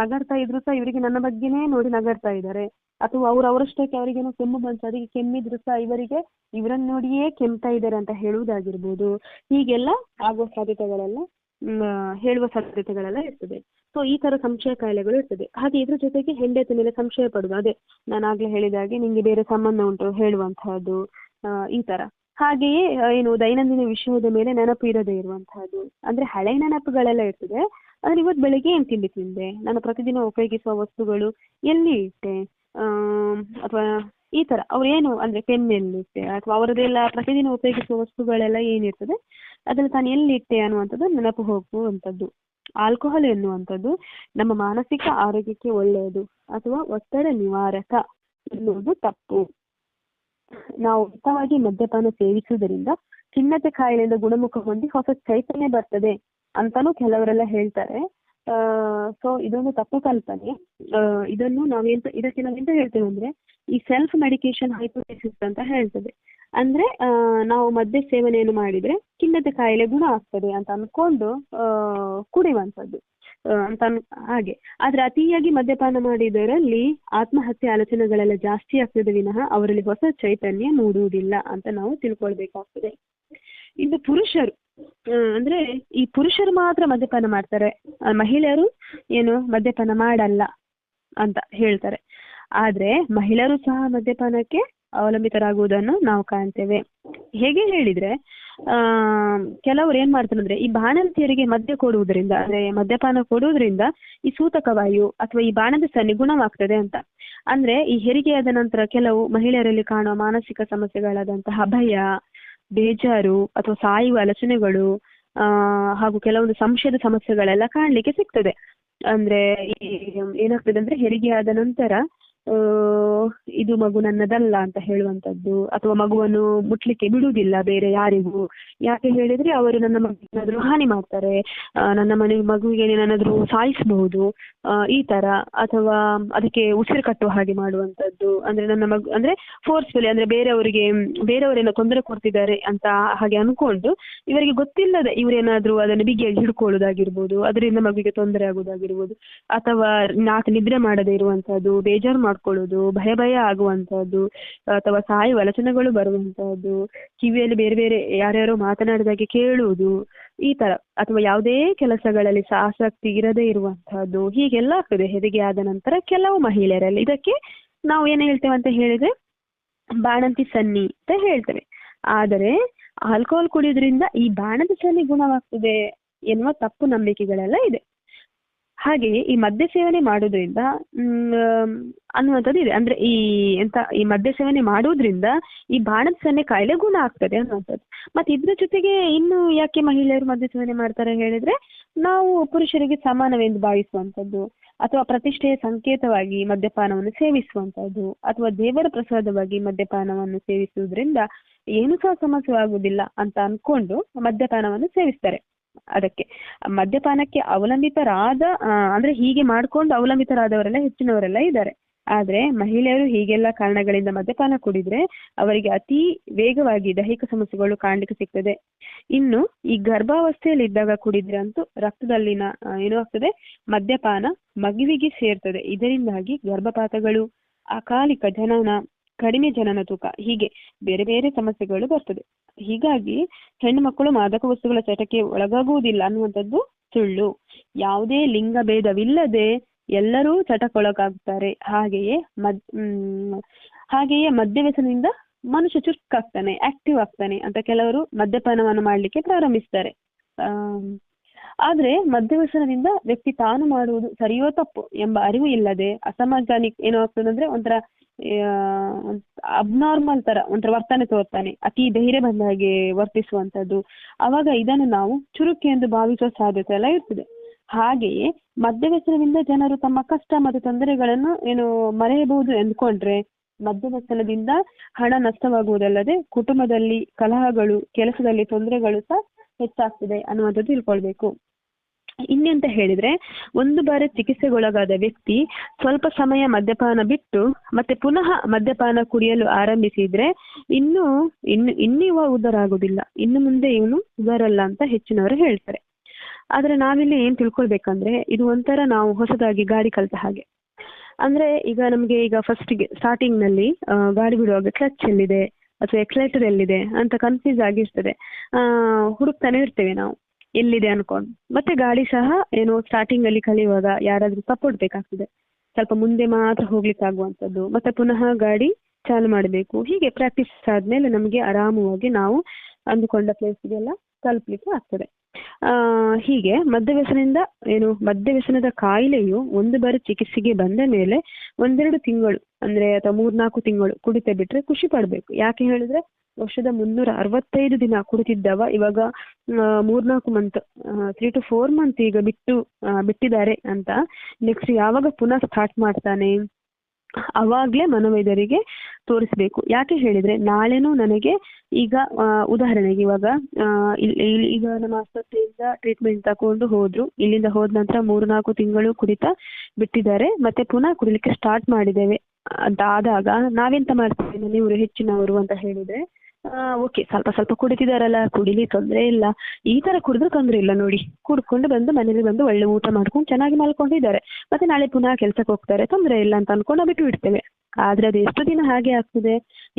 ನಗಾಡ್ತಾ ಇದ್ರು ಸಹ ಇವರಿಗೆ ನನ್ನ ಬಗ್ಗೆನೇ ನೋಡಿ ನಗಾಡ್ತಾ ಇದ್ದಾರೆ, ಅಥವಾ ಅವರಷ್ಟಕ್ಕೆ ಅವರಿಗೇನೋ ಕೆಮ್ಮು ಬಂತು, ಅದಕ್ಕೆ ಕೆಮ್ಮಿದ್ರು ಸಹ ಇವರನ್ನು ನೋಡಿಯೇ ಕೆಮ್ತಾ ಇದ್ದಾರೆ ಅಂತ ಹೇಳುವುದಾಗಿರ್ಬೋದು. ಹೀಗೆಲ್ಲ ಆಗುವ ಸಾಧ್ಯತೆಗಳೆಲ್ಲ ಹೇಳುವ ಸಾಧ್ಯತೆಗಳೆಲ್ಲ ಇರ್ತದೆ. ಸೊ ಈ ತರ ಸಂಶಯ ಕಾಯಿಲೆಗಳು ಇರ್ತದೆ. ಹಾಗೆ ಇದ್ರ ಜೊತೆಗೆ ಹೆಂಡತಿ ಮೇಲೆ ಸಂಶಯ ಪಡುದು, ಅದೇ ನಾನು ಆಗ್ಲೇ ಹೇಳಿದಾಗೆ ನಿಂಗೆ ಬೇರೆ ಸಂಬಂಧ ಉಂಟು ಹೇಳುವಂತಹದ್ದು, ಈ ತರ. ಹಾಗೆಯೇ ದೈನಂದಿನ ವಿಷಯದ ಮೇಲೆ ನೆನಪು ಇರದೇ ಇರುವಂತಹದ್ದು, ಅಂದ್ರೆ ಹಳೆ ನೆನಪುಗಳೆಲ್ಲ ಇರ್ತದೆ. ಅಂದ್ರೆ ಇವತ್ತು ಬೆಳಿಗ್ಗೆ ಏನ್ ತಿಂದೆ, ನಾನು ಪ್ರತಿದಿನ ಉಪಯೋಗಿಸುವ ವಸ್ತುಗಳು ಎಲ್ಲಿ ಇಟ್ಟೆ, ಅಥವಾ ಈ ತರ ಅವ್ರೇನು ಅಂದ್ರೆ ಪೆನ್ ಎಲ್ಲಿಟ್ಟೆ, ಅಥವಾ ಅವರದೆಲ್ಲ ಪ್ರತಿದಿನ ಉಪಯೋಗಿಸುವ ವಸ್ತುಗಳೆಲ್ಲ ಏನಿರ್ತದೆ ಅದನ್ನು ತಾನು ಎಲ್ಲಿಟ್ಟೆ ಅನ್ನುವಂಥದ್ದು ನೆನಪು ಹೋಗುವಂಥದ್ದು. ಆಲ್ಕೋಹಾಲ್ ಎನ್ನುವಂಥದ್ದು ನಮ್ಮ ಮಾನಸಿಕ ಆರೋಗ್ಯಕ್ಕೆ ಒಳ್ಳೆಯದು ಅಥವಾ ಒತ್ತಡ ನಿವಾರಕ ಎನ್ನುವುದು ತಪ್ಪು. ನಾವು ಮಿತವಾಗಿ ಮದ್ಯಪಾನ ಸೇವಿಸುವುದರಿಂದ ಖಿನ್ನತೆ ಕಾಯಿಲೆಯಿಂದ ಗುಣಮುಖ ಹೊಂದಿ ಹೊಸ ಚೈತನ್ಯ ಬರ್ತದೆ ಅಂತಾನೂ ಕೆಲವರೆಲ್ಲ ಹೇಳ್ತಾರೆ. ಸೊ ಇದೊಂದು ತಪ್ಪು ಕಲ್ಪನೆ. ಇದನ್ನು ಇದಕ್ಕೆ ನಾವೆಂತ ಹೇಳ್ತೇವೆ ಅಂದ್ರೆ, ಈ ಸೆಲ್ಫ್ ಮೆಡಿಕೇಶನ್ ಹೈಪೋಥೆಸಿಸ್ ಅಂತ ಹೇಳ್ತದೆ. ಅಂದ್ರೆ ನಾವು ಮದ್ಯ ಸೇವನೆಯನ್ನು ಮಾಡಿದ್ರೆ ಖಿನ್ನತೆ ಕಾಯಿಲೆ ಗುಣ ಆಗ್ತದೆ ಅಂತ ಅನ್ಕೊಂಡು ಕುಡಿಯುವಂಥದ್ದು ಅಂತ ಹಾಗೆ. ಆದ್ರೆ ಅತಿಯಾಗಿ ಮದ್ಯಪಾನ ಮಾಡಿದವರಲ್ಲಿ ಆತ್ಮಹತ್ಯೆ ಆಲೋಚನೆಗಳೆಲ್ಲ ಜಾಸ್ತಿ ಆಗ್ತದೆ ವಿನಃ ಅವರಲ್ಲಿ ಹೊಸ ಚೈತನ್ಯ ಮೂಡುವುದಿಲ್ಲ ಅಂತ ನಾವು ತಿಳ್ಕೊಳ್ಬೇಕಾಗ್ತದೆ. ಇನ್ನು ಪುರುಷರು ಅಂದ್ರೆ ಈ ಪುರುಷರು ಮಾತ್ರ ಮದ್ಯಪಾನ ಮಾಡ್ತಾರೆ, ಮಹಿಳೆಯರು ಏನು ಮದ್ಯಪಾನ ಮಾಡಲ್ಲ ಅಂತ ಹೇಳ್ತಾರೆ. ಆದ್ರೆ ಮಹಿಳೆಯರು ಸಹ ಮದ್ಯಪಾನಕ್ಕೆ ಅವಲಂಬಿತರಾಗುವುದನ್ನು ನಾವು ಕಾಣ್ತೇವೆ. ಹೇಗೆ ಹೇಳಿದ್ರೆ ಕೆಲವರು ಏನ್ ಮಾಡ್ತಾರೆ ಅಂದ್ರೆ, ಈ ಬಾಣಂತಿಯರಿಗೆ ಮದ್ಯ ಕೊಡುವುದರಿಂದ, ಅಂದ್ರೆ ಮದ್ಯಪಾನ ಕೊಡುವುದರಿಂದ ಈ ಸೂತಕ ವಾಯು ಅಥವಾ ಈ ಬಾಣಂತಿ ಗುಣವಾಗ್ತದೆ ಅಂತ. ಅಂದ್ರೆ ಈ ಹೆರಿಗೆಯಾದ ನಂತರ ಕೆಲವು ಮಹಿಳೆಯರಲ್ಲಿ ಕಾಣುವ ಮಾನಸಿಕ ಸಮಸ್ಯೆಗಳಾದಂತಹ ಭಯ, ಬೇಜಾರು ಅಥವಾ ಸಾಯುವ ಆಲೋಚನೆಗಳು ಹಾಗೂ ಕೆಲವೊಂದು ಸಂಶಯದ ಸಮಸ್ಯೆಗಳೆಲ್ಲ ಕಾಣ್ಲಿಕ್ಕೆ ಸಿಗ್ತದೆ. ಅಂದ್ರೆ ಏನಾಗ್ತದೆ ಅಂದ್ರೆ, ಹೆರಿಗೆಯಾದ ನಂತರ ಇದು ಮಗು ನನ್ನದಲ್ಲ ಅಂತ ಹೇಳುವಂತದ್ದು, ಅಥವಾ ಮಗುವನ್ನು ಮುಟ್ಲಿಕ್ಕೆ ಬಿಡುವುದಿಲ್ಲ ಬೇರೆ ಯಾರಿಗೂ. ಯಾಕೆ ಹೇಳಿದ್ರೆ ಅವರು ನನ್ನ ಮಗುವಿನಾದ್ರೂ ಹಾನಿ ಮಾಡ್ತಾರೆ, ನನ್ನ ಮಗುವಿಗೆ ಏನಾದ್ರೂ ಸಾಯಿಸಬಹುದು, ಈ ತರ. ಅಥವಾ ಅದಕ್ಕೆ ಉಸಿರು ಕಟ್ಟುವ ಹಾಗೆ ಮಾಡುವಂತದ್ದು, ಅಂದ್ರೆ ನನ್ನ ಮಗು ಅಂದ್ರೆ ಫೋರ್ಸ್ಫುಲಿ, ಅಂದ್ರೆ ಬೇರೆಯವರೇನೋ ತೊಂದರೆ ಕೊಡ್ತಿದ್ದಾರೆ ಅಂತ ಹಾಗೆ ಅನ್ಕೊಂಡು, ಇವರಿಗೆ ಗೊತ್ತಿಲ್ಲದೆ ಇವರೇನಾದ್ರೂ ಅದನ್ನು ಬಿಗಿಯಾಗಿ ಹಿಡ್ಕೊಳ್ಳೋದಾಗಿರ್ಬೋದು, ಅದರಿಂದ ಮಗುವಿಗೆ ತೊಂದರೆ ಆಗುವುದಾಗಿರ್ಬೋದು. ಅಥವಾ ನಿದ್ರೆ ಮಾಡದೇ ಇರುವಂತಹದ್ದು, ಬೇಜಾರು ಮಾಡ್ಕೊಳ್ಳೋದು, ಭಯ ಆಗುವಂತಹದ್ದು, ಅಥವಾ ಸಾಯುವ ಆಲೋಚನೆಗಳು ಬರುವಂತಹದ್ದು, ಕಿವಿಯಲ್ಲಿ ಬೇರೆ ಬೇರೆ ಯಾರ್ಯಾರೋ ಮಾತನಾಡಿದಾಗೆ ಕೇಳುವುದು, ಈ ತರ. ಅಥವಾ ಯಾವುದೇ ಕೆಲಸಗಳಲ್ಲಿ ಆಸಕ್ತಿ ಇರದೇ ಇರುವಂತಹದ್ದು, ಹೀಗೆಲ್ಲ ಆಗ್ತದೆ ಹೆರಿಗೆ ಆದ ನಂತರ ಕೆಲವು ಮಹಿಳೆಯರಲ್ಲಿ. ಇದಕ್ಕೆ ನಾವು ಏನ್ ಹೇಳ್ತೇವೆ ಅಂತ ಹೇಳಿದ್ರೆ ಬಾಣಂತಿ ಸನ್ನಿ ಅಂತ ಹೇಳ್ತೇವೆ. ಆದರೆ ಆಲ್ಕೋಹಾಲ್ ಕುಡಿಯೋದ್ರಿಂದ ಈ ಬಾಣಂತಿ ಸನ್ನಿ ಗುಣವಾಗ್ತದೆ ಎನ್ನುವ ತಪ್ಪು ನಂಬಿಕೆಗಳೆಲ್ಲ ಇದೆ. ಹಾಗೆಯೇ ಈ ಮದ್ಯ ಸೇವನೆ ಮಾಡೋದ್ರಿಂದ ಅನ್ನುವಂಥದ್ದು ಇದೆ. ಅಂದ್ರೆ ಈ ಮದ್ಯ ಸೇವನೆ ಮಾಡೋದ್ರಿಂದ ಈ ಬಾಣಂತಿ ಸನ್ನಿ ಕಾಯಿಲೆ ಗುಣ ಆಗ್ತದೆ ಅನ್ನುವಂಥದ್ದು. ಮತ್ತೆ ಇದ್ರ ಜೊತೆಗೆ ಇನ್ನು ಯಾಕೆ ಮಹಿಳೆಯರು ಮದ್ಯ ಸೇವನೆ ಮಾಡ್ತಾರೆ ಹೇಳಿದ್ರೆ, ನಾವು ಪುರುಷರಿಗೆ ಸಮಾನವೆಂದು ಭಾವಿಸುವಂಥದ್ದು, ಅಥವಾ ಪ್ರತಿಷ್ಠೆಯ ಸಂಕೇತವಾಗಿ ಮದ್ಯಪಾನವನ್ನು ಸೇವಿಸುವಂಥದ್ದು, ಅಥವಾ ದೇವರ ಪ್ರಸಾದವಾಗಿ ಮದ್ಯಪಾನವನ್ನು ಸೇವಿಸುವುದರಿಂದ ಏನು ಸಹ ಸಮಸ್ಯೆ ಆಗುವುದಿಲ್ಲ ಅಂತ ಅನ್ಕೊಂಡು ಮದ್ಯಪಾನವನ್ನು ಸೇವಿಸ್ತಾರೆ. ಅದಕ್ಕೆ ಮದ್ಯಪಾನಕ್ಕೆ ಅವಲಂಬಿತರಾದ ಅಂದ್ರೆ ಹೀಗೆ ಮಾಡ್ಕೊಂಡು ಅವಲಂಬಿತರಾದವರೆಲ್ಲ ಹೆಚ್ಚಿನವರೆಲ್ಲ ಇದ್ದಾರೆ. ಆದ್ರೆ ಮಹಿಳೆಯರು ಹೀಗೆಲ್ಲ ಕಾರಣಗಳಿಂದ ಮದ್ಯಪಾನ ಕುಡಿದ್ರೆ ಅವರಿಗೆ ಅತಿ ವೇಗವಾಗಿ ದೈಹಿಕ ಸಮಸ್ಯೆಗಳು ಕಾಣ್ಲಿಕ್ಕೆ ಸಿಗ್ತದೆ. ಇನ್ನು ಈ ಗರ್ಭಾವಸ್ಥೆಯಲ್ಲಿ ಇದ್ದಾಗ ಕುಡಿದ್ರೆ ಅಂತೂ ರಕ್ತದಲ್ಲಿನ ಏನೋ ಆಗ್ತದೆ, ಮದ್ಯಪಾನ ಮಗುವಿಗೆ ಸೇರ್ತದೆ. ಇದರಿಂದಾಗಿ ಗರ್ಭಪಾತಗಳು, ಅಕಾಲಿಕ ಜನನ, ಕಡಿಮೆ ಜನನ ತೂಕ, ಹೀಗೆ ಬೇರೆ ಬೇರೆ ಸಮಸ್ಯೆಗಳು ಬರ್ತದೆ. ಹೀಗಾಗಿ ಹೆಣ್ಣು ಮಕ್ಕಳು ಮಾದಕ ವಸ್ತುಗಳ ಚಟಕ್ಕೆ ಒಳಗಾಗುವುದಿಲ್ಲ ಅನ್ನುವಂಥದ್ದು ಸುಳ್ಳು. ಯಾವುದೇ ಲಿಂಗ ಭೇದವಿಲ್ಲದೆ ಎಲ್ಲರೂ ಚಟಕ್ಕೊಳಗಾಗ್ತಾರೆ. ಹಾಗೆಯೇ ಮದ್ಯ ವ್ಯಸನದಿಂದ ಮನುಷ್ಯ ಚುರುಕಾಗ್ತಾನೆ, ಆಕ್ಟಿವ್ ಆಗ್ತಾನೆ ಅಂತ ಕೆಲವರು ಮದ್ಯಪಾನವನ್ನು ಮಾಡ್ಲಿಕ್ಕೆ ಪ್ರಾರಂಭಿಸ್ತಾರೆ. ಆದ್ರೆ ಮದ್ಯ ವ್ಯಸನದಿಂದ ವ್ಯಕ್ತಿ ತಾನು ಮಾಡುವುದು ಸರಿಯೋ ತಪ್ಪು ಎಂಬ ಅರಿವು ಇಲ್ಲದೆ ಅಸಮಾಧಾನಿಕ ಏನೋ ಆಗ್ತದೆ ಅಂದ್ರೆ ಒಂಥರ ಅಬ್ನಾರ್ಮಲ್ ತರ ಒಂಥರ ವರ್ತನೆ ತೋರ್ತಾನೆ, ಅತಿ ಧೈರ್ಯ ಬಂದ ಹಾಗೆ ವರ್ತಿಸುವಂತದ್ದು. ಅವಾಗ ಇದನ್ನು ನಾವು ಚುರುಕು ಎಂದು ಭಾವಿಸುವ ಸಾಧ್ಯತೆ ಎಲ್ಲ ಇರ್ತದೆ. ಹಾಗೆಯೇ ಮದ್ಯ ವ್ಯಸನದಿಂದ ಜನರು ತಮ್ಮ ಕಷ್ಟ ಮತ್ತು ತೊಂದರೆಗಳನ್ನು ಮರೆಯಬಹುದು ಎಂದುಕೊಂಡ್ರೆ ಮದ್ಯ ವ್ಯಸನದಿಂದ ಹಣ ನಷ್ಟವಾಗುವುದಲ್ಲದೆ ಕುಟುಂಬದಲ್ಲಿ ಕಲಹಗಳು, ಕೆಲಸದಲ್ಲಿ ತೊಂದರೆಗಳು ಸಹ ಹೆಚ್ಚಾಗ್ತದೆ ಅನ್ನುವಂಥದ್ದು ತಿಳ್ಕೊಳ್ಬೇಕು. ಇನ್ನೆಂತ ಹೇಳಿದ್ರೆ, ಒಂದು ಬಾರಿ ಚಿಕಿತ್ಸೆಗೊಳಗಾದ ವ್ಯಕ್ತಿ ಸ್ವಲ್ಪ ಸಮಯ ಮದ್ಯಪಾನ ಬಿಟ್ಟು ಮತ್ತೆ ಪುನಃ ಮದ್ಯಪಾನ ಕುಡಿಯಲು ಆರಂಭಿಸಿದ್ರೆ ಇನ್ನು ಇವ ಉದ್ಧಾರ ಆಗುದಿಲ್ಲ, ಇನ್ನು ಮುಂದೆ ಇವನು ಉದ್ಧಾರಲ್ಲ ಅಂತ ಹೆಚ್ಚಿನವರು ಹೇಳ್ತಾರೆ. ಆದ್ರೆ ನಾವಿಲ್ಲಿ ಏನ್ ತಿಳ್ಕೊಳ್ಬೇಕಂದ್ರೆ, ಇದು ಒಂಥರ ನಾವು ಹೊಸದಾಗಿ ಗಾಡಿ ಕಲಿತ ಹಾಗೆ. ಅಂದ್ರೆ ಈಗ ನಮ್ಗೆ ಸ್ಟಾರ್ಟಿಂಗ್ ನಲ್ಲಿ ಗಾಡಿ ಬಿಡುವಾಗ ಕ್ಲಚ್ ಎಲ್ಲಿದೆ ಅಥವಾ ಎಕ್ಸಲೇಟರ್ ಎಲ್ಲಿದೆ ಅಂತ ಕನ್ಫ್ಯೂಸ್ ಆಗಿರ್ತದೆ. ಹುಡುಕ್ತಾನೆ ಇರ್ತೇವೆ ನಾವು ಎಲ್ಲಿದೆ ಅನ್ಕೊಂಡು. ಮತ್ತೆ ಗಾಡಿ ಸಹ ಸ್ಟಾರ್ಟಿಂಗ್ ಅಲ್ಲಿ ಕಲಿಯುವಾಗ ಯಾರಾದ್ರೂ ಸಪೋರ್ಟ್ ಬೇಕಾಗ್ತದೆ, ಸ್ವಲ್ಪ ಮುಂದೆ ಮಾತ್ರ ಹೋಗ್ಲಿಕ್ಕೆ ಆಗುವಂಥದ್ದು. ಮತ್ತೆ ಪುನಃ ಗಾಡಿ ಚಾಲು ಮಾಡಬೇಕು. ಹೀಗೆ ಪ್ರಾಕ್ಟೀಸ್ ಆದ್ಮೇಲೆ ನಮ್ಗೆ ಆರಾಮವಾಗಿ ನಾವು ಅಂದುಕೊಂಡ ಪ್ಲೇಸ್ಗೆಲ್ಲ ತಲುಪಲಿಕ್ಕೆ ಆಗ್ತದೆ. ಹೀಗೆ ಮದ್ಯವ್ಯಸನದ ಕಾಯಿಲೆಯು ಒಂದು ಬಾರಿ ಚಿಕಿತ್ಸೆಗೆ ಬಂದ ಮೇಲೆ 1-2 ತಿಂಗಳು ಅಂದ್ರೆ ಅಥವಾ 3-4 ತಿಂಗಳು ಕುಡಿತ ಬಿಟ್ರೆ ಖುಷಿ ಪಡ್ಬೇಕು. ಯಾಕೆ ಹೇಳಿದ್ರೆ ವರ್ಷದ 365 ದಿನ ಕುಡಿತಿದ್ದವ ಇವಾಗ 3-4 ಮಂತ್ 3 to 4 ಮಂತ್ ಈಗ ಬಿಟ್ಟಿದ್ದಾರೆ ಅಂತ ನೆಕ್ಸ್ಟ್ ಯಾವಾಗ ಪುನಃ ಸ್ಟಾರ್ಟ್ ಮಾಡ್ತಾನೆ ಅವಾಗ್ಲೇ ಮನೋವೈದ್ಯರಿಗೆ ತೋರಿಸ್ಬೇಕು. ಯಾಕೆ ಹೇಳಿದ್ರೆ ನಾಳೆನೂ ನನಗೆ ಈಗ ಉದಾಹರಣೆಗೆ ಈಗ ನಮ್ಮ ಆಸ್ಪತ್ರೆಯಿಂದ ಟ್ರೀಟ್ಮೆಂಟ್ ತಗೊಂಡು ಹೋದ್ರು, ಇಲ್ಲಿಂದ ಹೋದ ನಂತರ 3-4 ತಿಂಗಳು ಕುಡಿತ ಬಿಟ್ಟಿದ್ದಾರೆ, ಮತ್ತೆ ಪುನಃ ಕುಡಿಲಿಕ್ಕೆ ಸ್ಟಾರ್ಟ್ ಮಾಡಿದ್ದೇವೆ ಅಂತ ಆದಾಗ ನಾವೆಂತ ಮಾಡ್ತೀವಿ, ನೀವು ಹೆಚ್ಚಿನವರು ಅಂತ ಹೇಳಿದ್ರೆ ಓಕೆ ಸ್ವಲ್ಪ ಕುಡಿತಿದಾರಲ್ಲ, ಕುಡಿಲಿ ತೊಂದರೆ ಇಲ್ಲ, ಈ ತರ ಕುಡಿದ್ರೆ ತೊಂದರೆ ಇಲ್ಲ ನೋಡಿ, ಕುಡ್ಕೊಂಡು ಬಂದು ಮನೇಲಿ ಬಂದು ಒಳ್ಳೆ ಊಟ ಮಾಡ್ಕೊಂಡು ಚೆನ್ನಾಗಿ ಮಲ್ಕೊಂಡಿದ್ದಾರೆ, ಮತ್ತೆ ನಾಳೆ ಪುನಃ ಕೆಲ್ಸಕ್ಕೆ ಹೋಗ್ತಾರೆ, ತೊಂದರೆ ಇಲ್ಲ ಅಂತ ಅನ್ಕೊಂಡು ಬಿಟ್ಟು ಬಿಡ್ತೇವೆ. ಆದ್ರೆ ಅದು ಎಷ್ಟು ದಿನ ಹಾಗೆ ಆಗ್ತದೆ,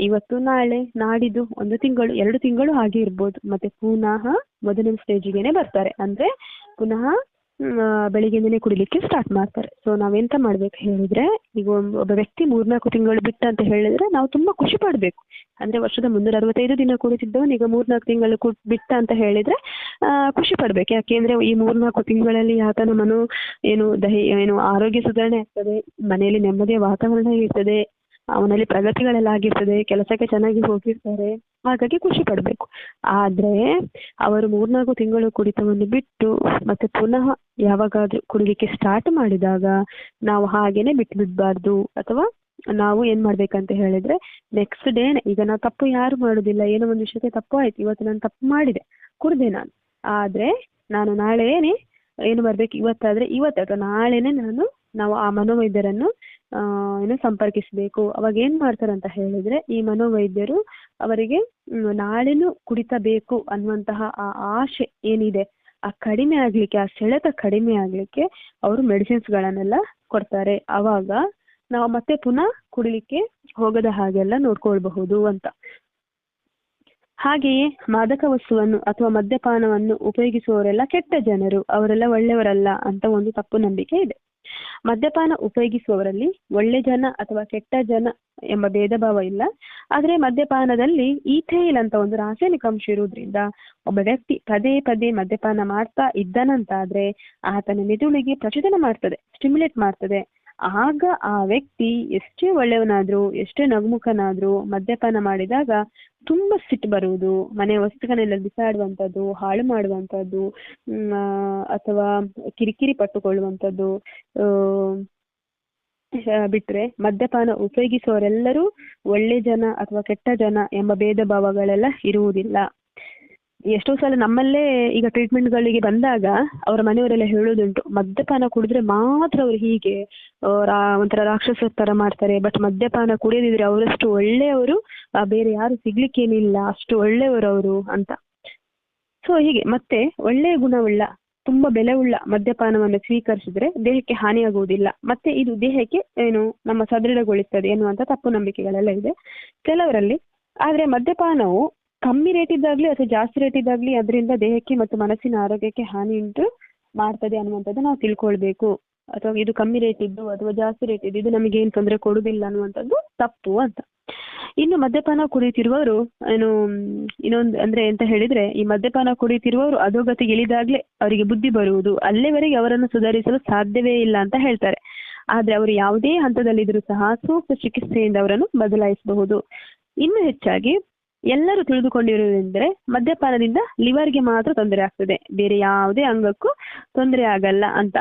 ಇವತ್ತು ನಾಳೆ ನಾಡಿದ್ದು 1 ತಿಂಗಳು 2 ತಿಂಗಳು ಹಾಗೆ ಇರ್ಬೋದು. ಮತ್ತೆ ಪುನಃ ಮೊದಲಿನ ಸ್ಟೇಜಿಗೆನೆ ಬರ್ತಾರೆ, ಅಂದ್ರೆ ಪುನಃ ಬೆಳಿಗ್ಗೆನೇ ಕುಡಿಲಿಕ್ಕೆ ಸ್ಟಾರ್ಟ್ ಮಾಡ್ತಾರೆ. ಸೊ ನಾವೆಂತ ಮಾಡ್ಬೇಕು ಹೇಳಿದ್ರೆ, ಈಗ ಒಬ್ಬ ವ್ಯಕ್ತಿ 3-4 ತಿಂಗಳು ಬಿಟ್ಟ ಅಂತ ಹೇಳಿದ್ರೆ ನಾವು ತುಂಬಾ ಖುಷಿ ಪಡ್ಬೇಕು. ಅಂದ್ರೆ ವರ್ಷದ 365 ದಿನ ಕುಡಿತಿದ್ದವನು ಈಗ 3-4 ತಿಂಗಳು ಬಿಟ್ಟ ಅಂತ ಹೇಳಿದ್ರೆ ಖುಷಿ ಪಡ್ಬೇಕು. ಯಾಕೆಂದ್ರೆ ಈ 3-4 ತಿಂಗಳಲ್ಲಿ ಆತನ ಏನು ಆರೋಗ್ಯ ಸುಧಾರಣೆ ಆಗ್ತದೆ, ಮನೆಯಲ್ಲಿ ನೆಮ್ಮದಿಯ ವಾತಾವರಣ ಇರ್ತದೆ, ಅವನಲ್ಲಿ ಪ್ರಗತಿಗಳೆಲ್ಲ ಆಗಿರ್ತದೆ, ಕೆಲಸಕ್ಕೆ ಚೆನ್ನಾಗಿ ಹೋಗಿರ್ತಾರೆ, ಹಾಗಾಗಿ ಖುಷಿ ಪಡ್ಬೇಕು. ಆದ್ರೆ ಅವರು 3-4 ತಿಂಗಳು ಕುಡಿತವನ್ನು ಬಿಟ್ಟು ಮತ್ತೆ ಪುನಃ ಯಾವಾಗಾದ್ರೂ ಕುಡಿಲಿಕ್ಕೆ ಸ್ಟಾರ್ಟ್ ಮಾಡಿದಾಗ ನಾವು ಹಾಗೇನೆ ಬಿಟ್ಟು ಬಿಡ್ಬಾರ್ದು. ಅಥವಾ ನಾವು ಏನ್ ಮಾಡ್ಬೇಕಂತ ಹೇಳಿದ್ರೆ, ನೆಕ್ಸ್ಟ್ ಡೇನೆ, ಈಗ ನಾವು ತಪ್ಪು ಯಾರು ಮಾಡುದಿಲ್ಲ, ಏನೋ ಒಂದು ವಿಷಯಕ್ಕೆ ತಪ್ಪು ಆಯ್ತು, ಇವತ್ತು ನಾನು ತಪ್ಪು ಮಾಡಿದೆ, ಕುಡ್ದೆ ನಾನು, ಆದ್ರೆ ನಾನು ನಾಳೆನೆ ಏನು ಬರ್ಬೇಕು, ಇವತ್ತಾದ್ರೆ ಇವತ್ತು ಅಥವಾ ನಾಳೆನೆ ನಾವು ಆ ಮನೋವೈದ್ಯರನ್ನು ಸಂಪರ್ಕಿಸಬೇಕು. ಅವಾಗ ಏನ್ ಮಾಡ್ತಾರಂತ ಹೇಳಿದ್ರೆ, ಈ ಮನೋವೈದ್ಯರು ಅವರಿಗೆ ನಾಳೆನೂ ಕುಡಿತಬೇಕು ಅನ್ನುವಂತಹ ಆ ಆಶೆ ಏನಿದೆ ಆ ಕಡಿಮೆ ಆಗ್ಲಿಕ್ಕೆ, ಆ ಸೆಳೆತ ಕಡಿಮೆ ಆಗ್ಲಿಕ್ಕೆ ಅವರು ಮೆಡಿಸಿನ್ಸ್ ಗಳನ್ನೆಲ್ಲ ಕೊಡ್ತಾರೆ. ಅವಾಗ ನಾವು ಮತ್ತೆ ಪುನಃ ಕುಡಿಲಿಕ್ಕೆ ಹೋಗದ ಹಾಗೆಲ್ಲ ನೋಡ್ಕೊಳ್ಬಹುದು ಅಂತ. ಹಾಗೆಯೇ ಮಾದಕ ವಸ್ತುವನ್ನು ಅಥವಾ ಮದ್ಯಪಾನವನ್ನು ಉಪಯೋಗಿಸುವವರೆಲ್ಲ ಕೆಟ್ಟ ಜನರು, ಅವರೆಲ್ಲ ಒಳ್ಳೆಯವರಲ್ಲ ಅಂತ ಒಂದು ತಪ್ಪು ನಂಬಿಕೆ ಇದೆ. ಮದ್ಯಪಾನ ಉಪಯೋಗಿಸುವವರಲ್ಲಿ ಒಳ್ಳೆ ಜನ ಅಥವಾ ಕೆಟ್ಟ ಜನ ಎಂಬ ಭೇದ ಭಾವ ಇಲ್ಲ. ಆದ್ರೆ ಮದ್ಯಪಾನದಲ್ಲಿ ಈಥೈಲ್ ಅಂತ ಒಂದು ರಾಸಾಯನಿಕ ಅಂಶ ಇರುವುದರಿಂದ ಒಬ್ಬ ವ್ಯಕ್ತಿ ಪದೇ ಪದೇ ಮದ್ಯಪಾನ ಮಾಡ್ತಾ ಇದ್ದಾನಂತಾದ್ರೆ ಆತನ ಮೆದುಳಿಗೆ ಪ್ರಚೋದನೆ ಮಾಡ್ತದೆ, ಸ್ಟಿಮ್ಯುಲೇಟ್ ಮಾಡ್ತದೆ. ಆಗ ಆ ವ್ಯಕ್ತಿ ಎಷ್ಟೇ ಒಳ್ಳೆಯವನಾದ್ರೂ ಎಷ್ಟೇ ನಗುಮುಖನಾದ್ರೂ ಮದ್ಯಪಾನ ಮಾಡಿದಾಗ ತುಂಬಾ ಸಿಟ್ಟು ಬರುವುದು, ಮನೆ ವಸ್ತುಗಳನ್ನೆಲ್ಲ ಬಿಸಾಡುವಂಥದ್ದು, ಹಾಳು ಮಾಡುವಂಥದ್ದು, ಅಥವಾ ಕಿರಿಕಿರಿ ಪಟ್ಟುಕೊಳ್ಳುವಂಥದ್ದು ಬಿಟ್ರೆ ಮದ್ಯಪಾನ ಉಪಯೋಗಿಸುವವರೆಲ್ಲರೂ ಒಳ್ಳೆ ಜನ ಅಥವಾ ಕೆಟ್ಟ ಜನ ಎಂಬ ಭೇದ ಭಾವಗಳೆಲ್ಲ ಇರುವುದಿಲ್ಲ. ಎಷ್ಟೋ ಸಲ ನಮ್ಮಲ್ಲೇ ಈಗ ಟ್ರೀಟ್ಮೆಂಟ್ಗಳಿಗೆ ಬಂದಾಗ ಅವರ ಮನೆಯವರೆಲ್ಲ ಹೇಳೋದುಂಟು, ಮದ್ಯಪಾನ ಕುಡಿದ್ರೆ ಮಾತ್ರ ಅವ್ರು ಹೀಗೆ ಒಂಥರ ರಾಕ್ಷಸ ತರ ಮಾಡ್ತಾರೆ, ಬಟ್ ಮದ್ಯಪಾನ ಕುಡಿಯದಿದ್ರೆ ಅವರಷ್ಟು ಒಳ್ಳೆಯವರು ಬೇರೆ ಯಾರು ಸಿಗ್ಲಿಕ್ಕೇನಿಲ್ಲ, ಅಷ್ಟು ಒಳ್ಳೆಯವರು ಅವರು ಅಂತ. ಸೊ ಹೀಗೆ ಮತ್ತೆ ಒಳ್ಳೆಯ ಗುಣವುಳ್ಳ ತುಂಬಾ ಬೆಲೆ ಉಳ್ಳ ಮದ್ಯಪಾನವನ್ನು ಸ್ವೀಕರಿಸಿದ್ರೆ ದೇಹಕ್ಕೆ ಹಾನಿಯಾಗುವುದಿಲ್ಲ, ಮತ್ತೆ ಇದು ದೇಹಕ್ಕೆ ನಮ್ಮ ಸದೃಢಗೊಳಿಸ್ತದೆ ಎನ್ನುವಂತ ತಪ್ಪು ನಂಬಿಕೆಗಳೆಲ್ಲ ಇದೆ ಕೆಲವರಲ್ಲಿ. ಆದ್ರೆ ಮದ್ಯಪಾನವು ಕಮ್ಮಿ ರೇಟ್ ಇದ್ದಾಗ್ಲಿ ಅಥವಾ ಜಾಸ್ತಿ ರೇಟ್ ಇದ್ದಾಗ್ಲಿ ಅದರಿಂದ ದೇಹಕ್ಕೆ ಮತ್ತು ಮನಸ್ಸಿನ ಆರೋಗ್ಯಕ್ಕೆ ಹಾನಿ ಉಂಟು ಮಾಡ್ತದೆ ಅನ್ನುವಂಥದ್ದು ನಾವು ತಿಳ್ಕೊಳ್ಬೇಕು. ಅಥವಾ ಇದು ಕಮ್ಮಿ ರೇಟ್ ಇದ್ದು ಅಥವಾ ಜಾಸ್ತಿ ರೇಟ್ ಇದ್ದು ಇದು ನಮಗೆ ಏನು ತೊಂದರೆ ಕೊಡುದಿಲ್ಲ ಅನ್ನುವಂಥದ್ದು ತಪ್ಪು ಅಂತ. ಇನ್ನು ಮದ್ಯಪಾನ ಕುಡಿಯುತ್ತಿರುವವರು ಇನ್ನೊಂದು ಅಂದ್ರೆ ಎಂತ ಹೇಳಿದ್ರೆ, ಈ ಮದ್ಯಪಾನ ಕುಡಿಯುತ್ತಿರುವವರು ಅಧೋಗತಿಗೆ ಇಳಿದಾಗ್ಲೇ ಅವರಿಗೆ ಬುದ್ಧಿ ಬರುವುದು, ಅಲ್ಲೇವರೆಗೆ ಅವರನ್ನು ಸುಧಾರಿಸಲು ಸಾಧ್ಯವೇ ಇಲ್ಲ ಅಂತ ಹೇಳ್ತಾರೆ. ಆದ್ರೆ ಅವರು ಯಾವುದೇ ಹಂತದಲ್ಲಿದ್ರೂ ಸಹ ಸೂಕ್ತ ಚಿಕಿತ್ಸೆಯಿಂದ ಅವರನ್ನು ಬದಲಾಯಿಸಬಹುದು. ಇನ್ನು ಹೆಚ್ಚಾಗಿ ಎಲ್ಲರೂ ತಿಳಿದುಕೊಂಡಿರುವುದೆಂದರೆ ಮದ್ಯಪಾನದಿಂದ ಲಿವರ್ಗೆ ಮಾತ್ರ ತೊಂದರೆ ಆಗ್ತದೆ, ಬೇರೆ ಯಾವುದೇ ಅಂಗಕ್ಕೂ ತೊಂದರೆ ಆಗಲ್ಲ ಅಂತ.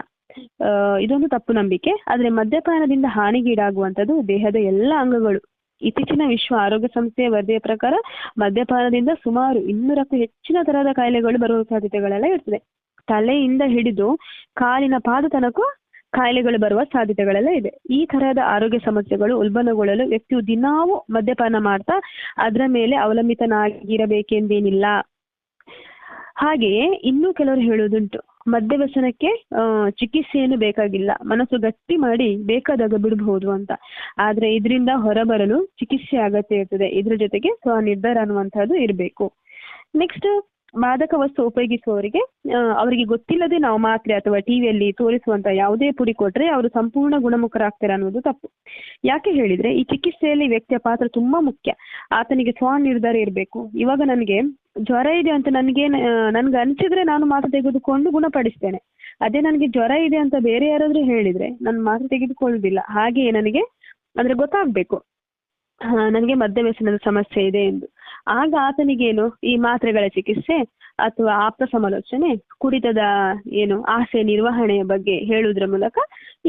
ಇದೊಂದು ತಪ್ಪು ನಂಬಿಕೆ. ಆದ್ರೆ ಮದ್ಯಪಾನದಿಂದ ಹಾನಿಗೀಡಾಗುವಂಥದ್ದು ದೇಹದ ಎಲ್ಲ ಅಂಗಗಳು. ಇತ್ತೀಚಿನ ವಿಶ್ವ ಆರೋಗ್ಯ ಸಂಸ್ಥೆಯ ವರದಿಯ ಪ್ರಕಾರ ಮದ್ಯಪಾನದಿಂದ ಸುಮಾರು 200ಕ್ಕೂ ಹೆಚ್ಚಿನ ತರಹದ ಕಾಯಿಲೆಗಳು ಬರುವ ಸಾಧ್ಯತೆಗಳೆಲ್ಲ ಇರ್ತದೆ. ತಲೆಯಿಂದ ಹಿಡಿದು ಕಾಲಿನ ಪಾದ ತನಕ ಕಾಯಿಲೆಗಳು ಬರುವ ಸಾಧ್ಯತೆಗಳೆಲ್ಲ ಇದೆ. ಈ ತರಹದ ಆರೋಗ್ಯ ಸಮಸ್ಯೆಗಳು ಉಲ್ಬಣಗೊಳ್ಳಲು ವ್ಯಕ್ತಿಯು ದಿನಾವೂ ಮದ್ಯಪಾನ ಮಾಡ್ತಾ ಅದರ ಮೇಲೆ ಅವಲಂಬಿತನಾಗಿರಬೇಕೆಂದೇನಿಲ್ಲ. ಹಾಗೆಯೇ ಇನ್ನೂ ಕೆಲವರು ಹೇಳುವುದುಂಟು, ಮದ್ಯ ವ್ಯಸನಕ್ಕೆ ಚಿಕಿತ್ಸೆಯನ್ನು ಬೇಕಾಗಿಲ್ಲ, ಮನಸ್ಸು ಗಟ್ಟಿ ಮಾಡಿ ಬೇಕಾದಾಗ ಬಿಡಬಹುದು ಅಂತ. ಆದ್ರೆ ಇದರಿಂದ ಹೊರಬರಲು ಚಿಕಿತ್ಸೆ ಅಗತ್ಯ ಇರ್ತದೆ, ಇದ್ರ ಜೊತೆಗೆ ನಿರ್ಧಾರ ಅನ್ನುವಂಥದ್ದು ಇರಬೇಕು. ನೆಕ್ಸ್ಟ್, ಮಾದಕ ವಸ್ತು ಉಪಯೋಗಿಸುವವರಿಗೆ ಅವರಿಗೆ ಗೊತ್ತಿಲ್ಲದೆ ನಾವು ಮಾತ್ರೆ ಅಥವಾ ಟಿವಿಯಲ್ಲಿ ತೋರಿಸುವಂತ ಯಾವುದೇ ಪುಡಿ ಕೊಟ್ರೆ ಅವರು ಸಂಪೂರ್ಣ ಗುಣಮುಖರಾಗ್ತಾರೆ ಅನ್ನೋದು ತಪ್ಪು. ಯಾಕೆ ಹೇಳಿದ್ರೆ ಈ ಚಿಕಿತ್ಸೆಯಲ್ಲಿ ವ್ಯಕ್ತಿಯ ಪಾತ್ರ ತುಂಬಾ ಮುಖ್ಯ. ಆತನಿಗೆ ನಿರ್ಧಾರ ಇರಬೇಕು. ಇವಾಗ ನನಗೆ ಜ್ವರ ಇದೆ ಅಂತ ನನ್ಗೆ ಅನಿಸಿದ್ರೆ ನಾನು ಮಾತ್ರೆ ತೆಗೆದುಕೊಂಡು ಗುಣಪಡಿಸ್ತೇನೆ. ಅದೇ ನನಗೆ ಜ್ವರ ಇದೆ ಅಂತ ಬೇರೆ ಯಾರಾದ್ರೂ ಹೇಳಿದ್ರೆ ನಾನು ಮಾತ್ರೆ ತೆಗೆದುಕೊಳ್ಳುವುದಿಲ್ಲ. ಹಾಗೆಯೇ ನನಗೆ ಅಂದ್ರೆ ಗೊತ್ತಾಗ್ಬೇಕು ನನಗೆ ಮದ್ಯ ವ್ಯಸನದ ಸಮಸ್ಯೆ ಇದೆ ಎಂದು. ಆಗ ಆತನಿಗೇನು ಈ ಮಾತ್ರೆಗಳ ಚಿಕಿತ್ಸೆ ಅಥವಾ ಆಪ್ತ ಸಮಾಲೋಚನೆ, ಕುಡಿತದ ಆಸೆ ನಿರ್ವಹಣೆಯ ಬಗ್ಗೆ ಹೇಳುವುದರ ಮೂಲಕ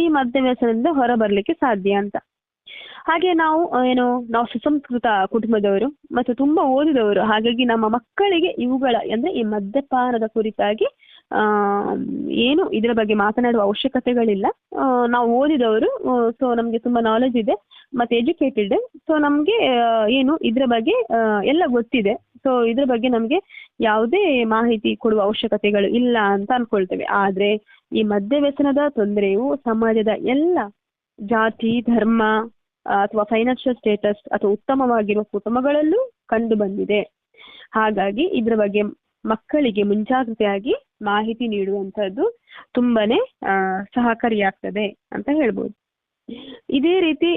ಈ ಮದ್ಯ ವ್ಯಸನದಿಂದ ಹೊರ ಬರ್ಲಿಕ್ಕೆ ಸಾಧ್ಯ ಅಂತ. ಹಾಗೆ ನಾವು ಸುಸಂಸ್ಕೃತ ಕುಟುಂಬದವರು ಮತ್ತು ತುಂಬಾ ಓದಿದವರು, ಹಾಗಾಗಿ ನಮ್ಮ ಮಕ್ಕಳಿಗೆ ಇವುಗಳ ಅಂದ್ರೆ ಈ ಮದ್ಯಪಾನದ ಕುರಿತಾಗಿ ಇದರ ಬಗ್ಗೆ ಮಾತನಾಡುವ ಅವಶ್ಯಕತೆಗಳಿಲ್ಲ. ನಾವು ಓದಿದವರು, ಸೊ ನಮ್ಗೆ ತುಂಬಾ ನಾಲೆಜ್ ಇದೆ ಮತ್ತೆ ಎಜುಕೇಟೆಡ್, ಸೊ ನಮ್ಗೆ ಇದ್ರ ಬಗ್ಗೆ ಎಲ್ಲ ಗೊತ್ತಿದೆ. ಸೊ ಇದ್ರ ಬಗ್ಗೆ ನಮ್ಗೆ ಯಾವುದೇ ಮಾಹಿತಿ ಕೊಡುವ ಅವಶ್ಯಕತೆಗಳು ಇಲ್ಲ ಅಂತ ಅನ್ಕೊಳ್ತೇವೆ. ಆದ್ರೆ ಈ ಮದ್ಯ ವ್ಯಸನದ ತೊಂದರೆಯು ಸಮಾಜದ ಎಲ್ಲ ಜಾತಿ, ಧರ್ಮ, ಅಥವಾ ಫೈನಾನ್ಷಿಯಲ್ ಸ್ಟೇಟಸ್ ಅಥವಾ ಉತ್ತಮವಾಗಿರುವ ಕುಟುಂಬಗಳಲ್ಲೂ ಕಂಡು ಬಂದಿದೆ. ಹಾಗಾಗಿ ಇದರ ಬಗ್ಗೆ ಮಕ್ಕಳಿಗೆ ಮುಂಜಾಗ್ರತೆಯಾಗಿ ಮಾಹಿತಿ ನೀಡುವಂಥದ್ದು ತುಂಬಾನೇ ಸಹಕಾರಿಯಾಗ್ತದೆ ಅಂತ ಹೇಳ್ಬೋದು. ಇದೇ ರೀತಿ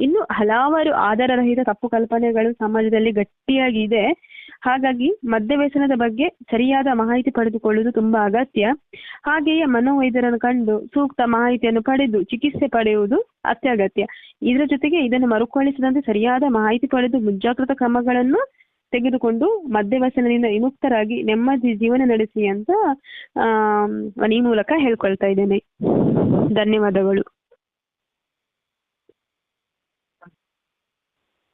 ಇನ್ನು ಹಲವಾರು ಆಧಾರರಹಿತ ತಪ್ಪು ಕಲ್ಪನೆಗಳು ಸಮಾಜದಲ್ಲಿ ಗಟ್ಟಿಯಾಗಿದೆ. ಹಾಗಾಗಿ ಮದ್ಯವ್ಯಸನದ ಬಗ್ಗೆ ಸರಿಯಾದ ಮಾಹಿತಿ ಪಡೆದುಕೊಳ್ಳುವುದು ತುಂಬಾ ಅಗತ್ಯ. ಹಾಗೆಯೇ ಮನೋವೈದ್ಯರನ್ನು ಕಂಡು ಸೂಕ್ತ ಮಾಹಿತಿಯನ್ನು ಪಡೆದು ಚಿಕಿತ್ಸೆ ಪಡೆಯುವುದು ಅತ್ಯಗತ್ಯ. ಇದರ ಜೊತೆಗೆ ಇದನ್ನು ಮರುಕಳಿಸದಂತೆ ಸರಿಯಾದ ಮಾಹಿತಿ ಪಡೆದು ಮುಂಜಾಗ್ರತಾ ಕ್ರಮಗಳನ್ನು ತೆಗೆದುಕೊಂಡು ಮದ್ಯವ್ಯಸನದಿಂದ ವಿಮುಕ್ತರಾಗಿ ನೆಮ್ಮದಿ ಜೀವನ ನಡೆಸಿ ಅಂತ ಈ ಮೂಲಕ ಹೇಳ್ಕೊಳ್ತಾ ಇದ್ದೇನೆ. ಧನ್ಯವಾದಗಳು.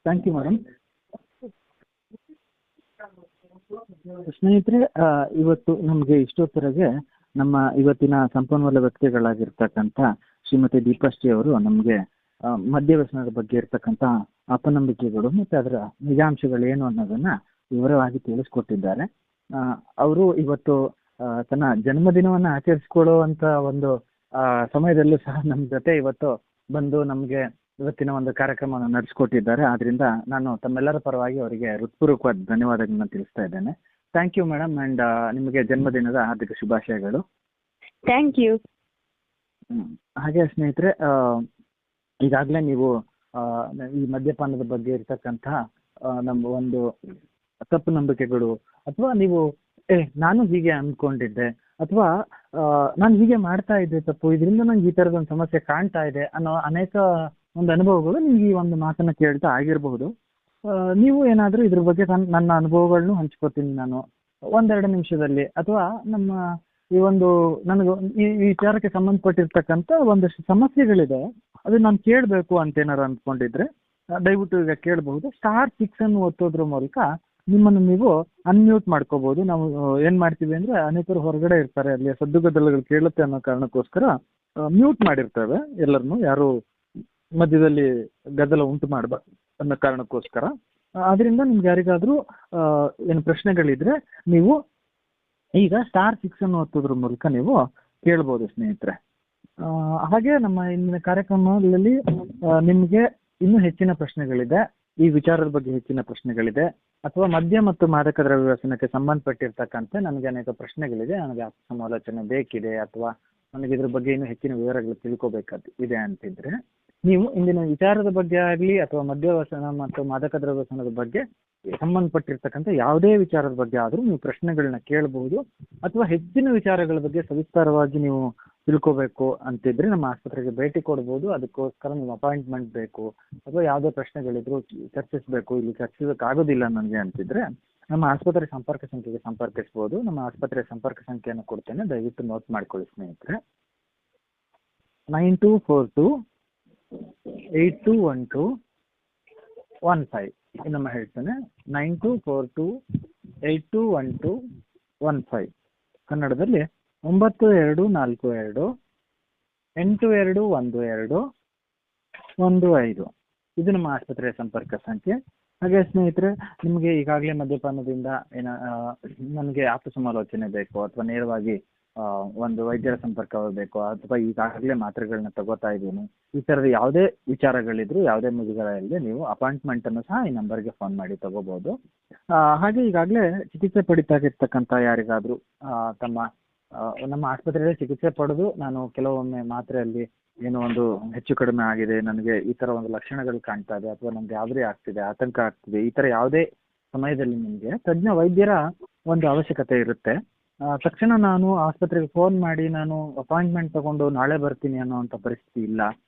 Thank you madam. ಸ್ನೇಹಿತರೆ, ಇವತ್ತು ನಮಗೆ ಇಷ್ಟೊತ್ತರೆಗೆ ನಮ್ಮ ಇವತ್ತಿನ ಸಂಪನ್ಮೂಲ ವ್ಯಕ್ತಿಗಳಾಗಿರ್ತಕ್ಕಂಥ ಶ್ರೀಮತಿ ದೀಪಾಶ್ರೀ ಅವರು ನಮಗೆ ಮದ್ಯವ್ಯಸನದ ಬಗ್ಗೆ ಇರ್ತಕ್ಕಂಥ ಅಪನಂಬಿಕೆಗಳು ಮತ್ತು ಅದರ ನಿಜಾಂಶಗಳು ಏನು ಅನ್ನೋದನ್ನ ವಿವರವಾಗಿ ತಿಳಿಸ್ಕೊಟ್ಟಿದ್ದಾರೆ. ಅವರು ಇವತ್ತು ತನ್ನ ಜನ್ಮದಿನವನ್ನು ಆಚರಿಸಿಕೊಳ್ಳುವಂತ ಒಂದು ಸಮಯದಲ್ಲೂ ಸಹ ನಮ್ಮ ಜೊತೆ ಇವತ್ತು ಬಂದು ನಮಗೆ ಇವತ್ತಿನ ಒಂದು ಕಾರ್ಯಕ್ರಮವನ್ನು ನಡೆಸಿಕೊಟ್ಟಿದ್ದಾರೆ. ಆದ್ರಿಂದ ನಾನು ತಮ್ಮೆಲ್ಲರ ಪರವಾಗಿ ಅವರಿಗೆ ಹೃತ್ಪೂರ್ವಕವಾದ ಧನ್ಯವಾದಗಳನ್ನ ತಿಳಿಸ್ತಾ ಇದ್ದೇನೆ. Thank you madam. ಅಂಡ್ ನಿಮಗೆ ಜನ್ಮದಿನದ ಹಾರ್ದಿಕ ಶುಭಾಶಯಗಳು. Thank you. ಹಾಗೆ ಸ್ನೇಹಿತರೆ, ಈಗಾಗಲೇ ನೀವು ಈ ಮದ್ಯಪಾನದ ಬಗ್ಗೆ ಇರ್ತಕ್ಕಂಥ ನಮ್ಮ ಒಂದು ತಪ್ಪು ನಂಬಿಕೆಗಳು ಅಥವಾ ನೀವು ನಾನು ಹೀಗೆ ಅಂದ್ಕೊಂಡಿದ್ದೆ ಅಥವಾ ನಾನು ಹೀಗೆ ಮಾಡ್ತಾ ಇದ್ದೆ ತಪ್ಪು, ಇದರಿಂದ ನಂಗೆ ಈ ಥರದ ಒಂದು ಸಮಸ್ಯೆ ಕಾಣ್ತಾ ಇದೆ ಅನ್ನೋ ಅನೇಕ ಒಂದು ಅನುಭವಗಳು ನಿಮ್ಗೆ ಈ ಒಂದು ಮಾತನ್ನ ಕೇಳ್ತಾ ಆಗಿರಬಹುದು. ನೀವು ಏನಾದರೂ ಇದ್ರ ಬಗ್ಗೆ ನನ್ನ ಅನುಭವಗಳನ್ನು ಹಂಚ್ಕೋತೀನಿ ನಾನು ಒಂದೆರಡು ನಿಮಿಷದಲ್ಲಿ, ಅಥವಾ ನಮ್ಮ ಈ ಒಂದು ನನಗೆ ಈ ವಿಚಾರಕ್ಕೆ ಸಂಬಂಧಪಟ್ಟಿರ್ತಕ್ಕಂಥ ಒಂದಷ್ಟು ಸಮಸ್ಯೆಗಳಿದೆ, ಅದು ನಾನು ಕೇಳಬೇಕು ಅಂತ ಏನಾರು ಅಂದ್ಕೊಂಡಿದ್ರೆ ದಯವಿಟ್ಟು ಈಗ ಕೇಳಬಹುದು. *6 ಅನ್ನು ಒತ್ತೋದ್ರ ಮೂಲಕ ನಿಮ್ಮನ್ನು ನೀವು ಅನ್ಮ್ಯೂಟ್ ಮಾಡ್ಕೋಬಹುದು. ನಾವು ಏನ್ ಮಾಡ್ತೀವಿ ಅಂದ್ರೆ, ಅನೇಕರು ಹೊರಗಡೆ ಇರ್ತಾರೆ, ಅಲ್ಲಿ ಸದ್ದುಗದ್ದಲಗಳು ಕೇಳುತ್ತೆ ಅನ್ನೋ ಕಾರಣಕ್ಕೋಸ್ಕರ ಮ್ಯೂಟ್ ಮಾಡಿರ್ತೇವೆ ಎಲ್ಲರನ್ನು, ಯಾರು ಮಧ್ಯದಲ್ಲಿ ಗದ್ದಲ ಉಂಟು ಮಾಡಬಾರ್ದು ಅನ್ನೋ ಕಾರಣಕ್ಕೋಸ್ಕರ. ಆದ್ರಿಂದ ನಿಮ್ಗೆ ಯಾರಿಗಾದ್ರೂ ಏನು ಪ್ರಶ್ನೆಗಳಿದ್ರೆ ನೀವು ಈಗ *6 ಅನ್ನು ಒತ್ತೋದ್ರ ಮೂಲಕ ನೀವು ಕೇಳ್ಬೋದು ಸ್ನೇಹಿತರೆ. ಹಾಗೆ ನಮ್ಮ ಇಂದಿನ ಕಾರ್ಯಕ್ರಮದಲ್ಲಿ ನಿಮಗೆ ಇನ್ನೂ ಹೆಚ್ಚಿನ ಪ್ರಶ್ನೆಗಳಿದೆ, ಈ ವಿಚಾರದ ಬಗ್ಗೆ ಹೆಚ್ಚಿನ ಪ್ರಶ್ನೆಗಳಿದೆ, ಅಥವಾ ಮದ್ಯ ಮತ್ತು ಮಾದಕ ದ್ರವ್ಯ ವ್ಯಸನಕ್ಕೆ ಸಂಬಂಧಪಟ್ಟಿರ್ತಕ್ಕಂಥ ನನಗೆ ಅನೇಕ ಪ್ರಶ್ನೆಗಳಿದೆ, ನನಗೆ ಸಮಾಲೋಚನೆ ಬೇಕಿದೆ, ಅಥವಾ ನನಗೆ ಇದ್ರ ಬಗ್ಗೆ ಇನ್ನೂ ಹೆಚ್ಚಿನ ವಿವರಗಳು ತಿಳ್ಕೊಬೇಕಾಗಿದೆ ಅಂತಿದ್ರೆ ನೀವು ಇಂದಿನ ವಿಚಾರದ ಬಗ್ಗೆ ಆಗಲಿ ಅಥವಾ ಮದ್ಯವ್ಯಸನ ಮತ್ತು ಮಾದಕ ದ್ರವ್ಯ ವ್ಯಸನದ ಬಗ್ಗೆ ಸಂಬಂಧಪಟ್ಟಿರ್ತಕ್ಕಂಥ ಯಾವುದೇ ವಿಚಾರದ ಬಗ್ಗೆ ಆದರೂ ನೀವು ಪ್ರಶ್ನೆಗಳನ್ನ ಕೇಳಬಹುದು. ಅಥವಾ ಹೆಚ್ಚಿನ ವಿಚಾರಗಳ ಬಗ್ಗೆ ಸವಿಸ್ತಾರವಾಗಿ ನೀವು ತಿಳ್ಕೋಬೇಕು ಅಂತಿದ್ರೆ ನಮ್ಮ ಆಸ್ಪತ್ರೆಗೆ ಭೇಟಿ ಕೊಡ್ಬೋದು. ಅದಕ್ಕೋಸ್ಕರ ನೀವು ಅಪಾಯಿಂಟ್ಮೆಂಟ್ ಬೇಕು ಅಥವಾ ಯಾವುದೇ ಪ್ರಶ್ನೆಗಳಿದ್ರು ಚರ್ಚಿಸಬೇಕು, ಇಲ್ಲಿ ಚರ್ಚಿಸೋಕ್ಕಾಗೋದಿಲ್ಲ ನನಗೆ ಅಂತಿದ್ರೆ ನಮ್ಮ ಆಸ್ಪತ್ರೆ ಸಂಪರ್ಕ ಸಂಖ್ಯೆಗೆ ಸಂಪರ್ಕಿಸ್ಬೋದು. ನಮ್ಮ ಆಸ್ಪತ್ರೆ ಸಂಪರ್ಕ ಸಂಖ್ಯೆಯನ್ನು ಕೊಡ್ತೇನೆ, ದಯವಿಟ್ಟು ನೋಟ್ ಮಾಡ್ಕೊಳ್ಳಿ ಸ್ನೇಹಿತರೆ. 9242821215. ಇನ್ನೊಮ್ಮೆ ಹೇಳ್ತೇನೆ, 9242821215. ಕನ್ನಡದಲ್ಲಿ 9242821215. ಇದು ನಮ್ಮ ಆಸ್ಪತ್ರೆಯ ಸಂಪರ್ಕ ಸಂಖ್ಯೆ. ಹಾಗೆ ಸ್ನೇಹಿತರೆ, ನಿಮಗೆ ಈಗಾಗಲೇ ಮದ್ಯಪಾನದಿಂದ ನನಗೆ ಆಪ್ತ ಸಮಾಲೋಚನೆ ಬೇಕು ಅಥವಾ ನೇರವಾಗಿ ಒಂದು ವೈದ್ಯರ ಸಂಪರ್ಕ ಬೇಕು, ಅಥವಾ ಈಗಾಗಲೇ ಮಾತ್ರೆಗಳನ್ನ ತಗೋತಾ ಇದ್ದೀನಿ, ಈ ಥರದ ಯಾವುದೇ ವಿಚಾರಗಳಿದ್ರು ಯಾವುದೇ ಮುಜುಗರ ಇಲ್ಲದೆ ನೀವು ಅಪಾಯಿಂಟ್ಮೆಂಟ್ ಅನ್ನು ಸಹ ಈ ನಂಬರ್ಗೆ ಫೋನ್ ಮಾಡಿ ತಗೋಬಹುದು. ಹಾಗೆ ಈಗಾಗಲೇ ಚಿಕಿತ್ಸೆ ಪಡಿತಾಗಿರ್ತಕ್ಕಂಥ ಯಾರಿಗಾದ್ರೂ ನಮ್ಮ ಆಸ್ಪತ್ರೆಯಲ್ಲಿ ಚಿಕಿತ್ಸೆ ಪಡೆದು ನಾನು ಕೆಲವೊಮ್ಮೆ ಮಾತ್ರೆಯಲ್ಲಿ ಏನೋ ಒಂದು ಹೆಚ್ಚು ಕಡಿಮೆ ಆಗಿದೆ, ನನಗೆ ಈ ಥರ ಒಂದು ಲಕ್ಷಣಗಳು ಕಾಣ್ತಾ ಇದೆ, ಅಥವಾ ನನಗೆ ಗಾಬರಿ ಆಗ್ತಿದೆ, ಆತಂಕ ಆಗ್ತಿದೆ, ಈ ಥರ ಯಾವುದೇ ಸಮಯದಲ್ಲಿ ನಿಮಗೆ ತಜ್ಞ ವೈದ್ಯರ ಒಂದು ಅವಶ್ಯಕತೆ ಇರುತ್ತೆ. ತಕ್ಷಣ ನಾನು ಆಸ್ಪತ್ರೆಗೆ ಫೋನ್ ಮಾಡಿ ನಾನು ಅಪಾಯಿಂಟ್ಮೆಂಟ್ ತಗೊಂಡು ನಾಳೆ ಬರ್ತೀನಿ ಅನ್ನೋವಂಥ ಪರಿಸ್ಥಿತಿ ಇಲ್ಲ.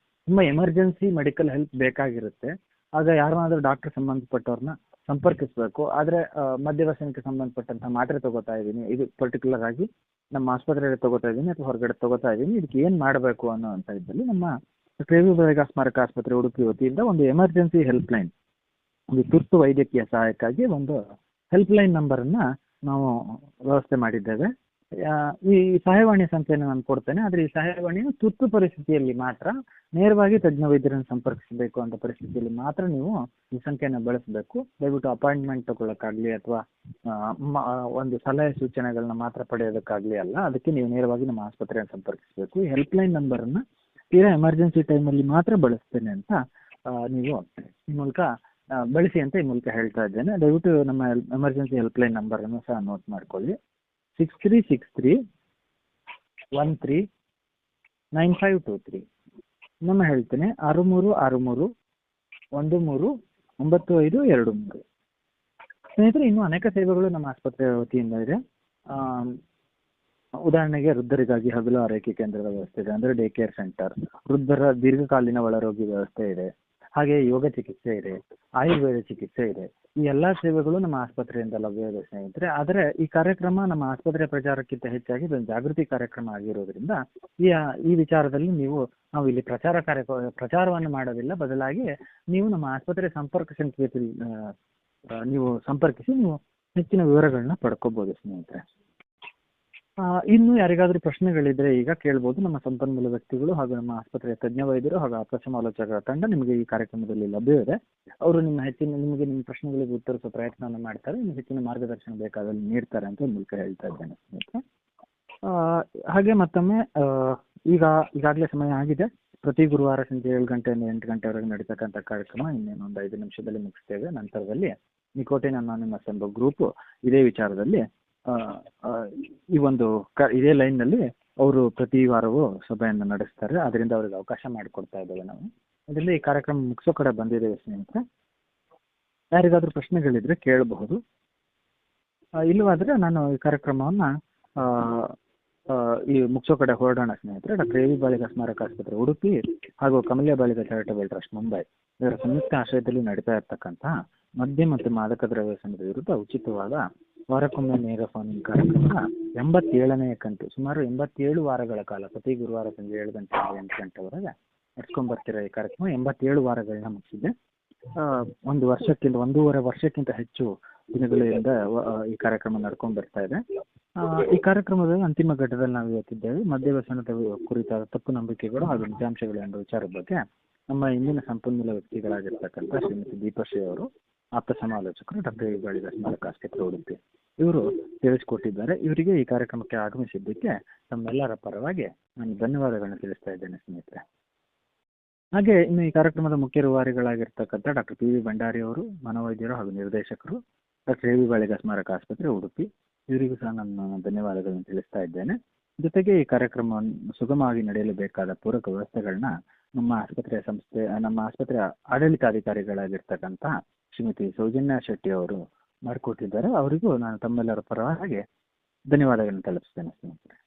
ತುಂಬ ಎಮರ್ಜೆನ್ಸಿ ಮೆಡಿಕಲ್ ಹೆಲ್ಪ್ ಬೇಕಾಗಿರುತ್ತೆ. ಆಗ ಯಾರನ್ನಾದ್ರೂ ಡಾಕ್ಟರ್ ಸಂಬಂಧಪಟ್ಟವ್ರನ್ನ ಸಂಪರ್ಕಿಸಬೇಕು. ಆದರೆ ಮದ್ಯವ್ಯಸನಕ್ಕೆ ಸಂಬಂಧಪಟ್ಟಂಥ ಮಾತ್ರೆ ತಗೋತಾ ಇದ್ದೀನಿ, ಇದು ಪರ್ಟಿಕ್ಯುಲರ್ ಆಗಿ ನಮ್ಮ ಆಸ್ಪತ್ರೆಯಲ್ಲಿ ತಗೋತಾ ಇದ್ದೀನಿ ಅಥವಾ ಹೊರಗಡೆ ತಗೋತಾ ಇದ್ದೀನಿ, ಇದಕ್ಕೆ ಏನು ಮಾಡಬೇಕು ಅನ್ನೋ ಅಂತ ಇದ್ದಲ್ಲಿ ನಮ್ಮ KV ಬೇಗ ಸ್ಮಾರಕ ಆಸ್ಪತ್ರೆ ಉಡುಪಿ ವತಿಯಿಂದ ಒಂದು ಎಮರ್ಜೆನ್ಸಿ ಹೆಲ್ಪ್ ಲೈನ್, ಒಂದು ತುರ್ತು ವೈದ್ಯಕೀಯ ಸಹಾಯಕ್ಕಾಗಿ ಒಂದು ಹೆಲ್ಪ್ ಲೈನ್ ನಂಬರನ್ನು ನಾವು ವ್ಯವಸ್ಥೆ ಮಾಡಿದ್ದೇವೆ. ಈ ಸಹಾಯವಾಣಿ ಸಂಖ್ಯೆಯನ್ನು ನಾನು ಕೊಡ್ತೇನೆ. ಆದರೆ ಈ ಸಹಾಯವಾಣಿಯನ್ನು ತುರ್ತು ಪರಿಸ್ಥಿತಿಯಲ್ಲಿ ಮಾತ್ರ, ನೇರವಾಗಿ ತಜ್ಞ ವೈದ್ಯರನ್ನು ಸಂಪರ್ಕಿಸಬೇಕು ಅಂತ ಪರಿಸ್ಥಿತಿಯಲ್ಲಿ ಮಾತ್ರ ನೀವು ಈ ಸಂಖ್ಯೆಯನ್ನು ಬಳಸಬೇಕು. ದಯವಿಟ್ಟು ಅಪಾಯಿಂಟ್ಮೆಂಟ್ ತಗೊಳ್ಳೋಕ್ಕಾಗಲಿ ಅಥವಾ ಒಂದು ಸಲಹೆ ಸೂಚನೆಗಳನ್ನ ಮಾತ್ರ ಪಡೆಯೋದಕ್ಕಾಗಲಿ ಅಲ್ಲ, ಅದಕ್ಕೆ ನೀವು ನೇರವಾಗಿ ನಮ್ಮ ಆಸ್ಪತ್ರೆಯನ್ನು ಸಂಪರ್ಕಿಸಬೇಕು. ಈ ಹೆಲ್ಪ್ ಲೈನ್ ನಂಬರನ್ನು ತೀರಾ ಎಮರ್ಜೆನ್ಸಿ ಟೈಮಲ್ಲಿ ಮಾತ್ರ ಬಳಸ್ತೇನೆ ಅಂತ ನೀವು ಈ ಮೂಲಕ ಬಳಸಿ ಅಂತ ಈ ಮೂಲಕ ಹೇಳ್ತಾ ಇದ್ದೇನೆ. ದಯವಿಟ್ಟು ನಮ್ಮ ಎಮರ್ಜೆನ್ಸಿ ಹೆಲ್ಪ್ಲೈನ್ ನಂಬರನ್ನು ಸಹ ನೋಟ್ ಮಾಡ್ಕೊಳ್ಳಿ. 6363139523. ನಮ್ಮ ಹೇಳ್ತೇನೆ 6363139523. ಸ್ನೇಹಿತರೆ, ಇನ್ನೂ ಅನೇಕ ಸೇವೆಗಳು ನಮ್ಮ ಆಸ್ಪತ್ರೆಯ ವತಿಯಿಂದ ಇದೆ. ಉದಾಹರಣೆಗೆ ವೃದ್ಧರಿಗಾಗಿ ಹಗಲು ಆರೈಕೆ ಕೇಂದ್ರದ ವ್ಯವಸ್ಥೆ ಇದೆ, ಅಂದರೆ ಡೇ ಕೇರ್ ಸೆಂಟರ್. ವೃದ್ಧರ ದೀರ್ಘಕಾಲೀನ ಒಳರೋಗಿ ವ್ಯವಸ್ಥೆ ಇದೆ. ಹಾಗೆ ಯೋಗ ಚಿಕಿತ್ಸೆ ಇದೆ, ಆಯುರ್ವೇದ ಚಿಕಿತ್ಸೆ ಇದೆ. ಈ ಎಲ್ಲ ಸೇವೆಗಳು ನಮ್ಮ ಆಸ್ಪತ್ರೆಯಿಂದ ಲಭ್ಯವಿದೆ ಸ್ನೇಹಿತರೆ. ಆದರೆ ಈ ಕಾರ್ಯಕ್ರಮ ನಮ್ಮ ಆಸ್ಪತ್ರೆಯ ಪ್ರಚಾರಕ್ಕಿಂತ ಹೆಚ್ಚಾಗಿ ಇದೊಂದು ಜಾಗೃತಿ ಕಾರ್ಯಕ್ರಮ ಆಗಿರೋದ್ರಿಂದ ಈ ವಿಚಾರದಲ್ಲಿ ನಾವು ಇಲ್ಲಿ ಪ್ರಚಾರವನ್ನು ಮಾಡೋದಿಲ್ಲ. ಬದಲಾಗಿ ನೀವು ನಮ್ಮ ಆಸ್ಪತ್ರೆ ಸಂಪರ್ಕ ಸಂಖ್ಯೆ ನೀವು ಸಂಪರ್ಕಿಸಿ ನೀವು ಹೆಚ್ಚಿನ ವಿವರಗಳನ್ನ ಪಡ್ಕೋಬಹುದು ಸ್ನೇಹಿತರೆ. ಇನ್ನು ಯಾರಿಗಾದ್ರೂ ಪ್ರಶ್ನೆಗಳಿದ್ರೆ ಈಗ ಕೇಳ್ಬೋದು. ನಮ್ಮ ಸಂಪನ್ಮೂಲ ವ್ಯಕ್ತಿಗಳು ಹಾಗೂ ನಮ್ಮ ಆಸ್ಪತ್ರೆಯ ತಜ್ಞ ವೈದ್ಯರು ಹಾಗೂ ಆಪ್ತ ಸಮಾಲೋಚಕರ ತಂಡ ನಿಮಗೆ ಈ ಕಾರ್ಯಕ್ರಮದಲ್ಲಿ ಲಭ್ಯವಿದೆ. ಅವರು ನಿಮ್ಮ ಪ್ರಶ್ನೆಗಳಿಗೆ ಉತ್ತರಿಸುವ ಪ್ರಯತ್ನವನ್ನು ಮಾಡ್ತಾರೆ. ನಿಮ್ಗೆ ಹೆಚ್ಚಿನ ಮಾರ್ಗದರ್ಶನ ಬೇಕಾದಲ್ಲಿ ನೀಡ್ತಾರೆ ಅಂತ ಮೂಲಕ ಹೇಳ್ತಾ ಇದ್ದೇನೆ ಸ್ನೇಹಿತರೆ. ಹಾಗೆ ಮತ್ತೊಮ್ಮೆ ಈಗಾಗಲೇ ಸಮಯ ಆಗಿದೆ. ಪ್ರತಿ ಗುರುವಾರ ಸಂಜೆ 7 ಗಂಟೆಯಿಂದ 8 ಗಂಟೆವರೆಗೆ ನಡೀತಕ್ಕಂಥ ಕಾರ್ಯಕ್ರಮ ಇನ್ನೇನೊಂದು 5 ನಿಮಿಷದಲ್ಲಿ ಮುಗಿಸ್ತೇವೆ. ನಂತರದಲ್ಲಿ ನಿಕೋಟಿನ್ ಅನಾನಿಮಸ್ ಎಂಬ ಗ್ರೂಪ್ ಇದೇ ವಿಚಾರದಲ್ಲಿ ಇದೇ ಲೈನ್ನಲ್ಲಿ ಅವರು ಪ್ರತಿ ವಾರವೂ ಸಭೆಯನ್ನು ನಡೆಸ್ತಾರೆ. ಅದರಿಂದ ಅವ್ರಿಗೆ ಅವಕಾಶ ಮಾಡಿಕೊಡ್ತಾ ಇದ್ದೇವೆ ನಾವು. ಅದರಿಂದ ಈ ಕಾರ್ಯಕ್ರಮ ಮುಗಿಸೋ ಕಡೆ ಬಂದಿದ್ದೇವೆ ಸ್ನೇಹಿತರೆ. ಯಾರಿಗಾದ್ರೂ ಪ್ರಶ್ನೆಗಳಿದ್ರೆ ಕೇಳಬಹುದು. ಇಲ್ಲವಾದ್ರೆ ನಾನು ಈ ಕಾರ್ಯಕ್ರಮವನ್ನು ಈ ಮುಗಿಸೋ ಕಡೆ ಹೊರಡೋಣ ಸ್ನೇಹಿತರೆ. ಡಾಕ್ಟರ್ ಎ ವಿ ಬಾಳಿಗ ಸ್ಮಾರಕ ಆಸ್ಪತ್ರೆ ಉಡುಪಿ ಹಾಗೂ ಕಮಲ್ಯ ಬಾಳಿಗ ಚಾರಿಟಬಲ್ ಟ್ರಸ್ಟ್ ಮುಂಬೈ ಇದರ ಸಂಯುಕ್ತ ಆಶ್ರಯದಲ್ಲಿ ನಡೀತಾ ಇರ್ತಕ್ಕಂಥ ಮದ್ಯ ಮತ್ತು ಮಾದಕ ದ್ರವ್ಯ ವ್ಯಸನದ ವಿರುದ್ಧ ಉಚಿತವಾದ ವಾರಕ್ಕೊಮ್ಮೆ ನೇರ ಫೋನ್ ಇನ್ ಕಾರ್ಯಕ್ರಮ 87ನೇ ಕಂತು, ಸುಮಾರು 87 ವಾರಗಳ ಕಾಲ ಪ್ರತಿ ಗುರುವಾರ ಸಂಜೆ 7 ಗಂಟೆಯಿಂದ 8 ಗಂಟೆವರೆಗೆ ನಡ್ಸ್ಕೊಂಡ್ಬರ್ತಿರೋ ಈ ಕಾರ್ಯಕ್ರಮ 87 ವಾರಗಳನ್ನ ಮುಗಿಸಿದೆ. 1.5 ವರ್ಷಕ್ಕಿಂತ ಹೆಚ್ಚು ದಿನಗಳಿಂದ ಈ ಕಾರ್ಯಕ್ರಮ ನಡ್ಕೊಂಡು ಬರ್ತಾ ಇದೆ. ಈ ಕಾರ್ಯಕ್ರಮದ ಅಂತಿಮ ಘಟ್ಟದಲ್ಲಿ ನಾವು ಇವತ್ತಿದ್ದೇವೆ. ಮದ್ಯ ವ್ಯಸನದ ಕುರಿತಾದ ತಪ್ಪು ನಂಬಿಕೆಗಳು ಹಾಗೂ ನಿಜಾಂಶಗಳು ಎಂಬ ವಿಚಾರದ ಬಗ್ಗೆ ನಮ್ಮ ಇಂದಿನ ಸಂಪನ್ಮೂಲ ವ್ಯಕ್ತಿಗಳಾಗಿರ್ತಕ್ಕಂಥ ಶ್ರೀಮತಿ ದೀಪಶ್ರೀ ಅವರು, ಆಪ್ತ ಸಮಾಲೋಚಕರು, ಡಾಕ್ಟರ್ ಎ ವಿ ಬಾಳಿಗ ಸ್ಮಾರಕ ಆಸ್ಪತ್ರೆ ಉಡುಪಿ, ಇವರು ತಿಳಿಸಿಕೊಟ್ಟಿದ್ದಾರೆ. ಇವರಿಗೆ ಈ ಕಾರ್ಯಕ್ರಮಕ್ಕೆ ಆಗಮಿಸಿದ್ದಕ್ಕೆ ತಮ್ಮೆಲ್ಲರ ಪರವಾಗಿ ನಾನು ಧನ್ಯವಾದಗಳನ್ನು ತಿಳಿಸ್ತಾ ಇದ್ದೇನೆ ಸ್ನೇಹಿತರೆ. ಹಾಗೆ ಇನ್ನು ಈ ಕಾರ್ಯಕ್ರಮದ ಮುಖ್ಯ ರೂವಾರಿಗಳಾಗಿರ್ತಕ್ಕಂಥ ಡಾಕ್ಟರ್ ಪಿ ವಿ ಭಂಡಾರಿ ಅವರು, ಮನೋವೈದ್ಯರು ಹಾಗೂ ನಿರ್ದೇಶಕರು, ಡಾಕ್ಟರ್ ಎ ವಿ ಬಾಳಿಗ ಸ್ಮಾರಕ ಆಸ್ಪತ್ರೆ ಉಡುಪಿ, ಇವರಿಗೂ ಸಹ ನಾನು ಧನ್ಯವಾದಗಳನ್ನು ತಿಳಿಸ್ತಾ ಇದ್ದೇನೆ. ಜೊತೆಗೆ ಈ ಕಾರ್ಯಕ್ರಮವನ್ನು ಸುಗಮವಾಗಿ ನಡೆಯಲು ಬೇಕಾದ ಪೂರಕ ವ್ಯವಸ್ಥೆಗಳನ್ನ ನಮ್ಮ ಆಸ್ಪತ್ರೆಯ ಆಡಳಿತಾಧಿಕಾರಿಗಳಾಗಿರ್ತಕ್ಕಂಥ ಶ್ರೀಮತಿ ಸೌಜನ್ಯ ಶೆಟ್ಟಿ ಅವರು ಮಾಡಿಕೊಟ್ಟಿದ್ದಾರೆ. ಅವರಿಗೂ ನಾನು ತಮ್ಮೆಲ್ಲರ ಪರವಾಗಿ ಧನ್ಯವಾದಗಳನ್ನು ತಲುಪಿಸ್ತೇನೆ ಸ್ನೇಹಿತರೆ.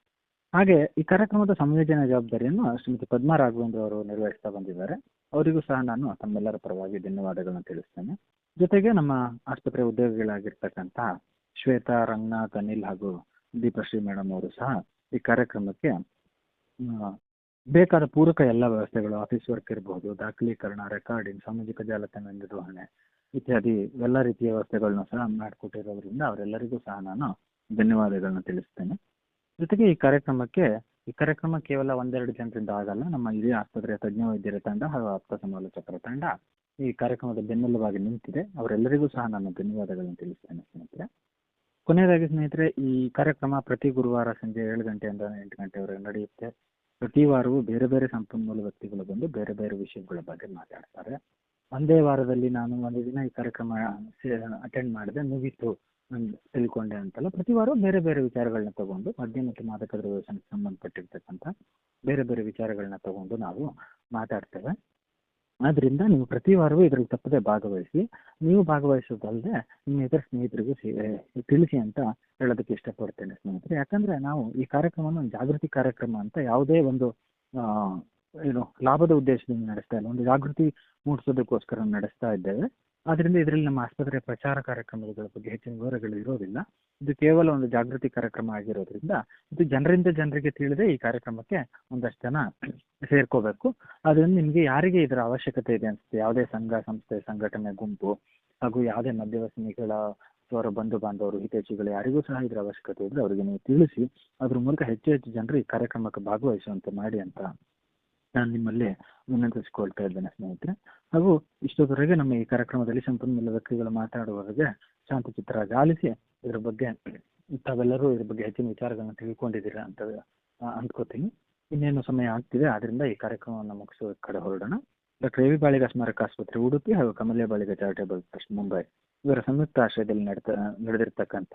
ಹಾಗೆ ಈ ಕಾರ್ಯಕ್ರಮದ ಸಂಯೋಜನಾ ಜವಾಬ್ದಾರಿಯನ್ನು ಶ್ರೀಮತಿ ಪದ್ಮಾ ರಾಘವೇಂದ್ರ ಅವರು ನಿರ್ವಹಿಸ್ತಾ ಬಂದಿದ್ದಾರೆ. ಅವರಿಗೂ ಸಹ ನಾನು ತಮ್ಮೆಲ್ಲರ ಪರವಾಗಿ ಧನ್ಯವಾದಗಳನ್ನು ತಿಳಿಸ್ತೇನೆ. ಜೊತೆಗೆ ನಮ್ಮ ಆಸ್ಪತ್ರೆ ಉದ್ಯೋಗಿಗಳಾಗಿರ್ತಕ್ಕಂಥ ಶ್ವೇತಾ, ರಂಗನಾಥ್, ಅನಿಲ್ ಹಾಗೂ ದೀಪಶ್ರೀ ಮೇಡಮ್ ಅವರು ಸಹ ಈ ಕಾರ್ಯಕ್ರಮಕ್ಕೆ ಬೇಕಾದ ಪೂರಕ ಎಲ್ಲ ವ್ಯವಸ್ಥೆಗಳು, ಆಫೀಸ್ ವರ್ಕ್ ಇರಬಹುದು, ದಾಖಲೀಕರಣ, ರೆಕಾರ್ಡಿಂಗ್, ಸಾಮಾಜಿಕ ಜಾಲತಾಣ ನಿರ್ವಹಣೆ ಇತ್ಯಾದಿ ಎಲ್ಲ ರೀತಿಯ ವ್ಯವಸ್ಥೆಗಳನ್ನ ಸಹ ಮಾಡಿಕೊಟ್ಟಿರೋದ್ರಿಂದ ಅವರೆಲ್ಲರಿಗೂ ಸಹ ನಾನು ಧನ್ಯವಾದಗಳನ್ನ ತಿಳಿಸ್ತೇನೆ. ಜೊತೆಗೆ ಈ ಕಾರ್ಯಕ್ರಮ ಕೇವಲ 1-2 ಜನರಿಂದ ಆಗಲ್ಲ. ನಮ್ಮ ಇಡೀ ಆಸ್ಪತ್ರೆಯ ತಜ್ಞ ವೈದ್ಯರ ತಂಡ ಹಾಗೂ ಆಪ್ತ ಸಮಾಲೋಚಕರ ತಂಡ ಈ ಕಾರ್ಯಕ್ರಮದ ಬೆನ್ನೆಲುಬಾಗಿ ನಿಂತಿದೆ. ಅವರೆಲ್ಲರಿಗೂ ಸಹ ನಾನು ಧನ್ಯವಾದಗಳನ್ನು ತಿಳಿಸ್ತೇನೆ ಸ್ನೇಹಿತರೆ. ಕೊನೆಯದಾಗಿ ಸ್ನೇಹಿತರೆ, ಈ ಕಾರ್ಯಕ್ರಮ ಪ್ರತಿ ಗುರುವಾರ ಸಂಜೆ 7 ಗಂಟೆಯಿಂದ 8 ಗಂಟೆವರೆಗೆ ನಡೆಯುತ್ತೆ. ಪ್ರತಿ ವಾರವೂ ಬೇರೆ ಬೇರೆ ಸಂಪನ್ಮೂಲ ವ್ಯಕ್ತಿಗಳು ಬಂದು ಬೇರೆ ಬೇರೆ ವಿಷಯಗಳ ಬಗ್ಗೆ ಮಾತಾಡ್ತಾರೆ. ಒಂದೇ ವಾರದಲ್ಲಿ ನಾನು ಒಂದು ದಿನ ಈ ಕಾರ್ಯಕ್ರಮ ಅಟೆಂಡ್ ಮಾಡಿದೆ, ಮುಗೀತು, ನಾನು ತಿಳ್ಕೊಂಡೆ ಅಂತಲ್ಲ. ಪ್ರತಿ ವಾರ ಬೇರೆ ಬೇರೆ ವಿಚಾರಗಳನ್ನ ತಗೊಂಡು ಮದ್ಯ ಮತ್ತು ಮಾದಕ ದ್ರವ್ಯ ವ್ಯಸನಕ್ಕೆ ಸಂಬಂಧಪಟ್ಟಿರ್ತಕ್ಕಂಥ ಬೇರೆ ಬೇರೆ ವಿಚಾರಗಳನ್ನ ತಗೊಂಡು ನಾವು ಮಾತಾಡ್ತೇವೆ. ಆದ್ರಿಂದ ನೀವು ಪ್ರತಿ ವಾರವೂ ಇದರಲ್ಲಿ ತಪ್ಪದೆ ಭಾಗವಹಿಸಿ. ನೀವು ಭಾಗವಹಿಸೋದಲ್ಲದೆ ನಿಮ್ಮ ಇತರ ಸ್ನೇಹಿತರಿಗೂ ತಿಳಿಸಿ ಅಂತ ಹೇಳೋದಕ್ಕೆ ಇಷ್ಟಪಡ್ತೇನೆ ಸ್ನೇಹಿತರೆ. ಯಾಕಂದ್ರೆ ನಾವು ಈ ಕಾರ್ಯಕ್ರಮವನ್ನು ಒಂದು ಜಾಗೃತಿ ಕಾರ್ಯಕ್ರಮ ಅಂತ ಯಾವುದೇ ಒಂದು ಲಾಭದ ಉದ್ದೇಶದಿಂದ ನಡೆಸ್ತಾ ಇಲ್ಲ, ಒಂದು ಜಾಗೃತಿ ಮೂಡಿಸೋದಕ್ಕೋಸ್ಕರ ನಡೆಸ್ತಾ ಇದ್ದೇವೆ. ಆದ್ರಿಂದ ಇದರಲ್ಲಿ ನಮ್ಮ ಆಸ್ಪತ್ರೆಯ ಪ್ರಚಾರ ಕಾರ್ಯಕ್ರಮಗಳ ಬಗ್ಗೆ ಹೆಚ್ಚಿನ ವಿವರಗಳು ಇರೋದಿಲ್ಲ. ಇದು ಕೇವಲ ಒಂದು ಜಾಗೃತಿ ಕಾರ್ಯಕ್ರಮ ಆಗಿರೋದ್ರಿಂದ ಇದು ಜನರಿಂದ ಜನರಿಗೆ ತಿಳಿದೇ ಈ ಕಾರ್ಯಕ್ರಮಕ್ಕೆ ಒಂದಷ್ಟು ಜನ ಸೇರ್ಕೋಬೇಕು. ಅದರಿಂದ ನಿಮಗೆ ಯಾರಿಗೆ ಇದರ ಅವಶ್ಯಕತೆ ಇದೆ ಅನ್ಸುತ್ತೆ, ಯಾವುದೇ ಸಂಘ ಸಂಸ್ಥೆ ಸಂಘಟನೆ ಗುಂಪು ಹಾಗೂ ಯಾವುದೇ ಮಧ್ಯವರ್ತಿಗಳ ಅವರ ಬಂಧು ಬಾಂಧವರು ಹಿತೈಷಿಗಳು ಯಾರಿಗೂ ಸಹ ಇದರ ಅವಶ್ಯಕತೆ ಇದ್ರೆ ಅವರಿಗೆ ನೀವು ತಿಳಿಸಿ ಅದ್ರ ಮೂಲಕ ಹೆಚ್ಚು ಹೆಚ್ಚು ಜನರು ಈ ಕಾರ್ಯಕ್ರಮಕ್ಕೆ ಭಾಗವಹಿಸುವಂತೆ ಮಾಡಿ ಅಂತ ನಾನು ನಿಮ್ಮಲ್ಲಿ ವಿನಂತಿಸಿಕೊಳ್ತಾ ಇದ್ದೇನೆ ಸ್ನೇಹಿತರೆ. ಹಾಗೂ ಇಷ್ಟೊತ್ತವರೆಗೆ ನಮ್ಮ ಈ ಕಾರ್ಯಕ್ರಮದಲ್ಲಿ ಸಂಪನ್ಮೂಲ ವ್ಯಕ್ತಿಗಳು ಮಾತಾಡುವವರೆಗೆ ಶಾಂತಚಿತ್ತರಾಗಿ ಆಲಿಸಿ ಇದ್ರ ಬಗ್ಗೆ ತಾವೆಲ್ಲರೂ ಇದ್ರ ಬಗ್ಗೆ ಹೆಚ್ಚಿನ ವಿಚಾರಗಳನ್ನ ತಿಳ್ಕೊಂಡಿದ್ದೀರಾ ಅಂತ ಅಂದ್ಕೋತೀನಿ. ಇನ್ನೇನು ಸಮಯ ಆಗ್ತಿದೆ, ಆದ್ರಿಂದ ಈ ಕಾರ್ಯಕ್ರಮವನ್ನು ಮುಗಿಸೋ ಕಡೆ ಹೊರಡೋಣ. ಡಾಕ್ಟರ್ ಎ ವಿ ಬಾಳಿಗ ಸ್ಮಾರಕ ಆಸ್ಪತ್ರೆ ಉಡುಪಿ ಹಾಗೂ ಕಮಲ್ಯ ಬಾಳಿಗ ಚಾರಿಟೇಬಲ್ ಟ್ರಸ್ಟ್ ಮುಂಬೈ ಇವರ ಸಂಯುಕ್ತ ಆಶ್ರಯದಲ್ಲಿ ನಡೆದಿರ್ತಕ್ಕಂಥ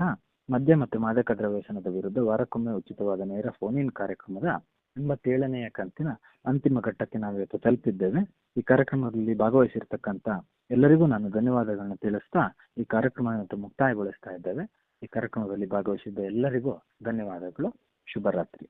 ಮದ್ಯ ಮತ್ತು ಮಾದಕ ದ್ರವ್ಯ ವ್ಯಸನದ ವಿರುದ್ಧ ವಾರಕ್ಕೊಮ್ಮೆ ಉಚಿತವಾದ ನೇರ ಫೋನ್ ಇನ್ ಕಾರ್ಯಕ್ರಮದ 87ನೆಯ ಕಂತಿನ ಅಂತಿಮ ಘಟ್ಟಕ್ಕೆ ನಾವಿವತ್ತು ತಲುಪಿದ್ದೇವೆ. ಈ ಕಾರ್ಯಕ್ರಮದಲ್ಲಿ ಭಾಗವಹಿಸಿರ್ತಕ್ಕಂಥ ಎಲ್ಲರಿಗೂ ನಾನು ಧನ್ಯವಾದಗಳನ್ನು ತಿಳಿಸ್ತಾ ಈ ಕಾರ್ಯಕ್ರಮವನ್ನು ಮುಕ್ತಾಯಗೊಳಿಸ್ತಾ ಇದ್ದೇವೆ. ಈ ಕಾರ್ಯಕ್ರಮದಲ್ಲಿ ಭಾಗವಹಿಸಿದ್ದ ಎಲ್ಲರಿಗೂ ಧನ್ಯವಾದಗಳು. ಶುಭರಾತ್ರಿ.